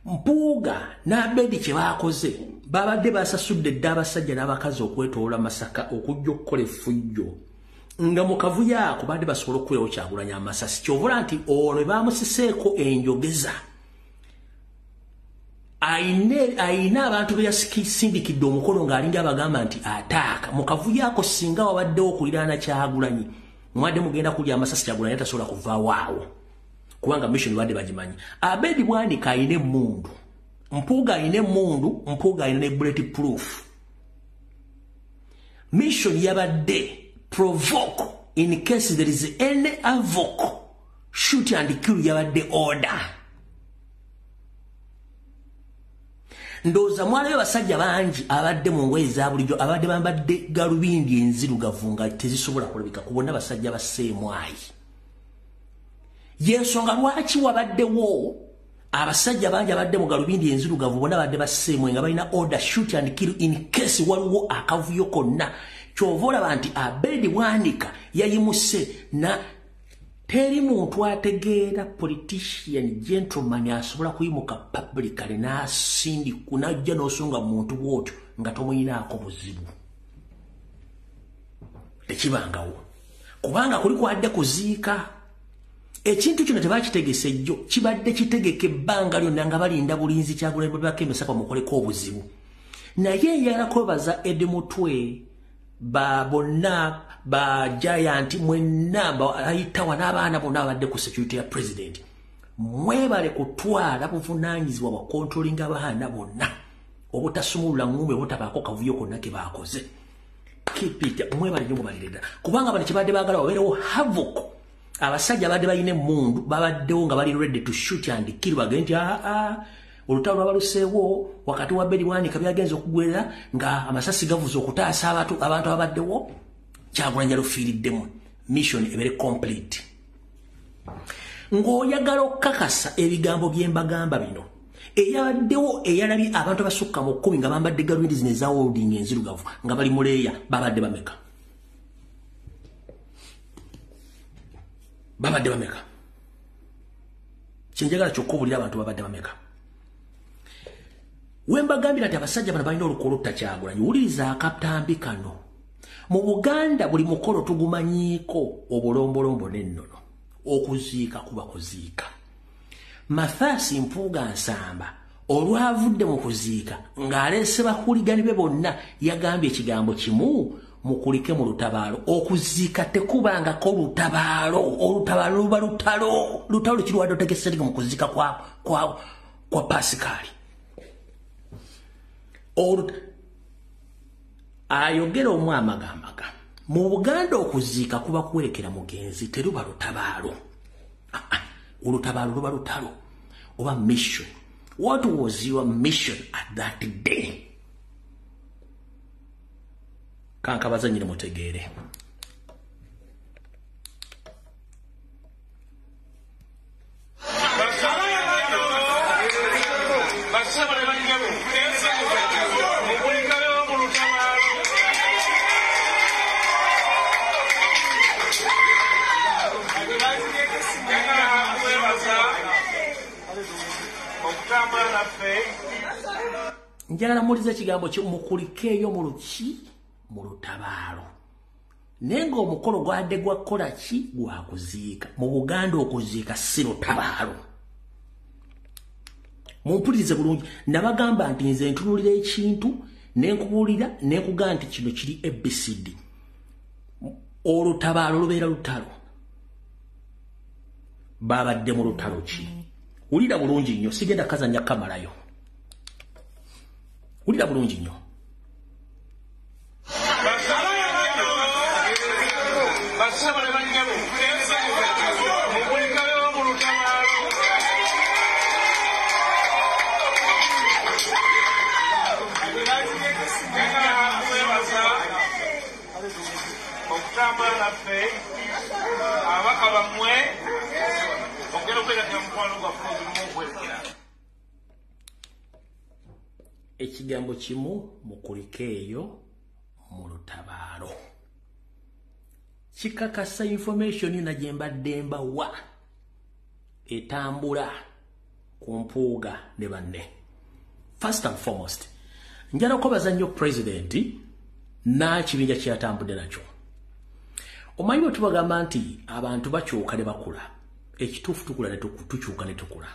Mpuuga n'Abedi kye baakoze babadde basasudde dda abasajja n'abakazi okwetoola Masaka okujja okukola effujjo nga mu kavuyo ako badde basobola okuweerawo Kyagulanyi amasasi kyovula nti ono baamusiseeko enjogeza ayina abantu be yasindikidde omukolo ng'alinga abagamba nti ataaka mu kavuyo ako singa wabaddewo okuliraana Kyagulanyi mwadde mugenda kulya amasasi Kyagulanyi atasobola kuvaawo awo kubanga mission badde bagimanyi Abedi Bwanika ayina emmundu Mpuuga ayina emmundu Mpuuga ayina ne bullet proof mission yabadde provoke in case there is any havoc shoot and kill yabadde order ndoza mwalayo basajja bangi abadde mu ngoye za bulijjo abadde bambadde galubindi enzirugavu nga tezisobola kulabika kubona basajja ba Ssemwai yensonga lwaki wabaddewo abasajja bangi abadde mu galubindi enzirugavu bona badde ba Ssemwai nga balina order shoot and kill in case waliwo akavuyo konna kyovola banti Abedi Bwanika yayimuse na teri muntu ategeera politician gentleman asobola kuyimuka publicly n'asindi kunajja n'osonga muntu bwotyo nga tomuyinaako buzibu tekibangawo kubanga kuli kwadde kuziika ekintu kino tebakitegese jjo kibadde kitegeke ebbanga lyonna nga balinda bulinzi Kyagulanyi bwe bakemesa bamukoleko obuzibu naye yalakwebaza Edmutwe bonna ba giant mwenna ayitawa n'abaana bonna abadde ku security ya president mwebale kutwala buvunaanyizibwa bwa controlling abaana bonna obutasumulula ngumbe obutabaako kavuyo konna ke baakoze kipita mwebale nnyo mubalirira kubanga bano kibadde baagala wabeerewo havoc abasajja badde balina emmundu babaddewo nga bali ready to shoot and kill bagende nti olutalo lwabaluseewo wakati wa Abedi Bwanika byagenze okugwerera nga amasasi gavuze okutaasa abantu ababaddewo Kyagulanyi yalufiiriddemu mission ebere complete ng'oyagala okukakasa ebigambo bye mbagamba bino eyabaddewo eyalabye abantu abasukka mu 10 nga bambadde galubindi zino eza holding enzirugavu nga bali muleeya babadde bameka kyenjagala kyokka obulira abantu babadde bameka wembagambira nti abasajja bano balina olukolo Kyagulanyi wuliriza akatambi kano mu Buganda buli mukolo tugumanyiiko obolombolombo n'ennono okuziika kuba kuziika Mathias Mpuuga Nsamba olwavudde mu kuziika ng'aleese bahuligani be bonna yagambye ekigambo kimu mukulike mu lutabaalo okuziika tekubangako lutabaalo luba lutalo kirwadde otegese mu kuziika kwa Pasikaali ayogera omu amagambaga mu Buganda okuziika kuba kuwerekera mugenzi teruba lutabaalo olutabaalo luba lutalo oba mission. What was your mission at that day? Kankabaza nyine mutegeere. Njagala mulize ekigambo kyo mukulikeeyo mu luki mu lutabaalo naye ng'omukolo gwadde gwakola ki gwa kuziika mu Buganda okuziika si lutabaalo mumpulirize bulungi nabagamba nti nze ntunulira ekintu nenkubulira nenkugamba nti kino kiri ABCD olutabaalo lubeera lutalo babadde mu lutalo ki ulira bulungi nnyo sigenda kazanya kamalayo ulira bulungi nnyo ekigambo kimu mukulikeeyo mu lutabaalo kikakasa information na jembadde mbawa etambula ku Mpuuga ne banne. First and foremost njala kubaza nnyo president n'ekibinja kyatambudde nakyo omanyi bwe tubagamba nti abantu bakyuka ne bakula ekituufu tukula ne tukyuka ne tukula.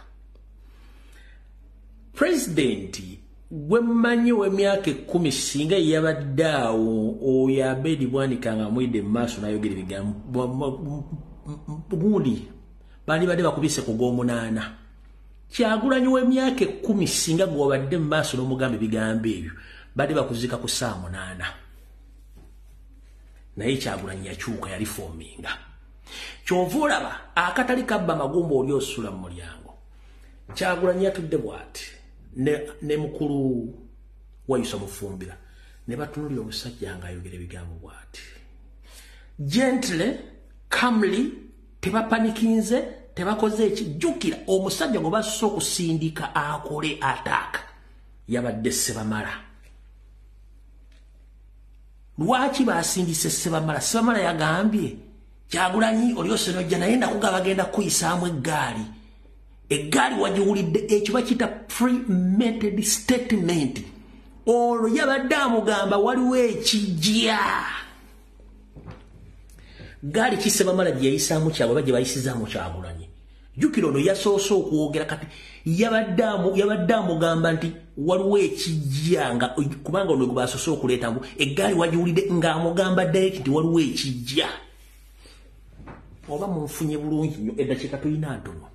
President gwe mmanyi w'emyaka 10 singa yabadde awo oyo Abedi Bwanika nga mwidde mu maaso n'ayogera ebigambo gundi bali badde bakubise ku gw'omunaana. Kyagulanyi w'emyaka 10 singa gw'obadde mu maaso n'omugamba ebigambo ebyo badde bakuzika ku saa 8 naye Kyagulanyi yakyuka yali foominga. Kyova olaba akatali kabba magumba oli osula mu mulyango Kyagulanyi yatudde bw'ati ne mukulu wayusa mufumbira ne batunulira omusajja nga ayogera ebigambo bw'ati gently calmly tebapanikinze tebakoze ekijjukira omusajja gwe basusse okusindika akole attack yabadde Sebamala. Lwaki basindise Sebamala? Sebamala yagambye Kyagulanyi olyose nojja naye ndakugaba bagenda kuyisaamu eggaali. Eggaali wagiwulidde ekyo bakiyita premeditated statement. Olwo yabadde amugamba waliwo ekijja. Gaali ki Sebamala gye yayisaamu Kyagulanyi bajje bayisizaamu Kyagulanyi. Jjukira ono yasoose okwogera kati yabadde amugamba nti waliwo ekijja nga kubanga ono gwe basoose okuleeta ngu eggaali wagiwulidde ng'amugamba direct nti waliwo ekijja. Oba munfunye bulungi nnyo eddakiika tulina ntono.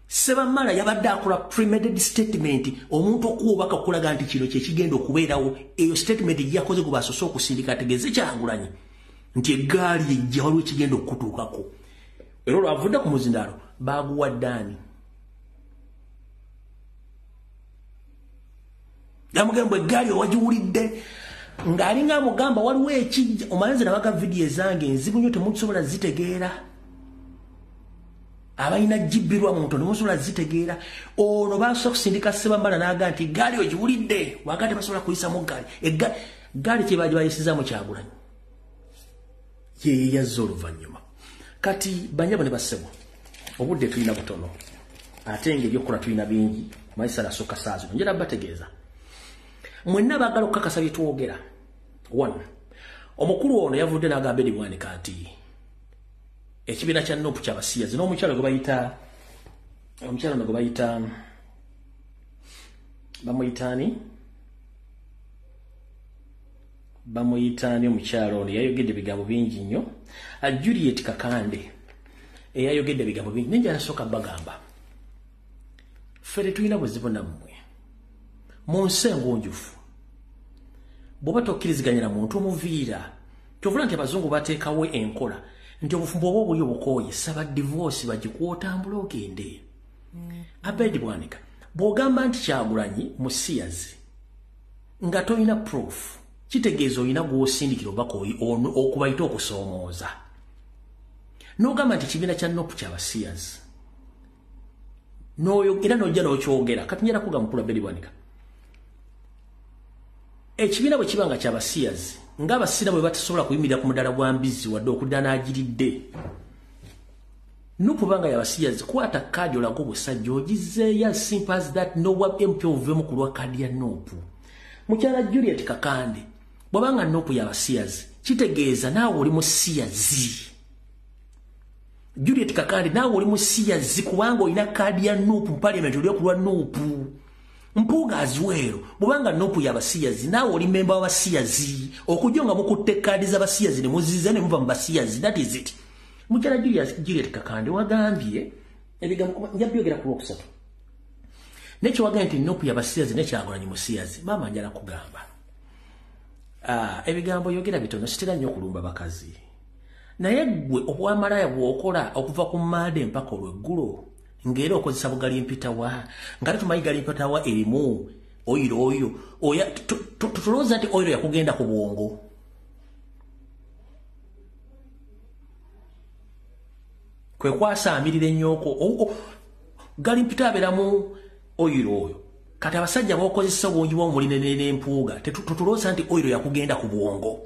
Sebamala yabadde akola premeditated statement omuntu okuwobaka okulaga nti kino kye kigenda okubeerawo. Eyo statement gyakoze gwe basoose okusindika ategeeze Kyagulanyi nti eggaali ejja waliwo ekigenda okutuukako. Era olwavudde ku muzindaalo baaguwa ddaani. Yamugamba eggaali owagiwulidde ng'alinga amugamba waliwo ekijja. Omanyi nze nabaga vidiyo ezange enzibu nnyo temusobola zitegeera. abaina jibirwa muntu nemusula zitegeera ono basobola kusindika Ssebamala n'aga nti gaali ogiwulidde wakati basobola kuyisamu gaali gaali kye baali bayisizaamu Kyagulanyi ye yazza oluvannyuma kati banyabo ne bassebo obudde tulina butono ate engeri okukola tulina bingi mayisa nasooka saa zino njera bategeeza mwenna baagala okukakasa bye twogera. One, omukulu ono yavudde n'agamba Edi Bwanika nti ekibiina kya Nuupu ky'abasiyazi n'omukyalo gwe bayita omukyalo ono gwe bayita bamuyitaani omukyalo ono yayogedde ebigambo bingi nnyo. Juliet Kakande eyayogedde ebigambo bingi naye njala sooka bagamba ffe tetulina buzibu nammwe mu nsi engunjufu bw'oba tokkiriziganya na muntu omuviira kyovula nti abazungu bateekawo enkola nti obufumbo oba obuli obukooye saba divorce bagikwotambula ogende. Edi Bwanika bw'ogamba nti Kyagulanyi musiyazi nga tolina proof kitegeeza olina gw'osindikira obaka okubayita okusoomooza n'ogamba nti ekibiina kya Nuupu ky'abasiyazi era n'ojja n'okyogera kati njala kuga mukulu Edi Bwanika ekibiina bwe kiba nga ky'abasiyazi ng'abasiira bwe batasobola kuyimirira ku muddala gwa mbizzi wadde okudda n'agiridde Nuupu banga y'abasiyazi kwata kaadi olaga obusajja ogizzeeyo as simple as that nowa MP ovemu ku lwa kaadi ya Nuupu. Mukyala Juliet Kakande bw'obanga Nuupu y'abasiyazi kitegeeza naawe oli musiyazi. Juliet Kakande naawe oli musiyazi kubanga olina kaadi ya Nuupu mu parliament oli okulwa Nuupu. Mpuuga Aziweero bw'obanga Nuupu y'abasiyazi naawe oli memba w'abasiyazi okujja nga mukutte kaadi z'abasiyazi ne muziza ne muva mu basiyazi. That is it. Mukyala Juliet Kakande wagambye ebigambo njabyogera ku lwokusatu nekyo wagambye nti Nuupu y'abasiyazi ne Kyagulanyi musiyazi. Maama njala kugamba ebigambo yogera bitono sitera nnyo okulumba bakazi naye ggwe obwamalaya bw'okola okuva ku mmaade mpaka olweggulo ng'era okozesa bugali mpitawa ngate tumanyi gali mpitawa erimu oyiro oyo tulowooza nti oyiro yakugenda ku bwongo. Kwe kwasaamirira ennyoko gali mpita abeeramu oyiro oyo kati abasajja b'okozesa obungi bw'omulina n'empuuga tetulowooza nti oyiro yakugenda ku bwongo.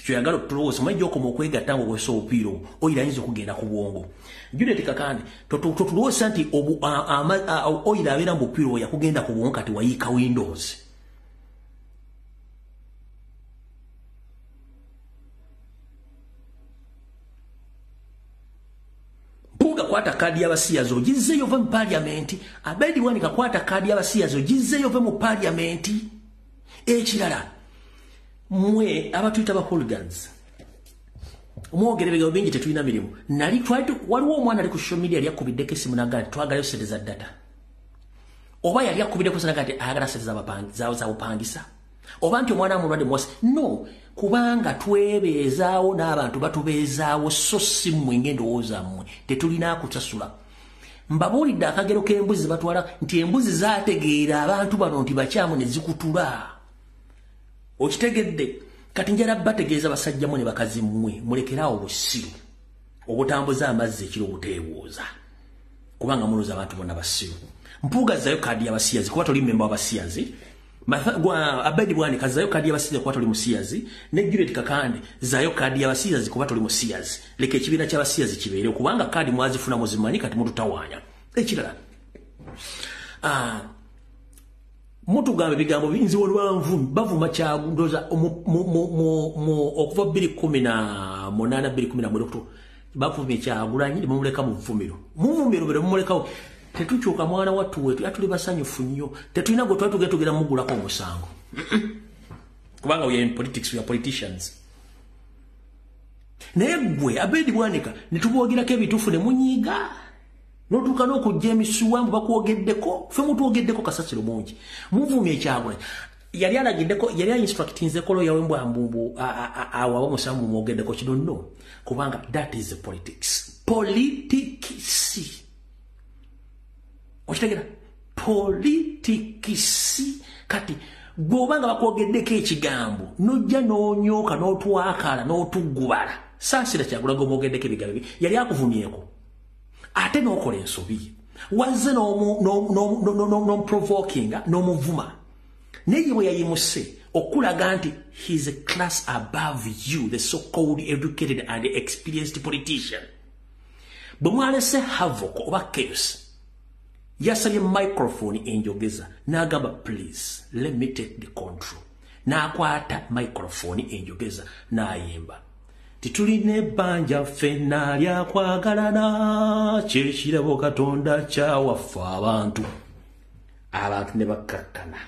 Kyoyagala okutulowooza omanye gy'okoma okwegatta ng'okozesa obupiira oyiro ayinza okugenda ku bwongo. Juliet Kakande tetulowooza nti oyiro abeera mu bupiira oyo yakugenda ku bwongo kati wayiika Windows. Mpuuga kwata kaadi y'abasiyazi ogizzeeyo ove mu paliamenti. Edi Bwanika kwata kaadi y'abasiyazi ogizzeeyo ove mu paliamenti. Ekirala mwe abatuyita ba hooligans omwogera ebigambo bingi tetulina mirimu. Waliwo omwana ali ku social media yali akubiddeko essimu n'agamba nti twagalayo sente za data oba yali akubiddeko n'agamba nti ayagala sente za bupangisa oba nti omwana amulwadde mwasi. No, kubanga twebeezaawo n'abantu batubeezaawo so si mmwe ng'endowooza mmwe tetulina kusasula. Mbabuulidde akagero k'embuzi batwala nti embuzi zaategeera abantu bano nti bakyamu ne zikutula. Okitegedde kati njala bategeeza basajjamu ne bakazi mmwe mulekeraawo obusiru obutambuza amazzi ekiro obuteewooza kubanga mulooza abantu bonna basiru. Mpuuga zzayo kaadi y'abasiyazi kuba toli mmemba w'abasiyazi. Edi Bwanika zzayo kaadi y'abasiyazi kuba toli musiyazi. Ne Juliet Kakande zzayo kaadi y'abasiyazi kuba toli musiyazi. Leka ekibiina ky'abasiyazi kibeerewo kubanga kaadi mwazifuna muzimanyi kati mututawaanya. Ekirala mutugamba ebigambo binzi olwanvu bavuma Kyagulanyi okuva 2018 2019 bavumye Kyagulanyi ne mumuleka mu vvumiro. Muvumiro bere mumulekawo tetukyuka mwana wattu wetu atuli basanyufu nnyo tetulina gwe twali tugenda mugulako omusango kubanga we are in politics, we are politicians. Naye gwe Edi Bwanika ne tuboogerako ebituufu ne munyiiga n'otuuka n'okujja emisuwambu bakwogeddeko ffe mutwogeddeko kasasiro mungi muvumye Kyagulanyi yali alagiddeko yali instructinze kolo yawe mbwambumbu awa omusambu mwogeddeko kino nno kubanga that is the politics. Okitegera politikisi kati bw'obanga bakwogeddeko ekigambo nojja n'onyooka n'otwakala n'otuggubala saasira Kyagulanyi omwogeddeko ebigambo yali akuvumyeko ate n'okola ensobi wazze n'omuprovokinga n'omuvuma naye bwe yayimuse okulaga nti he's a class above you, the so-called educated and experienced politician. Bwe mwalese havoc oba chaos yasabye microphone enjogeza n'agamba please let me take the control, n'akwata microphone enjogeza n'ayimba titulina ebbanja ffenna lyakwagalana kyekirabo Katonda kyawaffe abantu ne bakkakkana.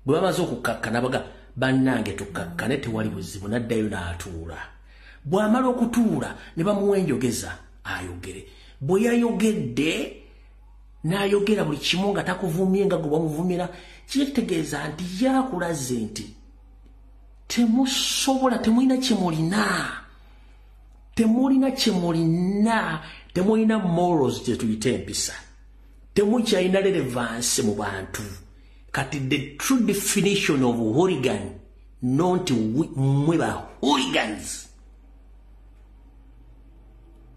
Bwe bamaze okukakkana baga bannange tukakkane tewali buzibu, n'addayo n'atuula. Bw'amala okutuula ne bamuwa enjogeza ayogere. Bwe yayogedde n'ayogera buli kimu nga takuvumye nga gwe bamuvumira, kitegeeza nti yakulaze nti temusobola, temulina kyemulina, temulina morals gye tuyita empisa, temukyalina relevance mu bantu. Kati the true definition of hooligan, not mwe ba hooligans.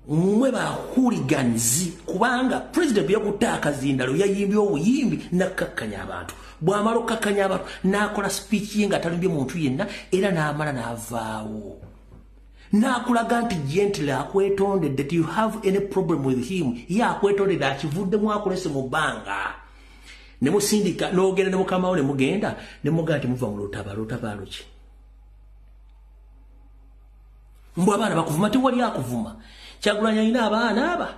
Mwe ba hooligans kubanga president yakutaka zindalo yayimbye obuyimbi nakkakkanya abantu. Bw'amala okkakkanya abantu n'akola speech ye nga talumbye muntu yenna era n'amala n'avaawo. N'akulaga nti gently akwetondedde that you have any problem with him. Ye akwetondedde akivuddemu akulese mu bbanga. Ne musindika n'ogenda ne mukamawo ne mugenda ne mugaa nti muva mu lutabaalo ki? Mbw abaana bakuvuma tewali akuvuma. Kyagulanyi alina abaana aba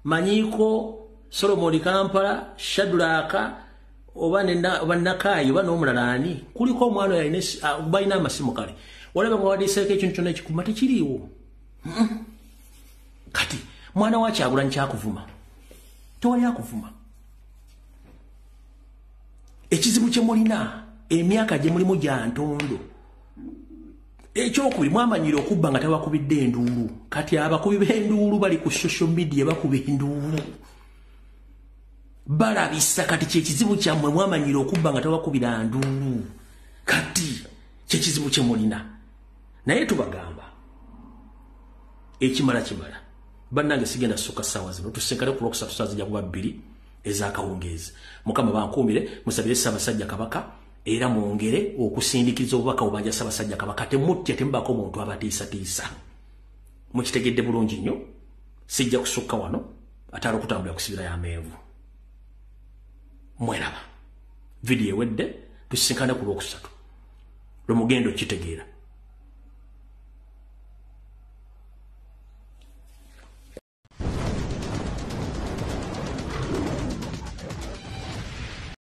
Manyiiko, Solomon Kampala, Shadraka oba Nakaayi oba n'omulala ani kuliko omwana yalina balina amasimu kale walaba nga wadiseeko ekintu kyonna ekikuma tekiriiwo. Kati mwana wa Kyagulanyi kyakuvuma tewali akuvuma. Ekizibu kye mulina emyaka gye mulimu gya ntondo. Ekyokubiri mwamanyire okubba nga tabakubidde enduulu. Kati abakubi b'enduulu bali ku social media bakuba enduulu. Balabisa kati kyekizibu kyammwe mwamanyire okubba nga tabakubira nduulu. Kati kyekizibu kye mulina. Naye tubagamba ekimala kimala. Bannange sigenda ssukka ssaawa zino tusenkale ku Lwokusatu ssaawa zijja kuba 2 ez'akawungeezi. Mukama bankuumire musabire Ssaabasajja Kabaka era mwongere okusindikiza obubaka obanja Ssaabasajja Kabaka. Temutya temubako omuntu abatiisatiisa. Mukitegedde bulungi nnyo. Sijja kusukka wano ate alokutambula kusibira y'amenvu. Mweraba. Video ewedde tusinkane ku Lwokusatu. Lwe mugenda okitegeera.